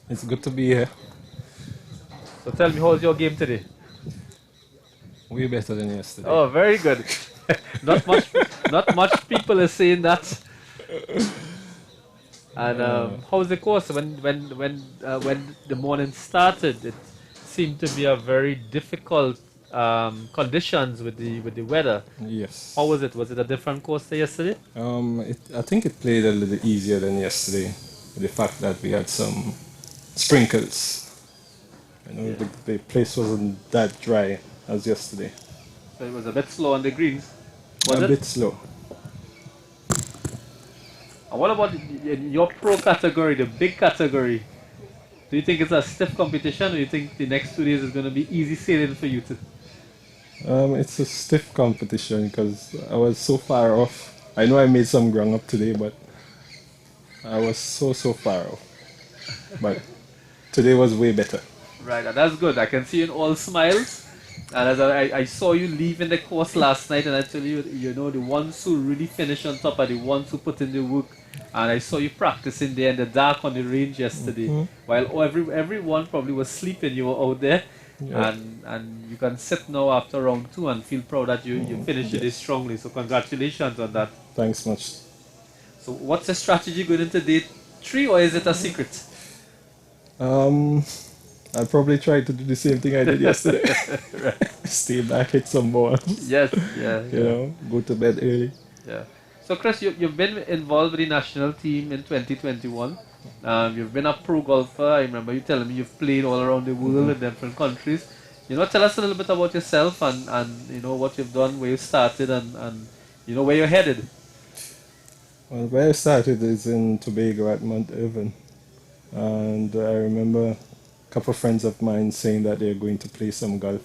It's good to be here. So tell me, how's your game today? Way better than yesterday. Oh, very good. not much people are saying that. And how's the course? When the morning started, it seemed to be a very difficult conditions with the weather. Yes. How was it? Was it a different course than yesterday? I think it played a little easier than yesterday. The fact that we had some sprinkles. You know, Yeah. the place wasn't that dry as yesterday. So it was a bit slow on the greens. A Was it? bit slow. And what about in your pro category, the big category? Do you think it's a stiff competition, or do you think the next 2 days is going to be easy sailing for you? It's a stiff competition because I was so far off. I know I made some ground up today, but I was so far off. But today was way better. Right, and that's good. I can see you in all smiles. And as I saw you leaving the course last night, and I tell you, you know, the ones who really finish on top are the ones who put in the work. And I saw you practicing there in the dark on the range yesterday. While everyone probably was sleeping, you were out there. Yeah. And you can sit now after round 2 and feel proud that you finished it strongly. So congratulations on that. Thanks much. So what's the strategy going into day 3, or is it a secret? I'll probably try to do the same thing I did yesterday. Stay back, hit some balls. Yes, yeah. You know, go to bed early. Yeah. So Chris, you've been involved with the national team in 2021. You've been a pro golfer. I remember you telling me you've played all around the world in different countries. You know, tell us a little bit about yourself and you know what you've done, where you started, and you know where you're headed. Well, where I started is in Tobago at Mount Irvin. And I remember a couple of friends of mine saying that they're going to play some golf.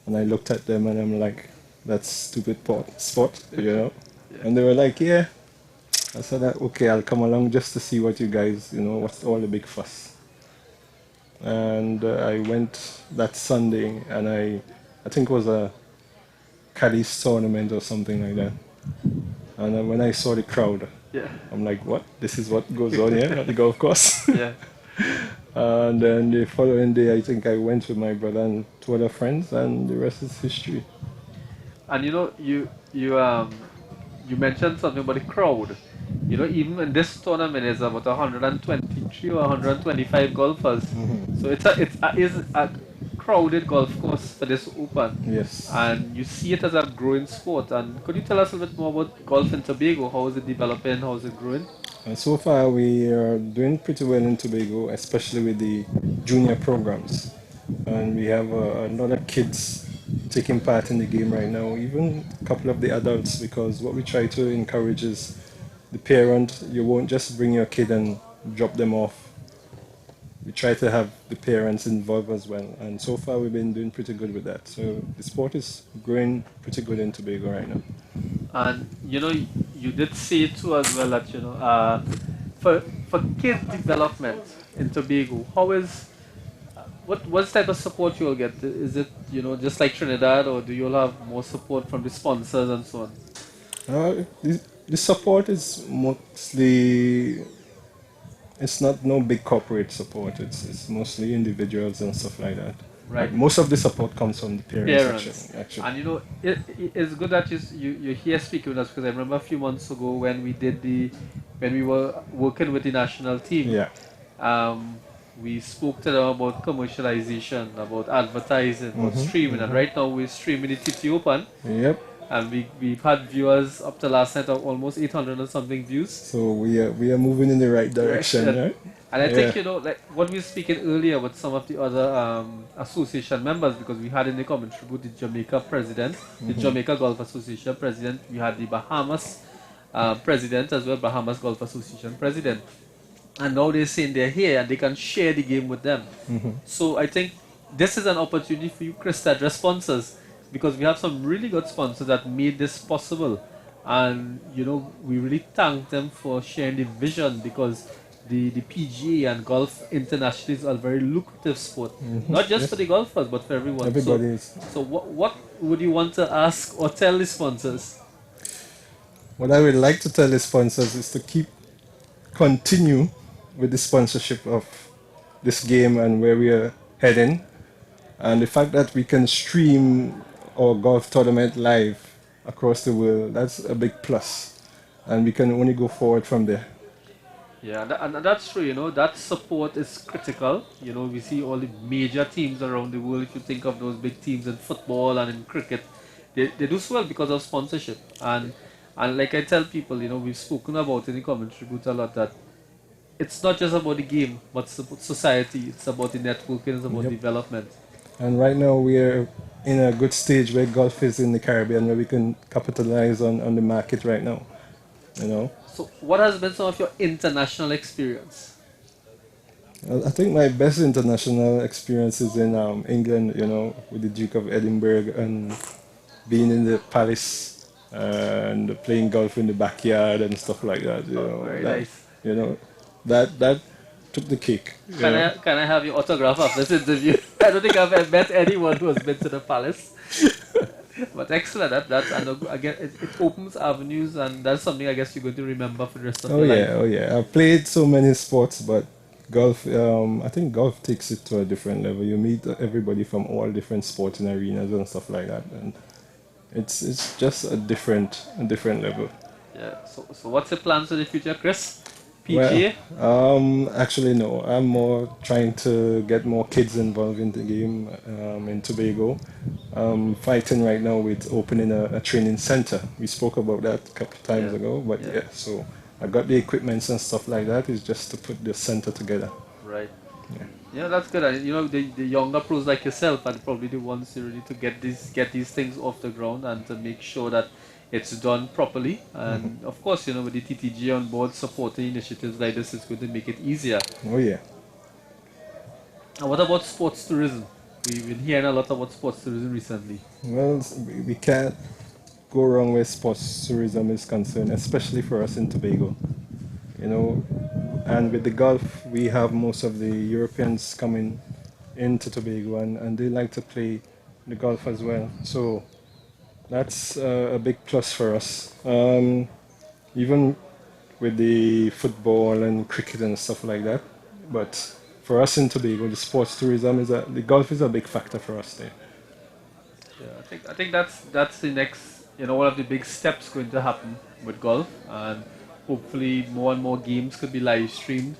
And I looked at them and I'm like, that's stupid sport, you know? And they were like, yeah. I said, okay, I'll come along just to see what you guys, you know, what's all the big fuss. And I went that Sunday and I think it was a Caddies tournament or something like that. And when I saw the crowd, Yeah. I'm like, what? This is what goes on here at the golf course? Yeah. And then the following day, I think I went with my brother and 2 other friends, and the rest is history. And you know, you mentioned something about the crowd. You know, even in this tournament, there's about 123 or 125 golfers. So it is a crowded golf course for this Open. Yes. And you see it as a growing sport. And could you tell us a little bit more about golf in Tobago? How is it developing? How is it growing? And so far, we are doing pretty well in Tobago, especially with the junior programs. And we have a lot of kids taking part in the game right now, even a couple of the adults, because what we try to encourage is the parent. You won't just bring your kid and drop them off. We try to have the parents involved as well. And so far, we've been doing pretty good with that. So the sport is growing pretty good in Tobago right now. And you know, you did say too as well that, you know, for kid development in Tobago, how is what type of support you all get? Is it just like Trinidad, or do you all have more support from the sponsors and so on? The support is mostly, it's not no big corporate support. It's mostly individuals and stuff like that. Right. Most of the support comes from the parents. Actually. And it's good that you're here speaking with us, because I remember a few months ago when we were working with the national team. Yeah. We spoke to them about commercialization, about advertising, about streaming, and right now we're streaming the TTOpen. Yep. And we've had viewers up to last night of almost 800 and something views. So we are moving in the right direction, right? And I think like what we were speaking earlier with some of the other association members, because we had in the commentary with the Jamaica president, the Jamaica Golf Association president, we had the Bahamas president as well, Bahamas Golf Association president. And now they're saying they're here and they can share the game with them. So I think this is an opportunity for you, Chris, to address sponsors, because we have some really good sponsors that made this possible. And, we really thank them for sharing the vision, because the PGA and golf internationally is a very lucrative sport. Not just for the golfers, but for everyone. Everybody is. So what would you want to ask or tell the sponsors? What I would like to tell the sponsors is to continue with the sponsorship of this game and where we are heading. And the fact that we can stream our golf tournament live across the world, that's a big plus. And we can only go forward from there. Yeah, and that's true, that support is critical. We see all the major teams around the world. If you think of those big teams in football and in cricket, they do so well because of sponsorship. And like I tell people, we've spoken about in the commentary booth a lot, that it's not just about the game, but it's about society, it's about the networking, it's about development. And right now we are in a good stage where golf is in the Caribbean, where we can capitalize on the market right now. So what has been some of your international experience? I think my best international experience is in England, with the Duke of Edinburgh and being in the Palace and playing golf in the backyard and stuff like that. Very nice. That took the cake. Can I have your autograph after this interview? I don't think I've ever met anyone who has been to the Palace. But excellent. And again, it opens avenues, and that's something I guess you're going to remember for the rest of your life. Oh yeah. I've played so many sports, but golf, I think golf takes it to a different level. You meet everybody from all different sporting arenas and stuff like that, and it's just a different level. Yeah. So what's your plans for the future, Chris? PGA? Well, actually no. I'm more trying to get more kids involved in the game in Tobago. Fighting right now with opening a training center. We spoke about that a couple of times ago, but so I got the equipments and stuff like that. It's just to put the center together. Right. Yeah, that's good. And the younger pros like yourself are probably the ones really to get these things off the ground and to make sure that it's done properly. And of course, with the TTGA on board supporting initiatives like this, it's going to make it easier. Oh yeah. And what about sports tourism? We've been hearing a lot about sports tourism recently. Well, we can't go wrong where sports tourism is concerned, especially for us in Tobago. And with the golf, we have most of the Europeans coming into Tobago, and they like to play the golf as well. So that's a big plus for us. Even with the football and cricket and stuff like that. But for us in Tobago, the sports tourism the golf is a big factor for us there. Yeah, I think that's the next, one of the big steps going to happen with golf, and hopefully more and more games could be live streamed.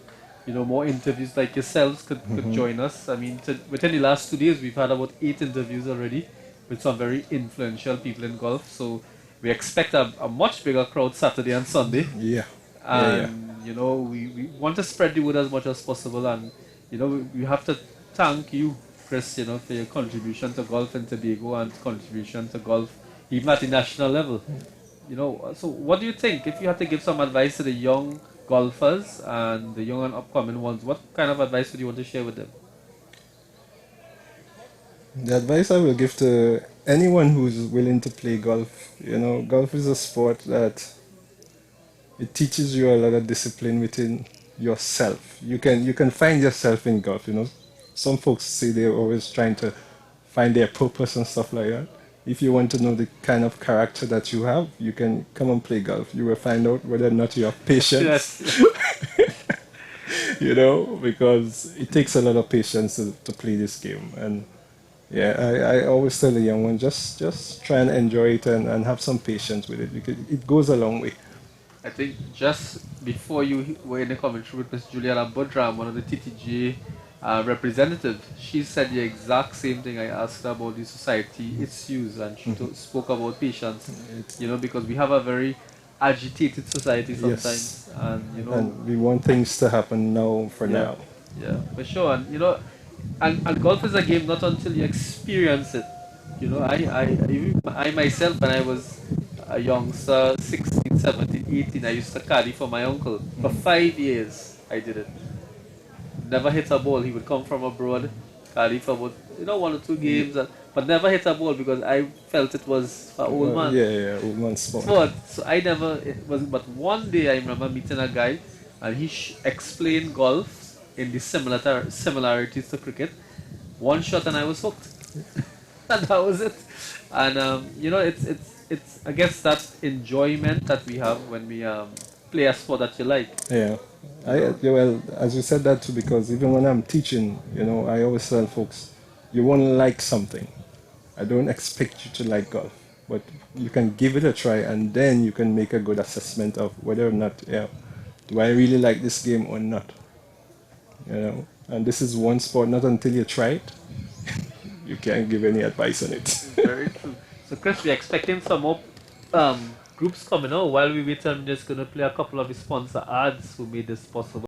More interviews like yourselves could join us. I mean, within the last 2 days, we've had about 8 interviews already with some very influential people in golf. So we expect a much bigger crowd Saturday and Sunday. Yeah. And, we want to spread the word as much as possible. And, we have to thank you, Chris, for your contribution to golf in Tobago and contribution to golf even at the national level. So what do you think, if you had to give some advice to the young golfers and the young and upcoming ones, what kind of advice would you want to share with them? The advice I will give to anyone who's willing to play golf, golf is a sport that it teaches you a lot of discipline within yourself. You can find yourself in golf. Some folks say they're always trying to find their purpose and stuff like that. If you want to know the kind of character that you have, you can come and play golf. You will find out whether or not you have patience. Yes. Because it takes a lot of patience to play this game. And yeah, I always tell the young ones, just try and enjoy it and have some patience with it, because it goes a long way. I think just before you were in the commentary with Miss Juliana Budram, one of the TTGA representatives, she said the exact same thing. I asked her about the society issues, and she spoke about patience. Because we have a very agitated society sometimes, Yes. and We want things to happen now for yeah, now. yeah, for sure. And golf is a game not until you experience it. I myself, when I was a youngster, 16, 17, 18, I used to caddy for my uncle. For 5 years, I did it. Never hit a ball. He would come from abroad, caddy for about, one or two games, but never hit a ball because I felt it was for old man Yeah, old man sport. sport. So I never, it was, but one day I remember meeting a guy and he explained golf in the similarities to cricket. One shot and I was hooked. And that was it. And it's I guess that enjoyment that we have when we play a sport that you like. Yeah. Well, as you said that too, because even when I'm teaching, I always tell folks, you won't like something. I don't expect you to like golf, but you can give it a try, and then you can make a good assessment of whether or not, yeah, do I really like this game or not? And this is one sport, not until you try it, you can't give any advice on it. Very true. So Chris, we're expecting some more groups coming out. While we wait, I'm just gonna play a couple of the sponsor ads who made this possible.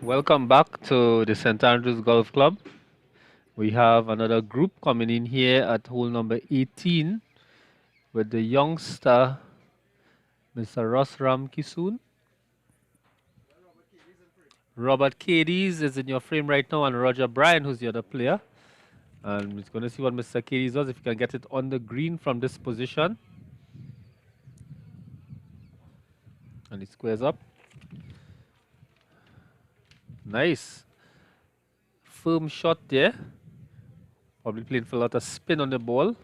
Welcome back to the St. Andrews Golf Club. We have another group coming in here at hole number 18 with the youngster, Mr. Ross Ramkisoon. Robert Cadies is in your frame right now, and Roger Bryan, who's the other player. And we're going to see what Mr. Cadies does, if he can get it on the green from this position. And he squares up. Nice. Firm shot there. Probably playing for a lot of spin on the ball.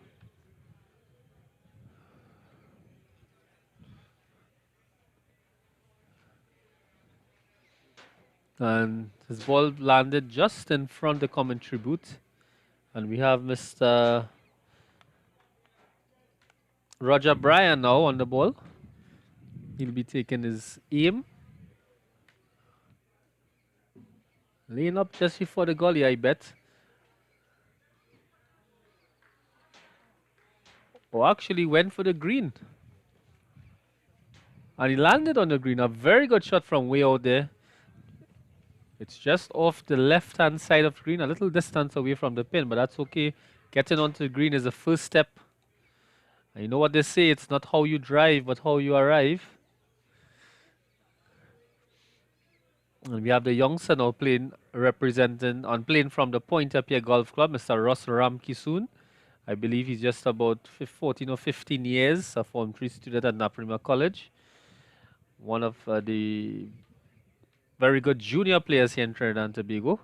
And his ball landed just in front of the commentary booth. And we have Mr. Roger Bryan now on the ball. He'll be taking his aim. Laying up just before the gully, I bet. Or actually went for the green. And he landed on the green. A very good shot from way out there. It's just off the left-hand side of the green, a little distance away from the pin, but that's okay. Getting onto the green is the first step. And you know what they say, it's not how you drive, but how you arrive. And we have the youngster now playing, playing from the Point Up Here Golf Club, Mr. Ross Ramkisoon. I believe he's just about 14 or 15 years, a Form 3 student at Naparima College. One of the very good junior players here in Trinidad and Tobago.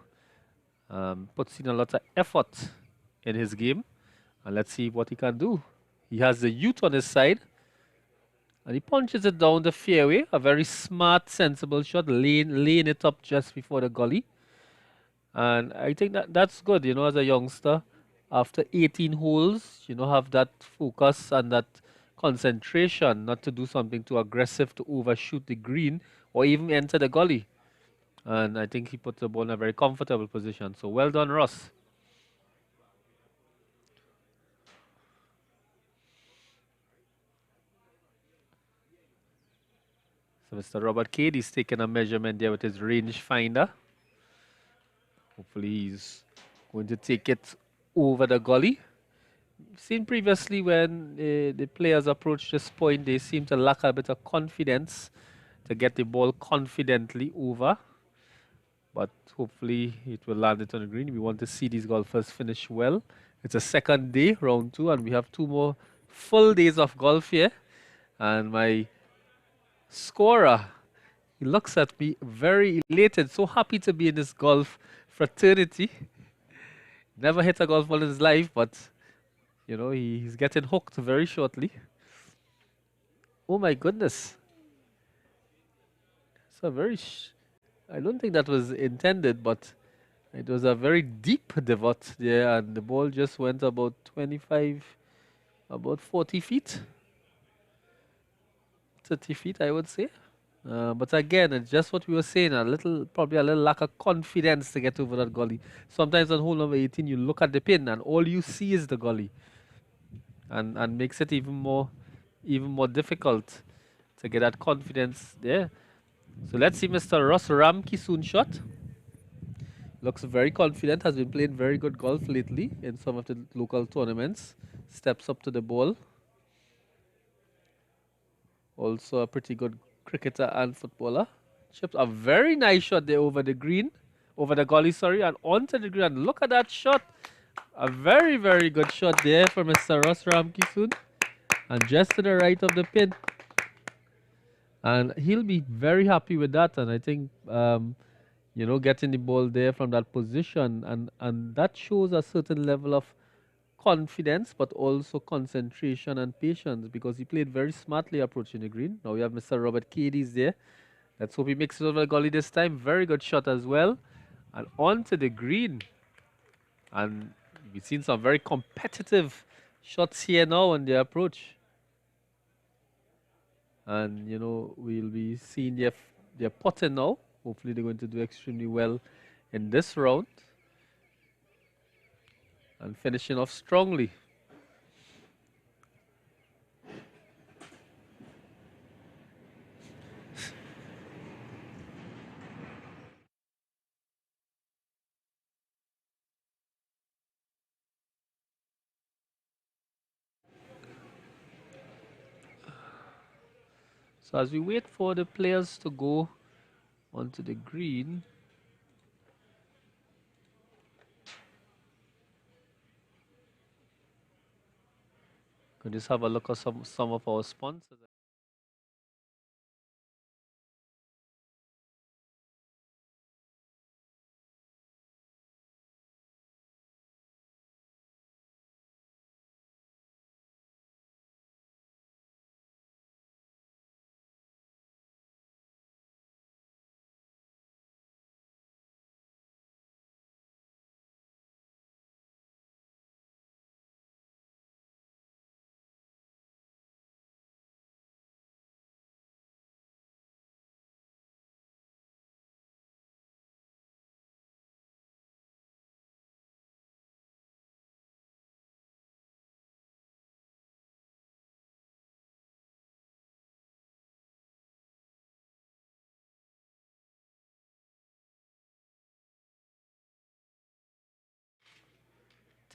Puts in a lot of effort in his game. And let's see what he can do. He has the youth on his side. And he punches it down the fairway. A very smart, sensible shot. Laying it up just before the gully. And I think that's good, you know, as a youngster. After 18 holes, you know, have that focus and that concentration not to do something too aggressive to overshoot the green or even enter the gully. And I think he put the ball in a very comfortable position. So well done, Ross. So Mr. Robert Cade is taking a measurement there with his range finder. Hopefully he's going to take it over the gully. Seen previously when the players approach this point, they seem to lack a bit of confidence to get the ball confidently over. But hopefully it will land it on the green. We want to see these golfers finish well. It's a second day, round 2, and we have 2 more full days of golf here. And my scorer, he looks at me very elated, so happy to be in this golf fraternity. Never hit a golf ball in his life, but you know, he's getting hooked very shortly. Oh my goodness. It's a very I don't think that was intended, but it was a very deep divot there, and the ball just went about 40 feet. 30 feet, I would say. But again, it's just what we were saying, probably a little lack of confidence to get over that gully. Sometimes on hole number 18, you look at the pin and all you see is the gully. And makes it even more difficult to get that confidence there. So let's see Mr. Ross Ramkisoon shot. Looks very confident, has been playing very good golf lately in some of the local tournaments. Steps up to the ball. Also a pretty good cricketer and footballer. Chips a very nice shot there over the green, over the gully, sorry, and onto the green. And look at that shot. A very, very good shot there for Mr. Ross Ramkisoon. And just to the right of the pin. And he'll be very happy with that. And I think, you know, getting the ball there from that position. And that shows a certain level of confidence, but also concentration and patience, because he played very smartly approaching the green. Now we have Mr. Robert Cadies there. Let's hope he makes it over the gully this time. Very good shot as well. And onto the green. And we've seen some very competitive shots here now on the approach. And, you know, we'll be seeing their putting now. Hopefully they're going to do extremely well in this round. And finishing off strongly. So as we wait for the players to go onto the green, could just have a look at some of our sponsors.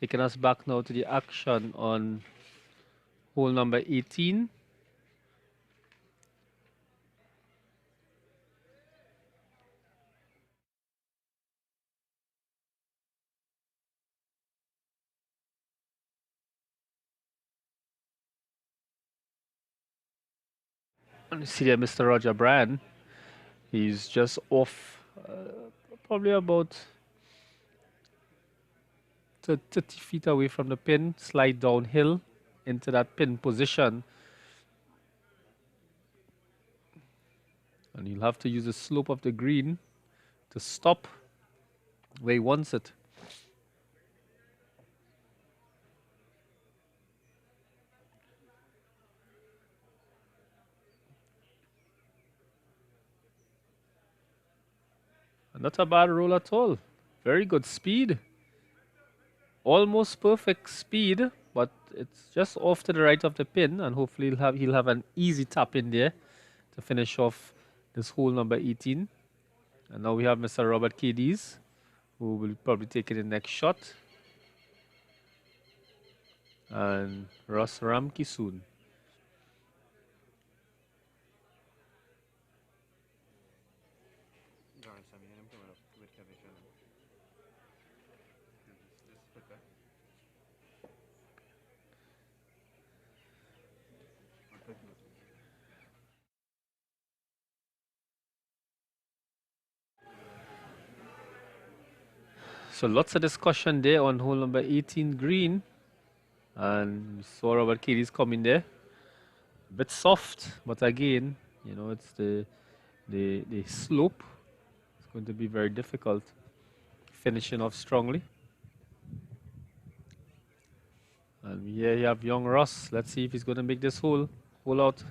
Taking us back now to the action on hole number 18. And you see there Mr. Roger Brand. He's just off probably about 30 feet away from the pin, slide downhill into that pin position. And he'll have to use the slope of the green to stop where he wants it. And not a bad roll at all. Very good speed. Almost perfect speed, but it's just off to the right of the pin, and hopefully he'll have an easy tap in there to finish off this hole number 18. And now we have Mr. Robert Cadiz, who will probably take it in the next shot. And Ross Ramki soon. Darren Sammy, I'm coming up with Kavish Ramnath. This quicker. So lots of discussion there on hole number 18 green. And we saw Robert Cadiz coming there. A bit soft, but again, you know, it's the slope. It's going to be very difficult finishing off strongly. And here you have young Ross. Let's see if he's going to make this hole out.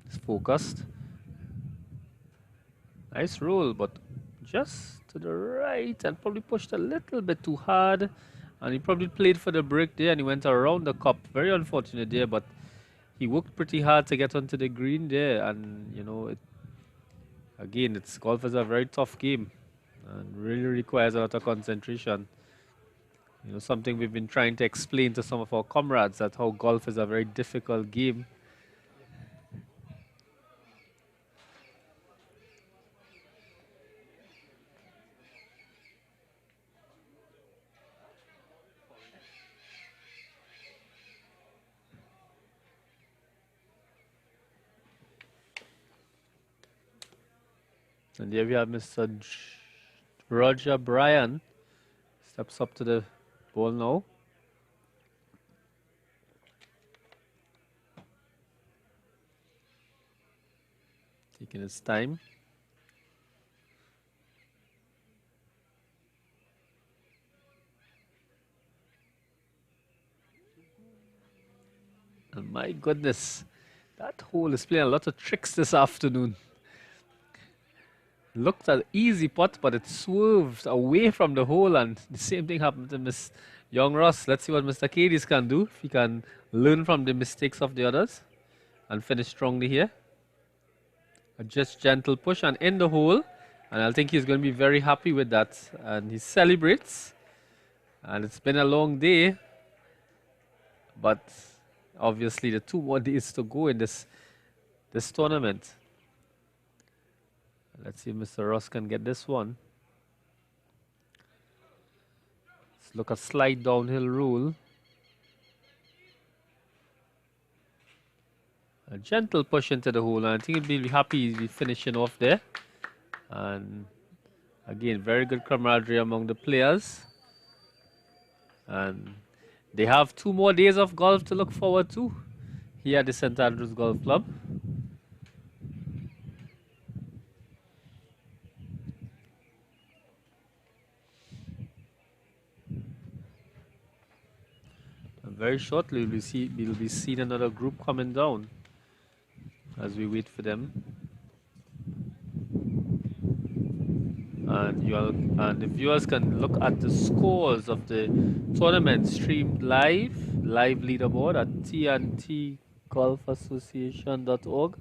It's focused. Nice roll, but just to the right and probably pushed a little bit too hard. And he probably played for the break there and he went around the cup. Very unfortunate there, but he worked pretty hard to get onto the green there. And, you know, again, golf is a very tough game and really requires a lot of concentration. You know, something we've been trying to explain to some of our comrades, that how golf is a very difficult game. And there we have Mr. Roger Bryan. Steps up to the ball now. Taking his time. And my goodness, that hole is playing a lot of tricks this afternoon. Looked an easy putt, but it swerved away from the hole, and the same thing happened to Miss Young Ross. Let's see what Mr. Cadiz can do, if he can learn from the mistakes of the others and finish strongly here. A just gentle push and in the hole, and I think he's going to be very happy with that. And he celebrates. And it's been a long day, but obviously the 2 more days to go in this tournament. Let's see if Mr. Ross can get this one. Let's look at slide downhill rule. A gentle push into the hole, and I think he'll be happy he'll be finishing off there. And again, very good camaraderie among the players. And they have 2 more days of golf to look forward to here at the St. Andrews Golf Club. And very shortly we'll be seeing another group coming down as we wait for them. And the viewers can look at the scores of the tournament streamed live leaderboard at tntgolfassociation.org,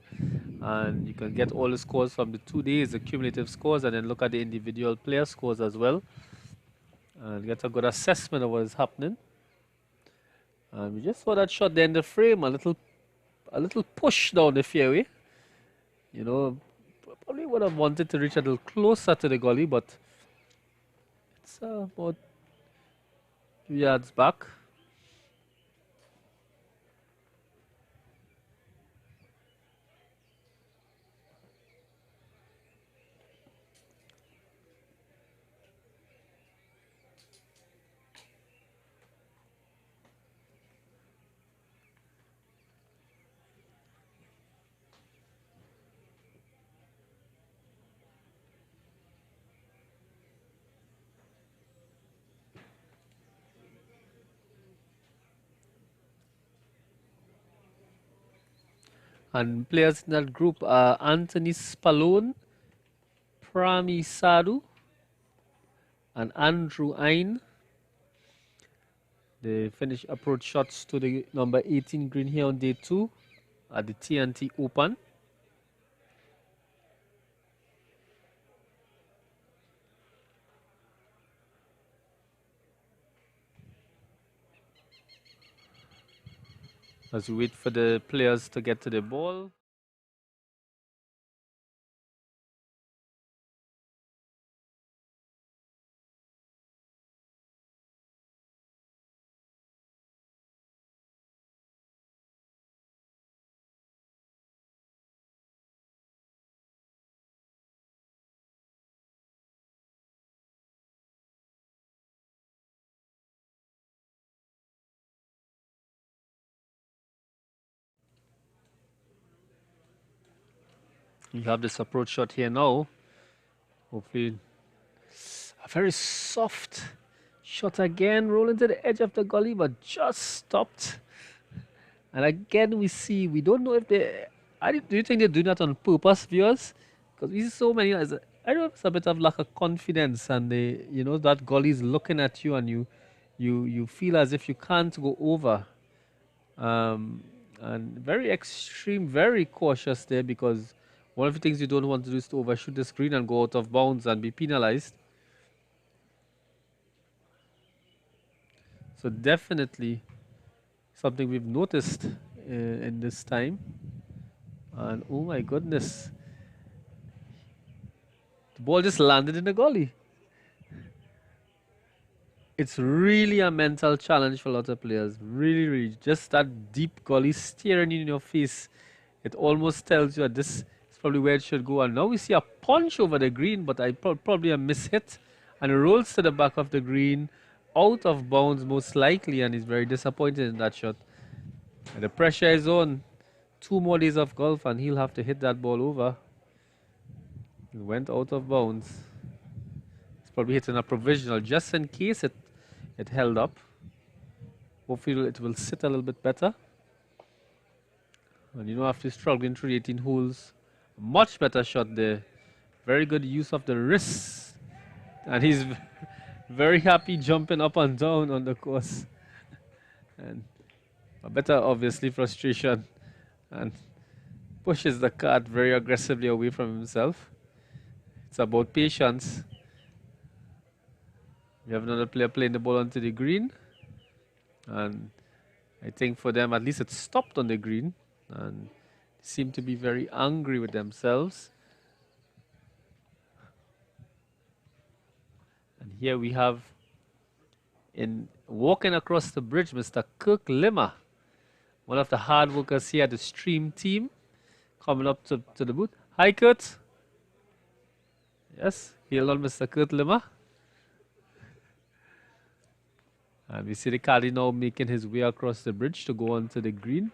and you can get all the scores from the 2 days, the cumulative scores, and then look at the individual player scores as well, and get a good assessment of what is happening. And we just saw that shot there in the frame, a little push down the fairway. You know, probably would have wanted to reach a little closer to the gully, but it's about 2 yards back. And players in that group are Anthony Spallone, Prami Sadhu, and Andrew Ein. They finish approach shots to the number 18 green here on day 2 at the TTGA. As we wait for the players to get to the ball. You have this approach shot here now. Hopefully, a very soft shot again, rolling to the edge of the gully, but just stopped. And again, we don't know if they. Do you think they're doing that on purpose, viewers? Because we see so many. I don't know if it's a bit of lack of confidence, and that gully is looking at you, and you feel as if you can't go over. And very extreme, very cautious there, because one of the things you don't want to do is to overshoot the screen and go out of bounds and be penalized. So definitely something we've noticed in this time. And oh my goodness, the ball just landed in the gully. It's really a mental challenge for a lot of players. Really, really. Just that deep gully staring in your face. It almost tells you that this is probably where it should go. And now we see a punch over the green, but probably a mishit. And it rolls to the back of the green, out of bounds most likely, and he's very disappointed in that shot. And the pressure is on. 2 more days of golf, and he'll have to hit that ball over. It went out of bounds. He's probably hitting a provisional just in case it held up. Hopefully it will sit a little bit better. And after struggling through 18 holes, much better shot there. Very good use of the wrists. And he's very happy jumping up and down on the course. And a better, obviously, frustration. And pushes the cart very aggressively away from himself. It's about patience. We have another player playing the ball onto the green. And I think for them, at least it stopped on the green. And seem to be very angry with themselves. And here we have, in walking across the bridge, Mr. Kirk Lima, one of the hard workers here at the stream team, coming up to the booth. Hi, Kurt. Yes, hail on Mr. Kurt Lima. And we see the caddy now making his way across the bridge to go onto the green.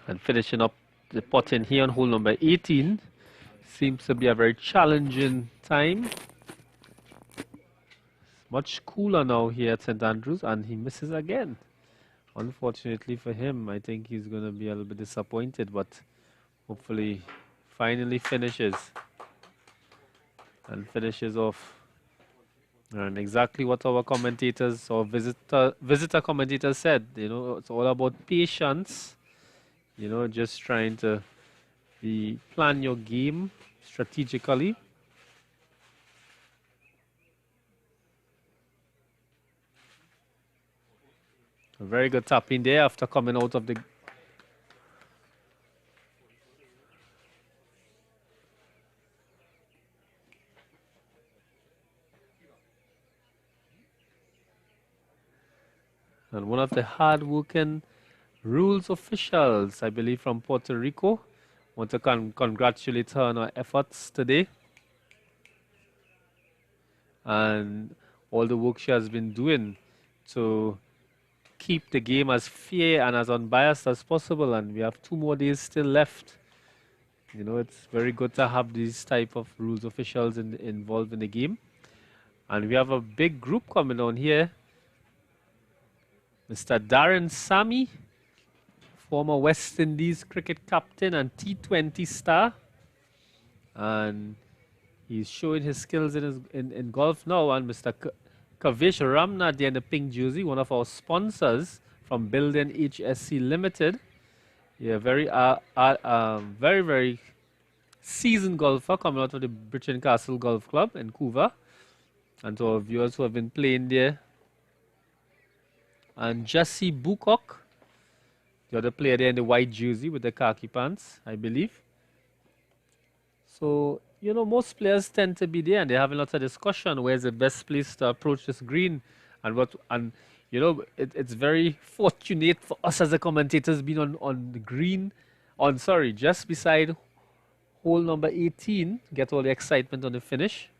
And finishing up the pot in here on hole number 18. Seems to be a very challenging time. Much cooler now here at St. Andrews, and he misses again. Unfortunately for him, I think he's going to be a little bit disappointed, but hopefully finally finishes. And finishes off. And exactly what our commentators or visitor commentators said, you know, it's all about patience. You know, just trying to plan your game strategically. A very good tap in there after coming out of the... And one of the hard-working rules officials, I believe, from Puerto Rico. Want to congratulate her on her efforts today. And all the work she has been doing to keep the game as fair and as unbiased as possible. And we have 2 more days still left. You know, it's very good to have these type of rules officials involved in the game. And we have a big group coming on here. Mr. Darren Sammy, former West Indies cricket captain and T20 star. And he's showing his skills in golf now. And Mr. Kavish Ramnath there in the pink jersey, one of our sponsors from Building HSC Limited. Yeah, very, very seasoned golfer coming out of the Britton Castle Golf Club in Couva. And to our viewers who have been playing there. And Jesse Bukok, the other player there in the white jersey with the khaki pants, I believe. So, you know, most players tend to be there and they're having lots of discussion where's the best place to approach this green and you know, it's very fortunate for us as the commentators being on the green, just beside hole number 18, get all the excitement on the finish.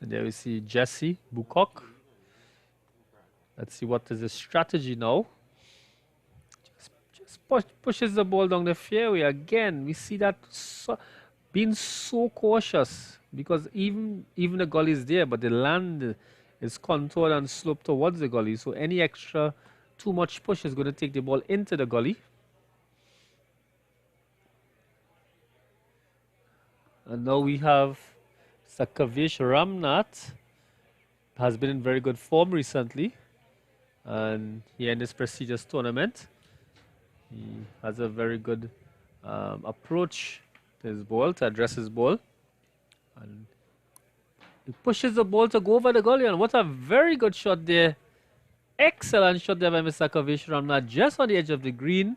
And there we see Jesse Bukok. Let's see what is the strategy now. Just pushes the ball down the fairway again. We see that being so cautious because even the gully is there, but the land is contoured and sloped towards the gully. So any extra too much push is going to take the ball into the gully. And now we have Kavish Ramnath, has been in very good form recently, and here in this prestigious tournament, he has a very good approach to his ball, to address his ball, and he pushes the ball to go over the gully, and what a very good shot there. Excellent shot there by Mr. Kavish Ramnath, just on the edge of the green,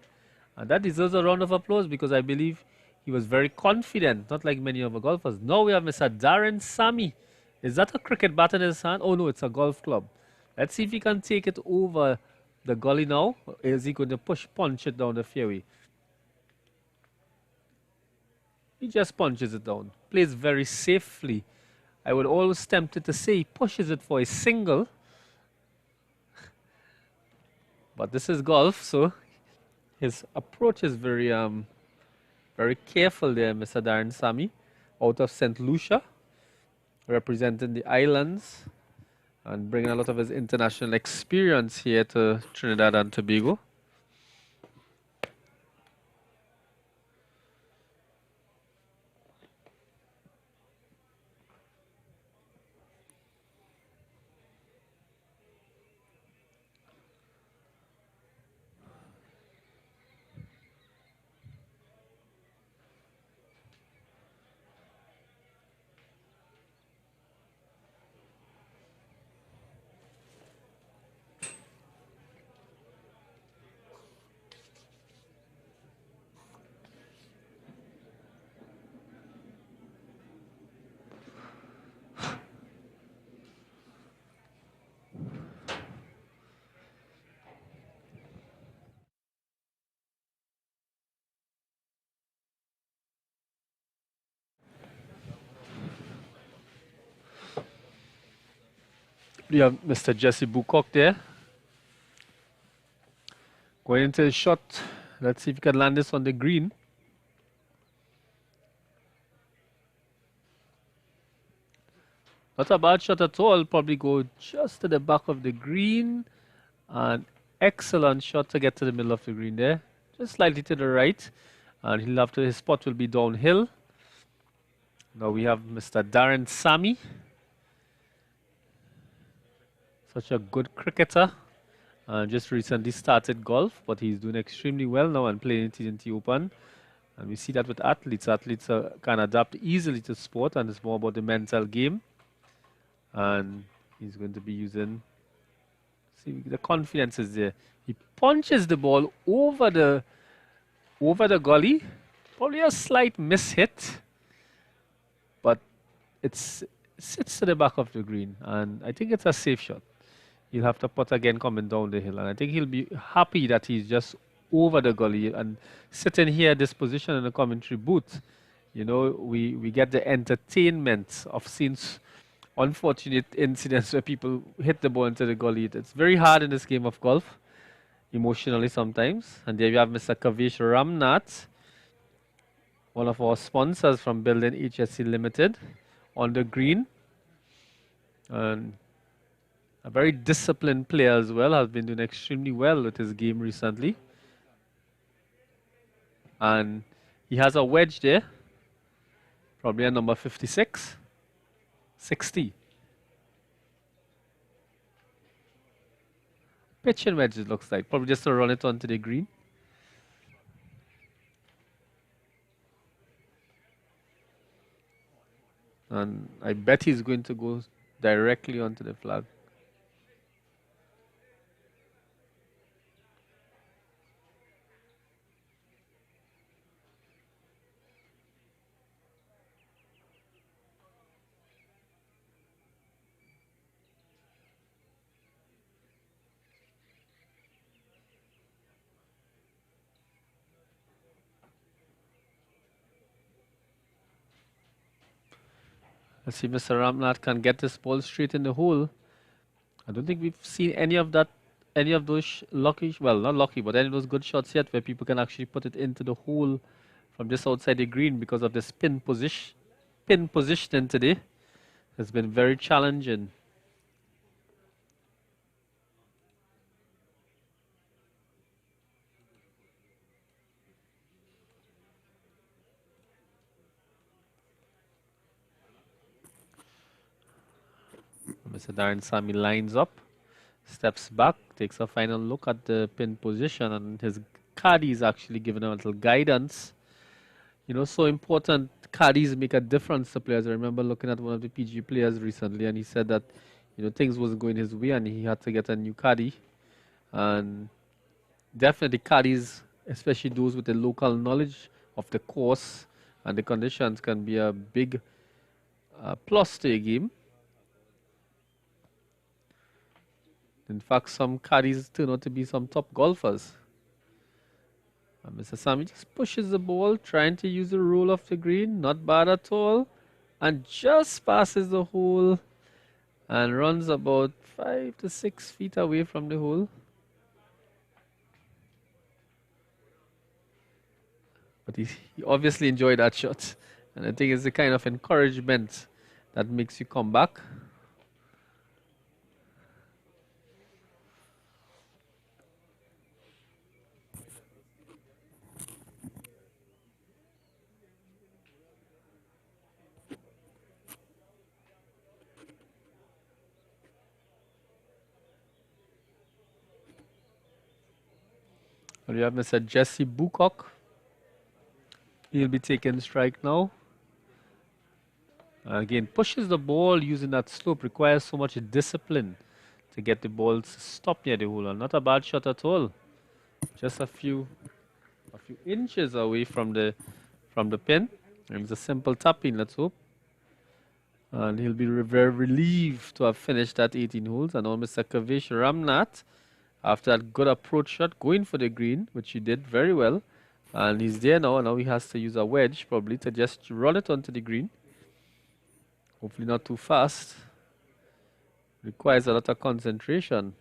and that deserves a round of applause because I believe he was very confident, not like many other golfers. Now we have Mr. Daren Sammy. Is that a cricket bat in his hand? Oh no, it's a golf club. Let's see if he can take it over the gully now. Or is he going to punch it down the fairway? He just punches it down. Plays very safely. I would always tempted to say he pushes it for a single. But this is golf, so his approach is very careful there, Mr. Darren Sami, out of St. Lucia, representing the islands and bringing a lot of his international experience here to Trinidad and Tobago. We have Mr. Jesse Bukok there. Going into the shot. Let's see if he can land this on the green. Not a bad shot at all. Probably go just to the back of the green. An excellent shot to get to the middle of the green there. Just slightly to the right. And he'll have to, his spot will be downhill. Now we have Mr. Darren Sammy. Such a good cricketer. Just recently started golf, but he's doing extremely well now and playing TTGA Open. And we see that with athletes. Athletes can adapt easily to sport, and it's more about the mental game. And he's going to be using, see, the confidence is there. He punches the ball over the gully. Probably a slight miss hit, but it sits to the back of the green, and I think it's a safe shot. He'll have to putt again coming down the hill, and I think he'll be happy that he's just over the gully and sitting here this position in the commentary booth. You know, we get the entertainment of seeing unfortunate incidents where people hit the ball into the gully. It's very hard in this game of golf, emotionally sometimes. And there you have Mr. Kavish Ramnath, one of our sponsors from Building HSC Limited, on the green. And a very disciplined player as well, has been doing extremely well with his game recently. And he has a wedge there, probably a number 56, 60. Pitching wedge it looks like, probably just to run it onto the green. And I bet he's going to go directly onto the flag. Let's see if Mr. Ramnath can get this ball straight in the hole. I don't think we've seen any of those lucky, well, not lucky, but any of those good shots yet where people can actually put it into the hole from just outside the green because of the spin positioning today. Has been very challenging. Mr. Darren Sami lines up, steps back, takes a final look at the pin position, and his caddy is actually giving him a little guidance. You know, so important. Caddies make a difference to players. I remember looking at one of the PG players recently, and he said that, you know, things wasn't going his way, and he had to get a new caddy. And definitely caddies, especially those with the local knowledge of the course and the conditions, can be a big plus to a game. In fact, some caddies turn out to be some top golfers. And Mr. Sami just pushes the ball, trying to use the roll of the green. Not bad at all. And just passes the hole and runs about 5 to 6 feet away from the hole. But he obviously enjoyed that shot. And I think it's the kind of encouragement that makes you come back. We have Mr. Jesse Bucock. He'll be taking strike now. Again, pushes the ball using that slope, requires so much discipline to get the ball to stop near the hole. Not a bad shot at all. Just a few inches away from the pin. And it's a simple tap in, let's hope. And he'll be very relieved to have finished that 18 holes. And now Mr. Kavish Ramnath, after that good approach shot, going for the green, which he did very well. And he's there now, and now he has to use a wedge probably to just run it onto the green. Hopefully not too fast. Requires a lot of concentration.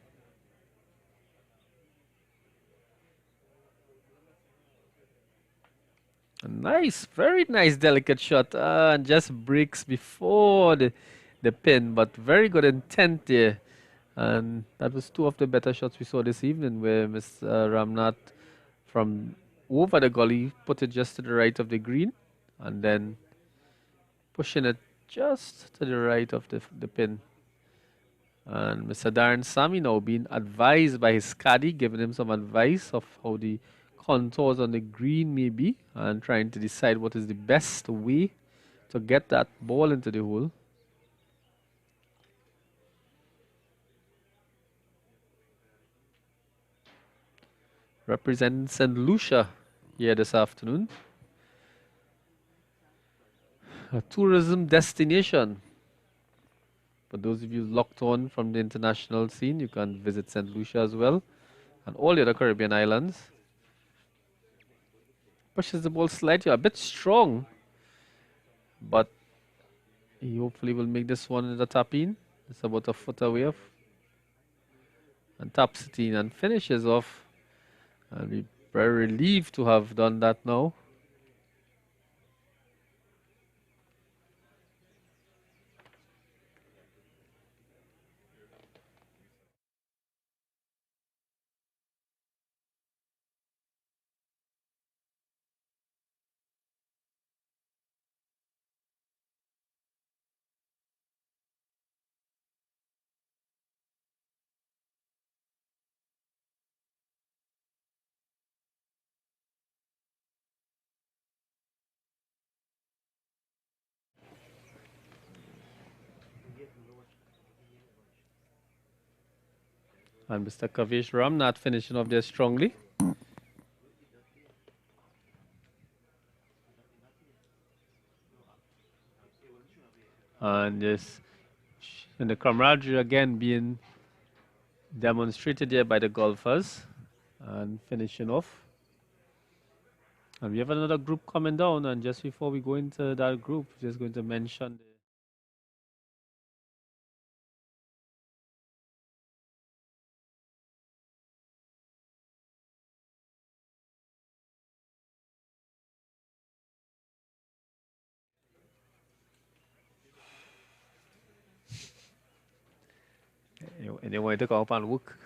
A nice, very nice delicate shot. And just breaks before the pin, but very good intent there. And that was two of the better shots we saw this evening, where Mr. Ramnath from over the gully put it just to the right of the green, and then pushing it just to the right of the pin. And Mr. Darren Sammy now being advised by his caddy, giving him some advice of how the contours on the green may be and trying to decide what is the best way to get that ball into the hole. Representing St. Lucia here this afternoon. A tourism destination. For those of you locked on from the international scene, you can visit St. Lucia as well and all the other Caribbean islands. Pushes the ball slightly, a bit strong, but he hopefully will make this one in the tap in. It's about a foot away off. And taps it in and finishes off. I'll be very relieved to have done that now. And Mr. Kavish Ramnath finishing off there strongly. And just and the camaraderie again being demonstrated here by the golfers and finishing off. And we have another group coming down, and just before we go into that group, just going to mention anyone to go up and work.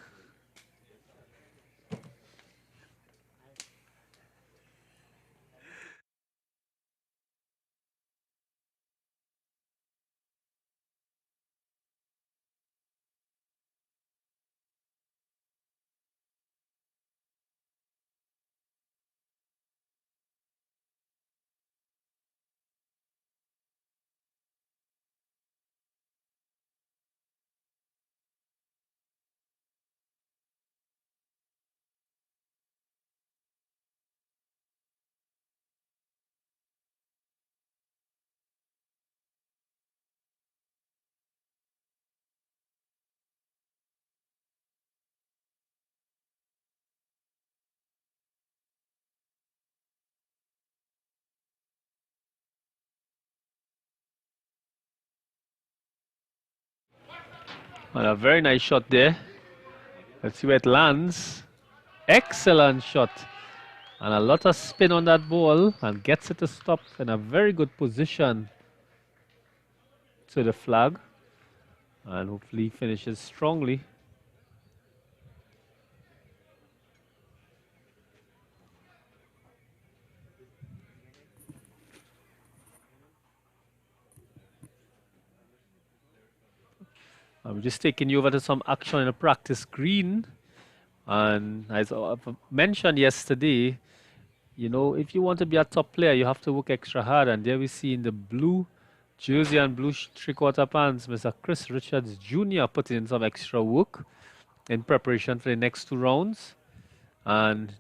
And a very nice shot there. Let's see where it lands. Excellent shot. And a lot of spin on that ball and gets it to stop in a very good position to the flag. And hopefully finishes strongly. I'm just taking you over to some action in a practice green. And as I mentioned yesterday, you know, if you want to be a top player, you have to work extra hard. And there we see in the blue jersey and blue three-quarter pants, Mr. Chris Richards Jr. putting in some extra work in preparation for the next two rounds. And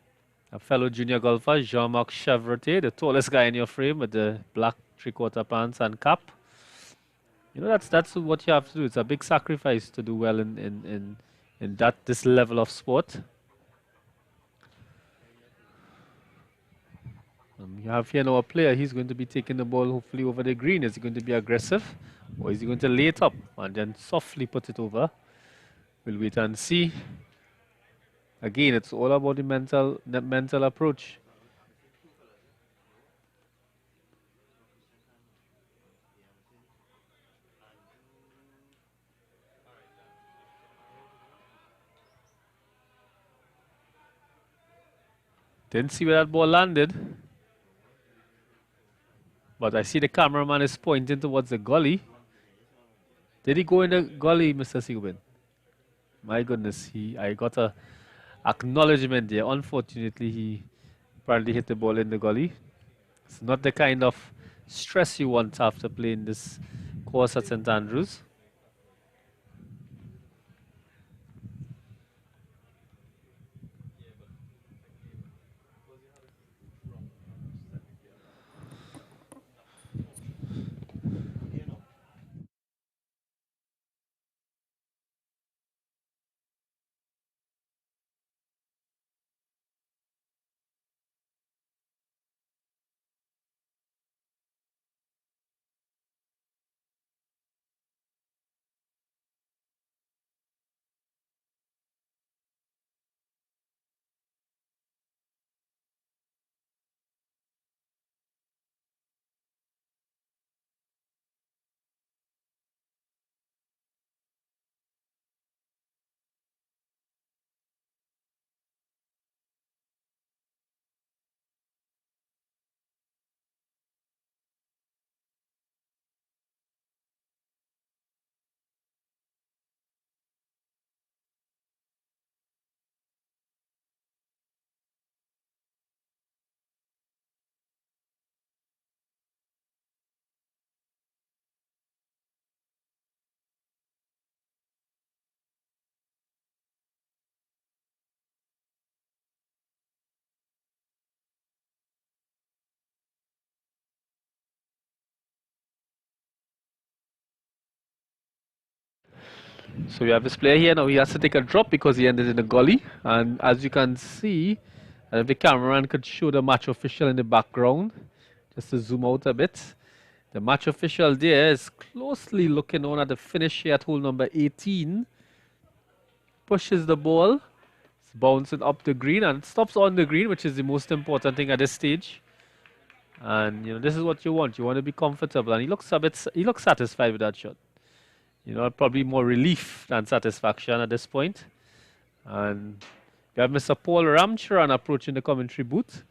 a fellow junior golfer, Jean-Marc Chevrolet, the tallest guy in your frame with the black three-quarter pants and cap. You know, that's what you have to do. It's a big sacrifice to do well in this level of sport. You have here now a player. He's going to be taking the ball hopefully over the green. Is he going to be aggressive, or is he going to lay it up and then softly put it over? We'll wait and see. Again, it's all about the mental approach. Didn't see where that ball landed. But I see the cameraman is pointing towards the gully. Did he go in the gully, Mr. Sigubin? My goodness, I got a acknowledgement there. Unfortunately, he probably hit the ball in the gully. It's not the kind of stress you want after playing this course at St Andrews. So we have this player here now. He has to take a drop because he ended in a gully. And as you can see, if the cameraman could show the match official in the background, just to zoom out a bit. The match official there is closely looking on at the finish here at hole number 18. Pushes the ball. It's bouncing up the green and it stops on the green, which is the most important thing at this stage. And this is what you want. You want to be comfortable. And he looks satisfied with that shot. Probably more relief than satisfaction at this point. And we have Mr. Paul Ramcharan approaching the commentary booth.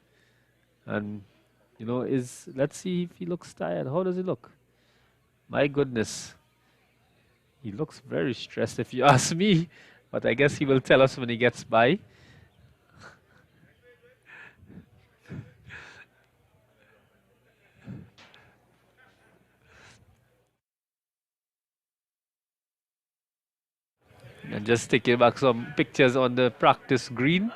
And, let's see if he looks tired. How does he look? My goodness. He looks very stressed if you ask me. But I guess he will tell us when he gets by. And just taking back some pictures on the practice green.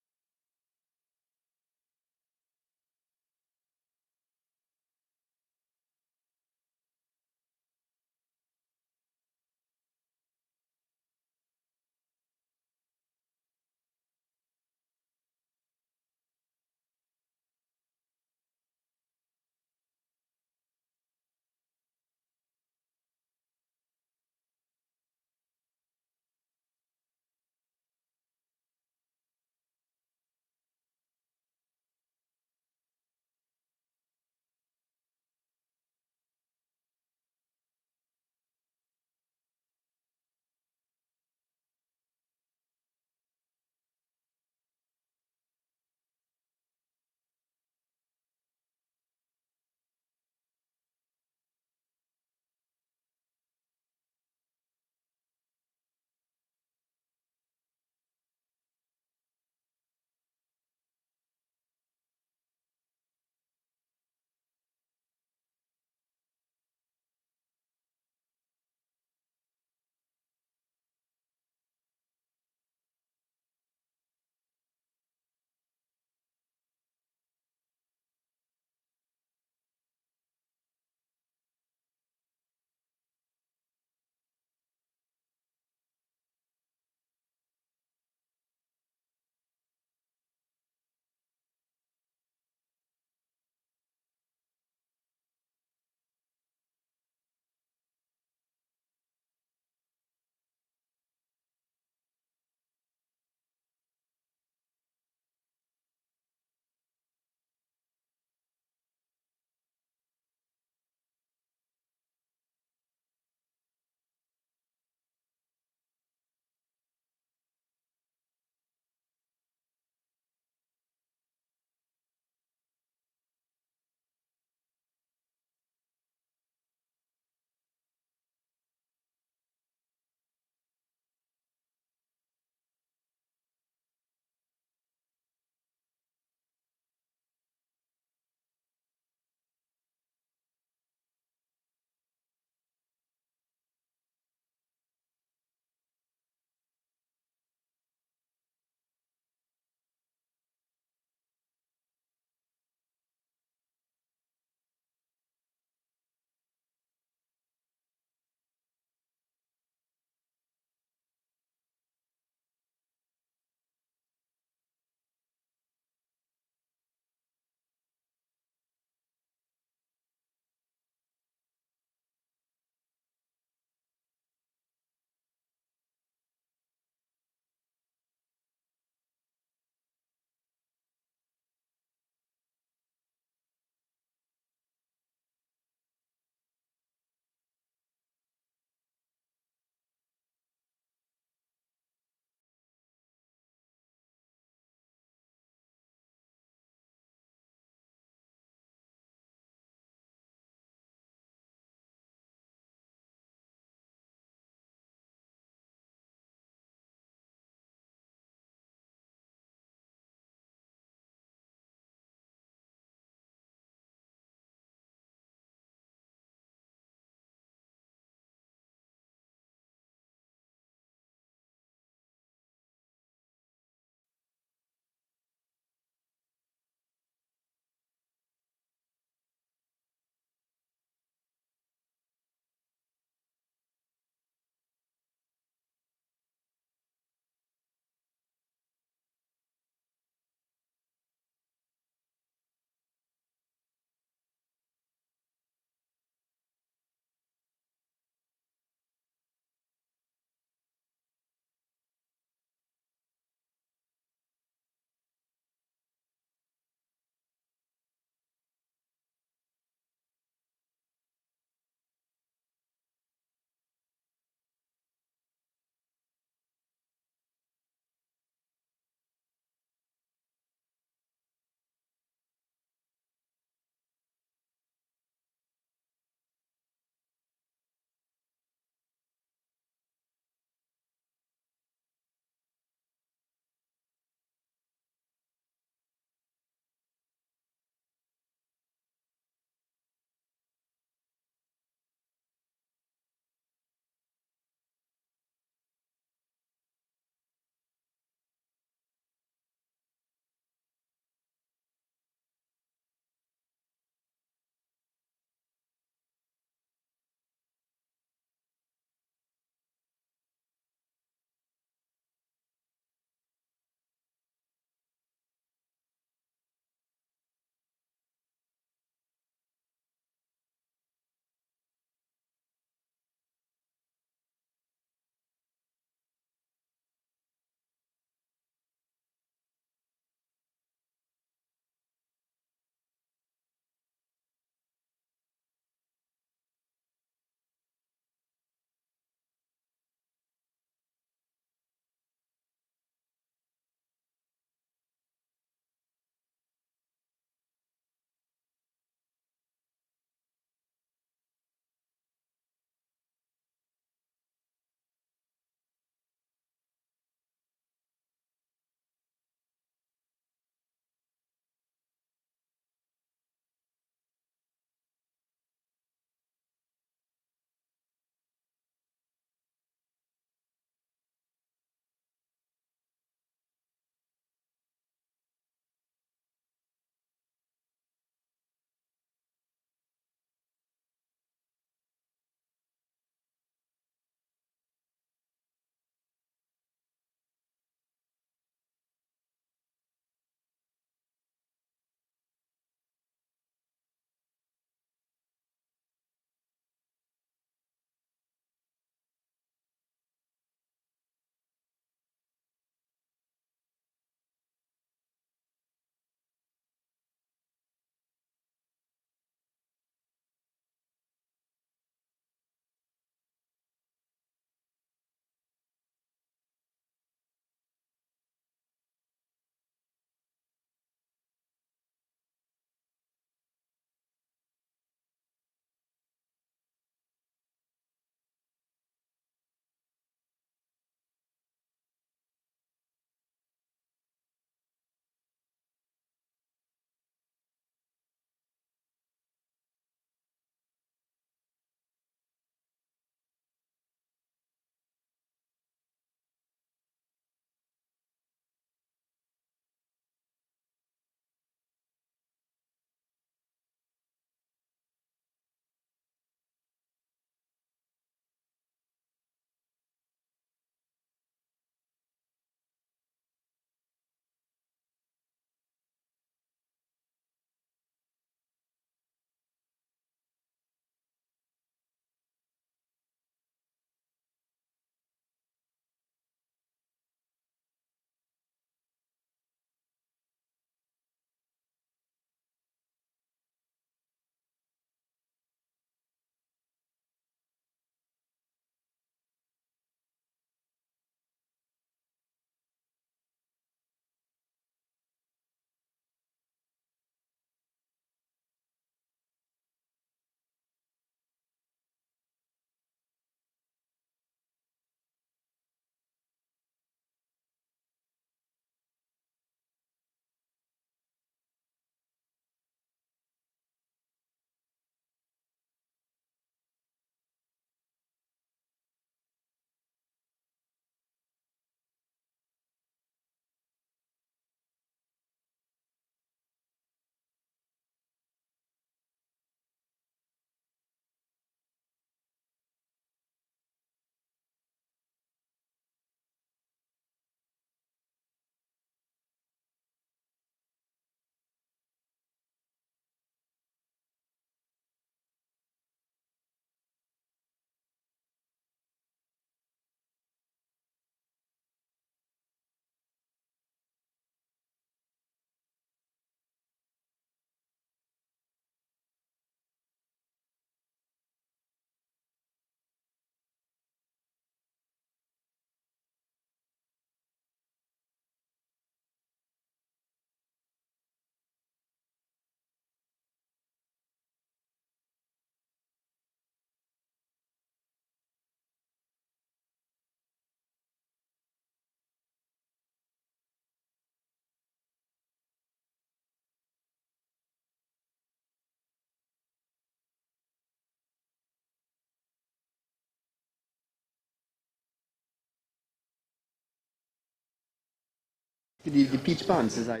The peach pants is like.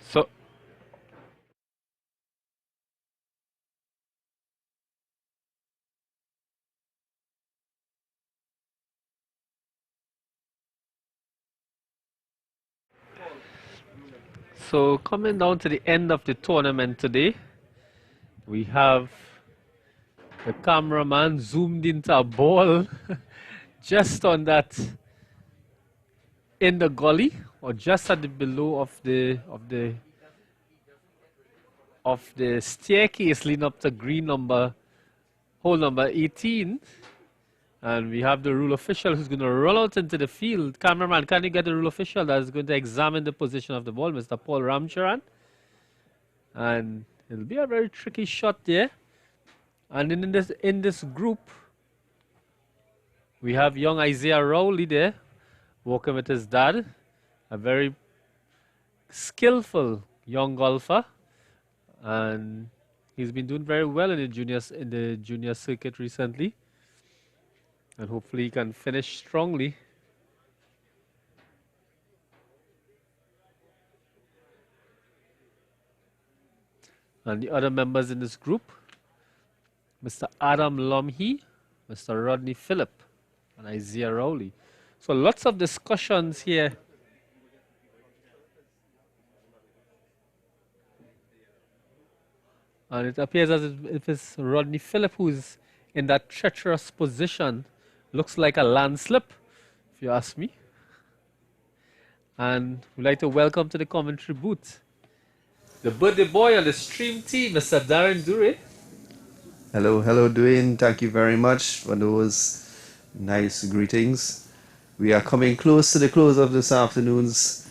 So, so coming down to the end of the tournament today, we have the cameraman zoomed into a ball just on that in the gully or just at the below of the staircase leading up to green number hole number 18. And we have the rule official who's going to roll out into the field. Cameraman, can you get the rule official that is going to examine the position of the ball, Mr. Paul Ramcharan? And it'll be a very tricky shot there. And in this group, we have young Isaiah Rowley there, walking with his dad, a very skillful young golfer, and he's been doing very well in the junior circuit recently, and hopefully he can finish strongly. And the other members in this group, Mr. Adam Lomhe, Mr. Rodney Phillip, and Isaiah Rowley. So lots of discussions here. And it appears as if it's Rodney Phillip who's in that treacherous position. Looks like a landslip, if you ask me. And we'd like to welcome to the commentary booth the birthday boy on the stream team, Mr. Darren Durant. Hello, Dwayne. Thank you very much for those nice greetings. We are coming close to the close of this afternoon's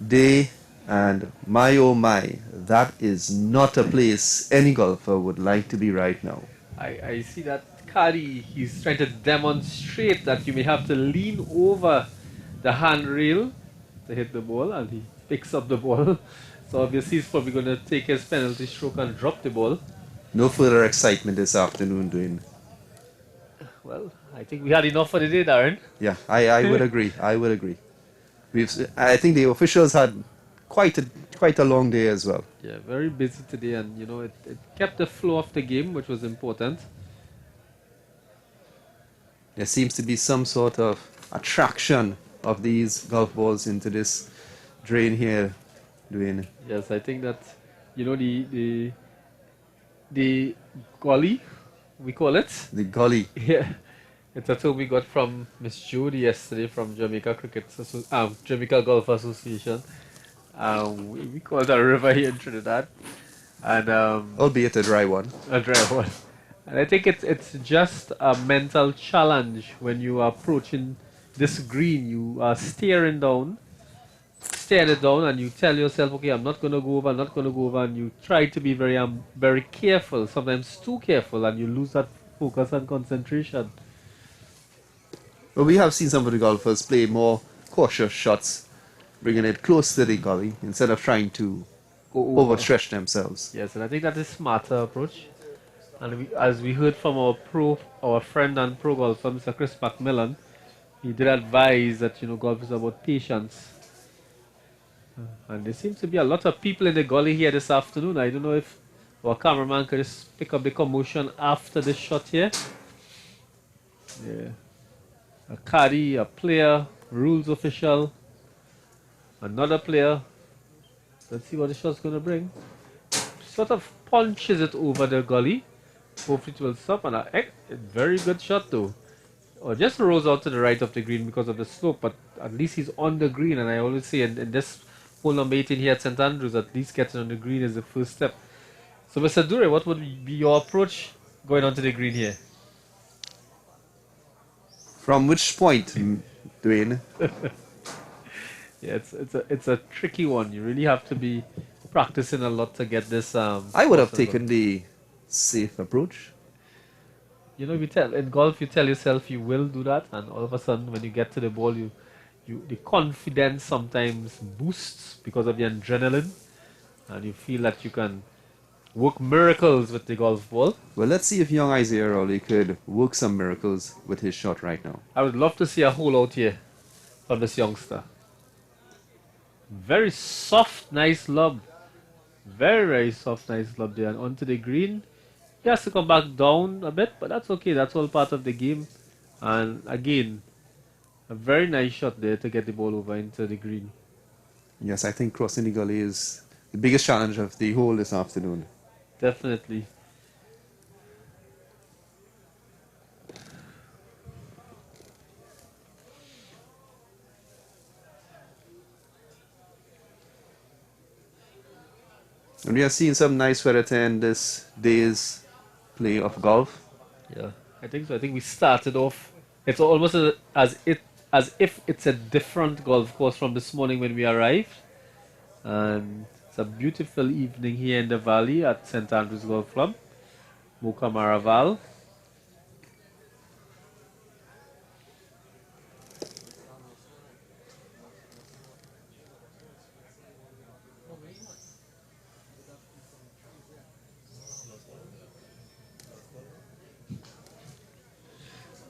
day, and my oh my, that is not a place any golfer would like to be right now. I see that caddy, he's trying to demonstrate that you may have to lean over the handrail to hit the ball, and he picks up the ball. So obviously he's probably going to take his penalty stroke and drop the ball. No further excitement this afternoon, Dwayne. Well, I think we had enough for the day, Darren. Yeah, I would agree. I would agree. I think the officials had quite a long day as well. Yeah, very busy today, and you know it kept the flow of the game, which was important. There seems to be some sort of attraction of these golf balls into this drain here, Dwayne. Yes, I think that you know the gully, we call it. The gully. Yeah, it's a term we got from Miss Judy yesterday from Jamaica Jamaica Golf Association. We call it a river here in Trinidad, and albeit a dry one. A dry one. And I think it's just a mental challenge when you are approaching this green. You are staring it down, and you tell yourself, okay, I'm not going to go over, and you try to be very careful, sometimes too careful, and you lose that focus and concentration. Well, we have seen some of the golfers play more cautious shots, bringing it close to the gully instead of trying to overstretch themselves. Yes, and I think that is a smarter approach. And as we heard from our friend and pro golfer, Mr. Chris Mcmillan, he did advise that golf is about patience. And there seems to be a lot of people in the gully here this afternoon. I don't know if our cameraman could just pick up the commotion after the shot here. Yeah. A caddy, a player, rules official, another player. Let's see what the shot's going to bring. Sort of punches it over the gully. Hopefully it will stop. And a very good shot though. Or just rolls out to the right of the green because of the slope. But at least he's on the green. And I always say in this hole number 18 here at St. Andrews, at least getting on the green is the first step. So Mr. Dure, what would be your approach going onto the green here? From which point, Dwayne? Yeah, it's a tricky one. You really have to be practicing a lot to get this. I would have taken the safe approach. You know, in golf, you tell yourself you will do that, and all of a sudden, when you get to the ball, the confidence sometimes boosts because of the adrenaline, and you feel that you can work miracles with the golf ball. Well, let's see if young Isaiah Rowley could work some miracles with his shot right now. I would love to see a hole out here from this youngster. Very soft, nice lob. Very, very soft, nice lob there. And onto the green. He has to come back down a bit, but that's okay. That's all part of the game. And again, a very nice shot there to get the ball over into the green. Yes, I think crossing the gully is the biggest challenge of the hole this afternoon. Definitely. And we are seeing some weather weather to end this day's play of golf. Yeah, I think so. I think we started off. It's almost as if it's a different golf course from this morning when we arrived. And it's a beautiful evening here in the valley at St. Andrew's Golf Club, Mocha Maraval.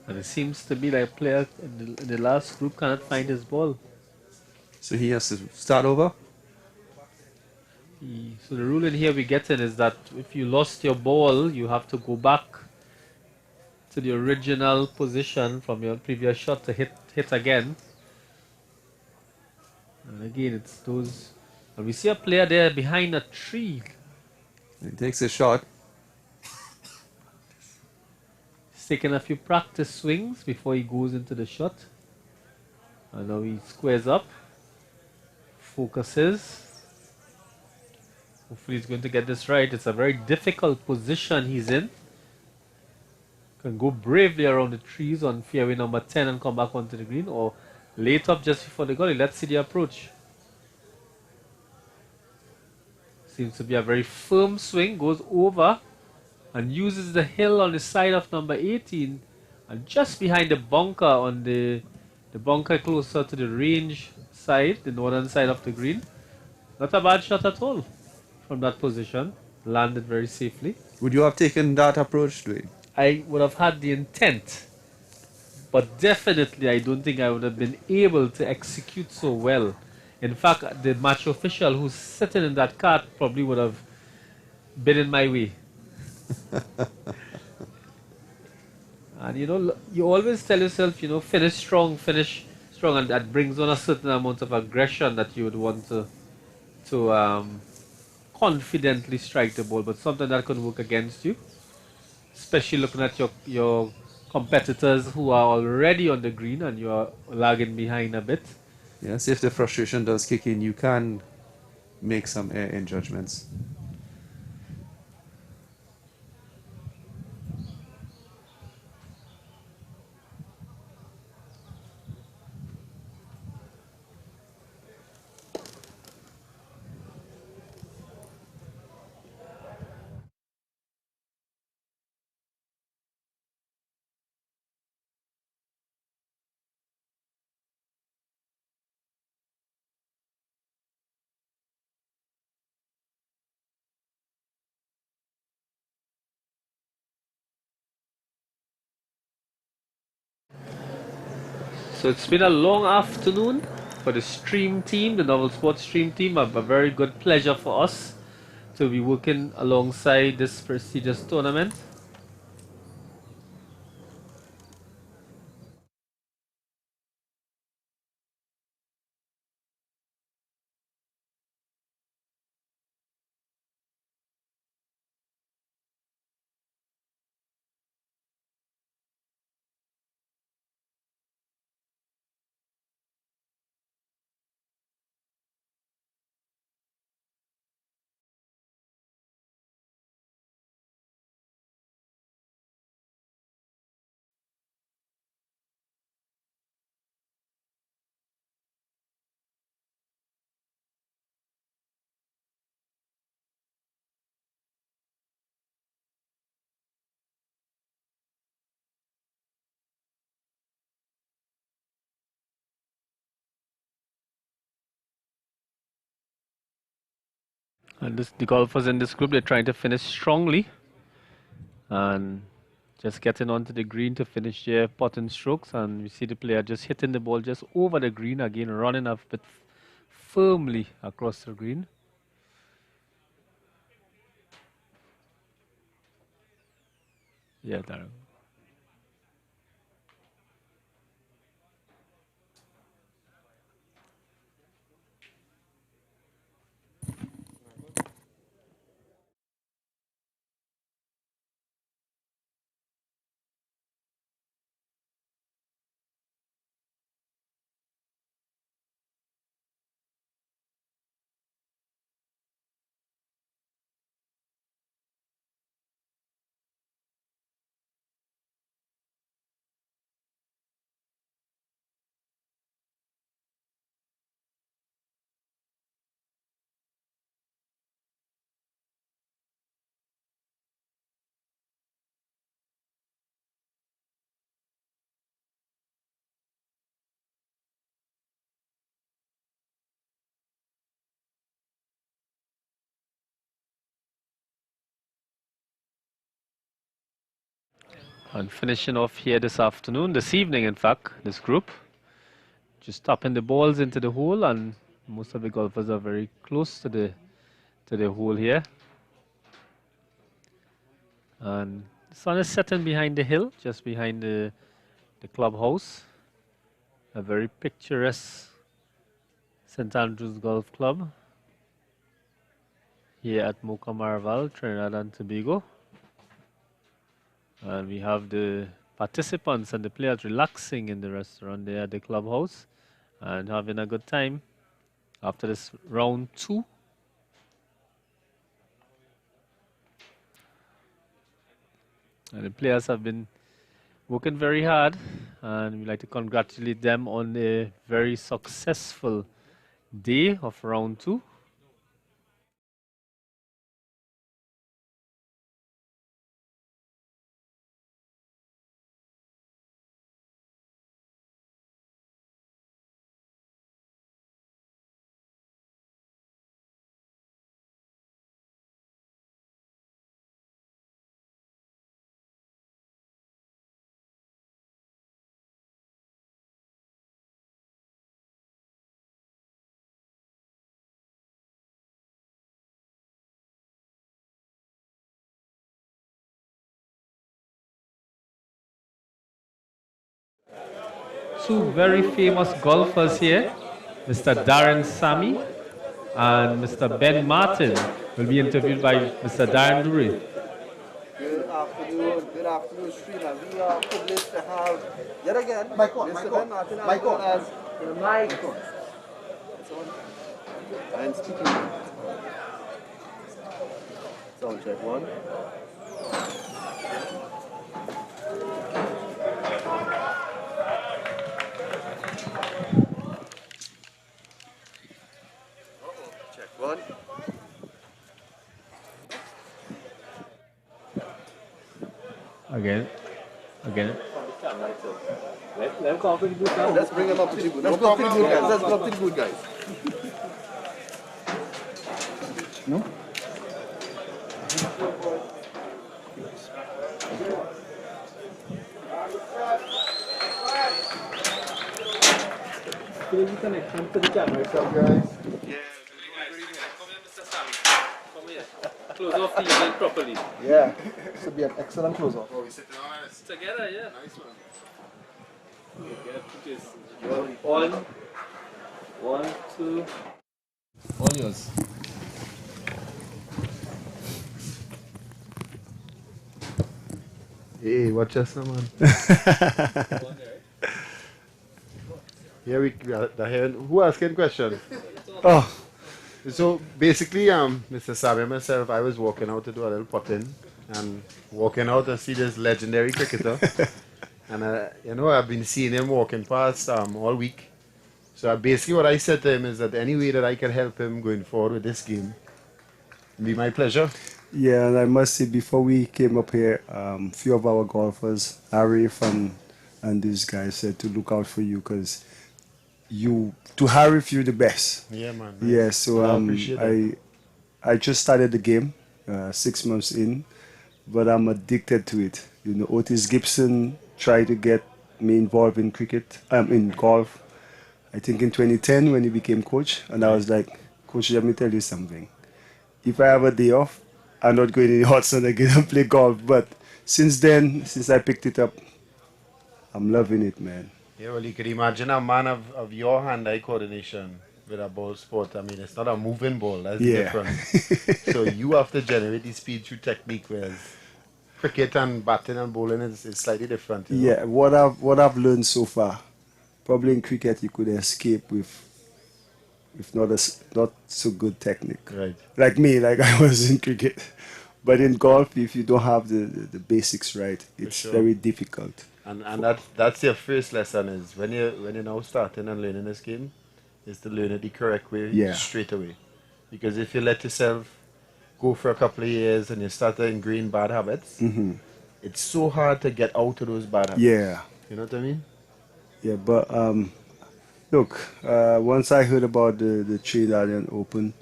And it seems to be like a player in the last group cannot find his ball. So he has to start over. So the rule in here we get in is that if you lost your ball, you have to go back to the original position from your previous shot to hit again. And again, it's those. And we see a player there behind a tree. He takes a shot. He's taking a few practice swings before he goes into the shot. And now he squares up, focuses. Hopefully he's going to get this right. It's a very difficult position he's in. Can go bravely around the trees on fairway number 10 and come back onto the green, or late up just before the gully. Let's see the approach. Seems to be a very firm swing, goes over and uses the hill on the side of number 18 and just behind the bunker on the bunker closer to the range side, the northern side of the green. Not a bad shot at all from that position. Landed very safely. Would you have taken that approach, Dwayne? I would have had the intent, but definitely I don't think I would have been able to execute so well. In fact, the match official who's sitting in that cart probably would have been in my way. And you always tell yourself, finish strong, and that brings on a certain amount of aggression that you would want to confidently strike the ball, but something that could work against you, especially looking at your competitors who are already on the green and you are lagging behind a bit. Yes, if the frustration does kick in, you can make some error judgments. So it's been a long afternoon for the stream team, the Novel Sports stream team. A very good pleasure for us to be working alongside this prestigious tournament. And the golfers in this group, they're trying to finish strongly and just getting onto the green to finish their putting strokes. And we see the player just hitting the ball just over the green again, running a bit firmly across the green. Yeah, Darren. And finishing off here this evening, in fact, this group. Just tapping the balls into the hole, and most of the golfers are very close to the hole here. And the sun is setting behind the hill, just behind the clubhouse. A very picturesque St. Andrews Golf Club here at Mocha Marval, Trinidad and Tobago. And we have the participants and the players relaxing in the restaurant there at the clubhouse and having a good time after this round 2. And the players have been working very hard, and we'd like to congratulate them on a very successful day of round 2. Two very famous golfers here, Mr. Darren Sammy and Mr. Ben Martin, will be interviewed by Mr. Darren Durant. Good afternoon, streamer. We are privileged to have, yet again, Mr. Ben Martin as well as Mike. And speaking. Sound check 1. Check 1. Again. Let's bring him up to the booth. Let's go up to the booth, guys. Let's go up to the booth, guys. No? Can you connect him to the camera? What's up, guys? Yeah. Come here, Mr. Sammy. Come here. Close off the event properly. Yeah. This would be an excellent close-off. Oh, we sitting on it. Together, yeah. Nice one. One, 2. All yours. Hey, watch us, man. Here we are hearing. Who asking question? Oh. So basically, Mr. Sammy and myself, I was walking out to do a little putting, and walking out to see this legendary cricketer. And you know, I've been seeing him walking past all week. So basically, what I said to him is that any way that I can help him going forward with this game, it'd be my pleasure. Yeah, and I must say, before we came up here, few of our golfers, Arif and these guys, said to look out for you because to Harif, you're the best. Yeah, man. Yeah, so I appreciate that. I just started the game 6 months in, but I'm addicted to it. You know, Otis Gibson tried to get me involved in cricket, in golf. I think in 2010 when he became coach, and I was like, Coach, let me tell you something. If I have a day off, I'm not going in the hot sun again and play golf. But since then, since I picked it up, I'm loving it, man. Yeah, well, you could imagine a man of your hand-eye coordination with a ball sport. I mean, it's not a moving ball. That's different. So you have to generate the speed through technique, whereas cricket and batting and bowling is slightly different. You know? Yeah, what I've learned so far, probably in cricket you could escape with not so good technique. Right. Like me, like I was in cricket. But in golf, if you don't have the basics right, it's very difficult. And that's your first lesson is when you're now starting and learning this game, is to learn it the correct way straight away. Because if you let yourself go for a couple of years and you start to ingrain bad habits, it's so hard to get out of those bad habits. Yeah. You know what I mean? Yeah, but look, once I heard about the Trinidad Open,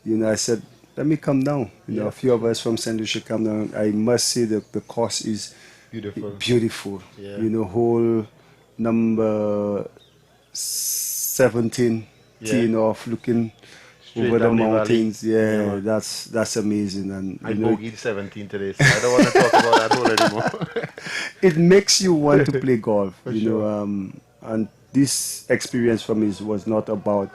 you know, I said, let me come down. You know, a few of us from St. Lucia come down. I must say that the course is beautiful. Yeah. You know, hole number 17 teeing off, looking Straight over the down mountains. valley. Yeah, that's amazing. And I you know, bogeyed 17 today, so I don't want to talk about that hole anymore. it makes you want to play golf. For you sure. know, and this experience for me was not about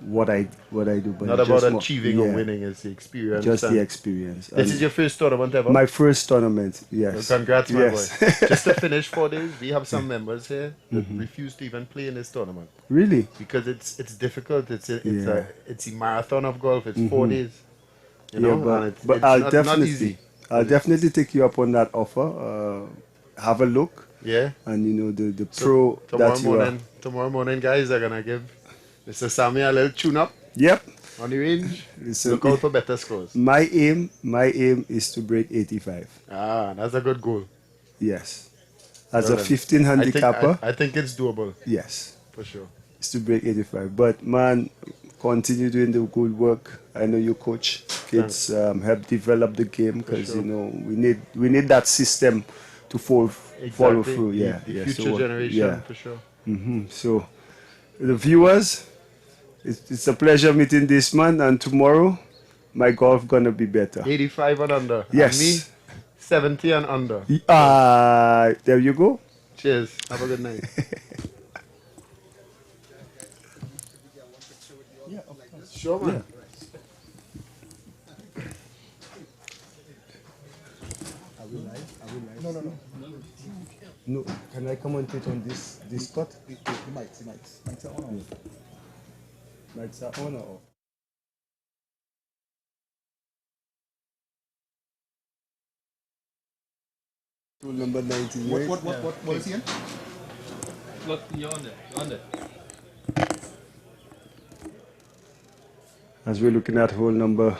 what I do, but Not it's about just achieving or winning, it's the experience. Just and the experience. This And is your first tournament ever? my first tournament, yes. Well, congrats, my Yes. boy. Just to finish 4 days, we have some members here that refuse to even play in this tournament. Really? Because it's difficult. It's a marathon of golf. It's 4 Mhm. days. You know, but, and it's I'll not definitely, easy. I'll definitely take you up on that offer. Have a look. Yeah. And you know the So pro tomorrow that you are. tomorrow morning, guys, are gonna give Mr. Sammy a little tune up. Yep. On the range. So Look out for better scores. My aim is to break 85. Ah, that's a good goal. Yes. As Well a then. 15 handicapper. I think it's doable. Yes. For sure. It's to break 85. But man, continue doing the good work. I know you coach kids, help develop the game because sure. you know we need that system to follow through. Yeah, The future generation, for sure. So, the viewers, it's a pleasure meeting this man, and tomorrow, my golf gonna be better. 85 and under. Yes. And me, 70 and under. There you go. Cheers. Have a good night. Sure, man. Are we live? No. No, can I commentate on this spot? The mics are on. Mics are on or off? Rule number 19. What is he in? Look, you're on there. As we're looking at hole number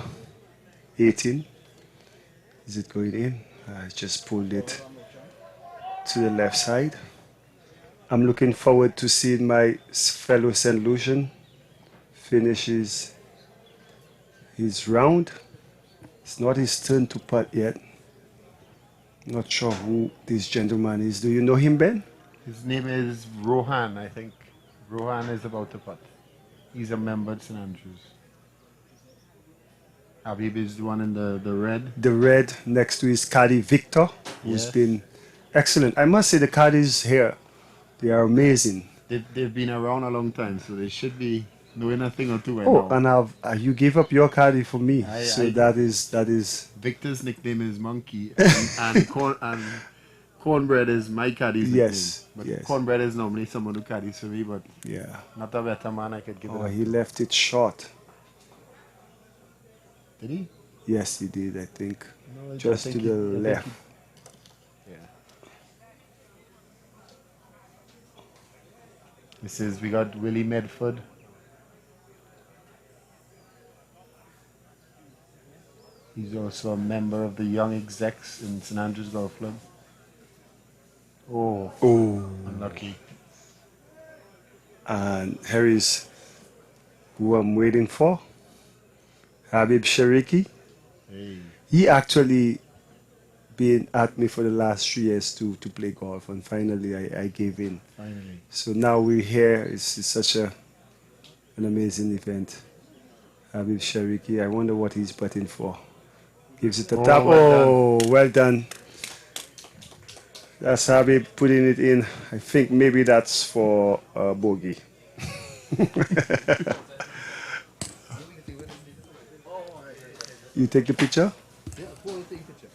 18, is it going in? I just pulled it to the left side. I'm looking forward to seeing my fellow St. Lucian finish his round. It's not his turn to putt yet. Not sure who this gentleman is. Do you know him, Ben? His name is Rohan, I think. Rohan is about to putt. He's a member at St. Andrews. Habib is the one in the red. The red next to his caddy Victor, who's Yes. been excellent. I must say the caddies here, they are amazing. They've been around a long time, so they should be knowing a thing or two right Oh, now. and you gave up your caddy for me, I- that is. Victor's nickname is Monkey, and Cornbread is my caddy's Yes, nickname. But yes. Cornbread is normally someone who caddies for me, but Yeah. not a better man I could give it Oh, up. he left it short. Did he? Yes, he did. I think No, I just think to he- the I think left. Yeah. This is, we got Willie Medford. He's also a member of the Young Execs in St. Andrews Golf Club. Oh, unlucky. And here is who I'm waiting for. Habib Shariki. He actually been at me for the last 3 years to play golf, and finally I gave in. Finally. So now we're here. It's such an amazing event. Habib Shariki, I wonder what he's putting for. Gives it a tap. Well Oh, well done. That's Habib putting it in. I think maybe that's for bogey. You take the picture? Yeah, take picture.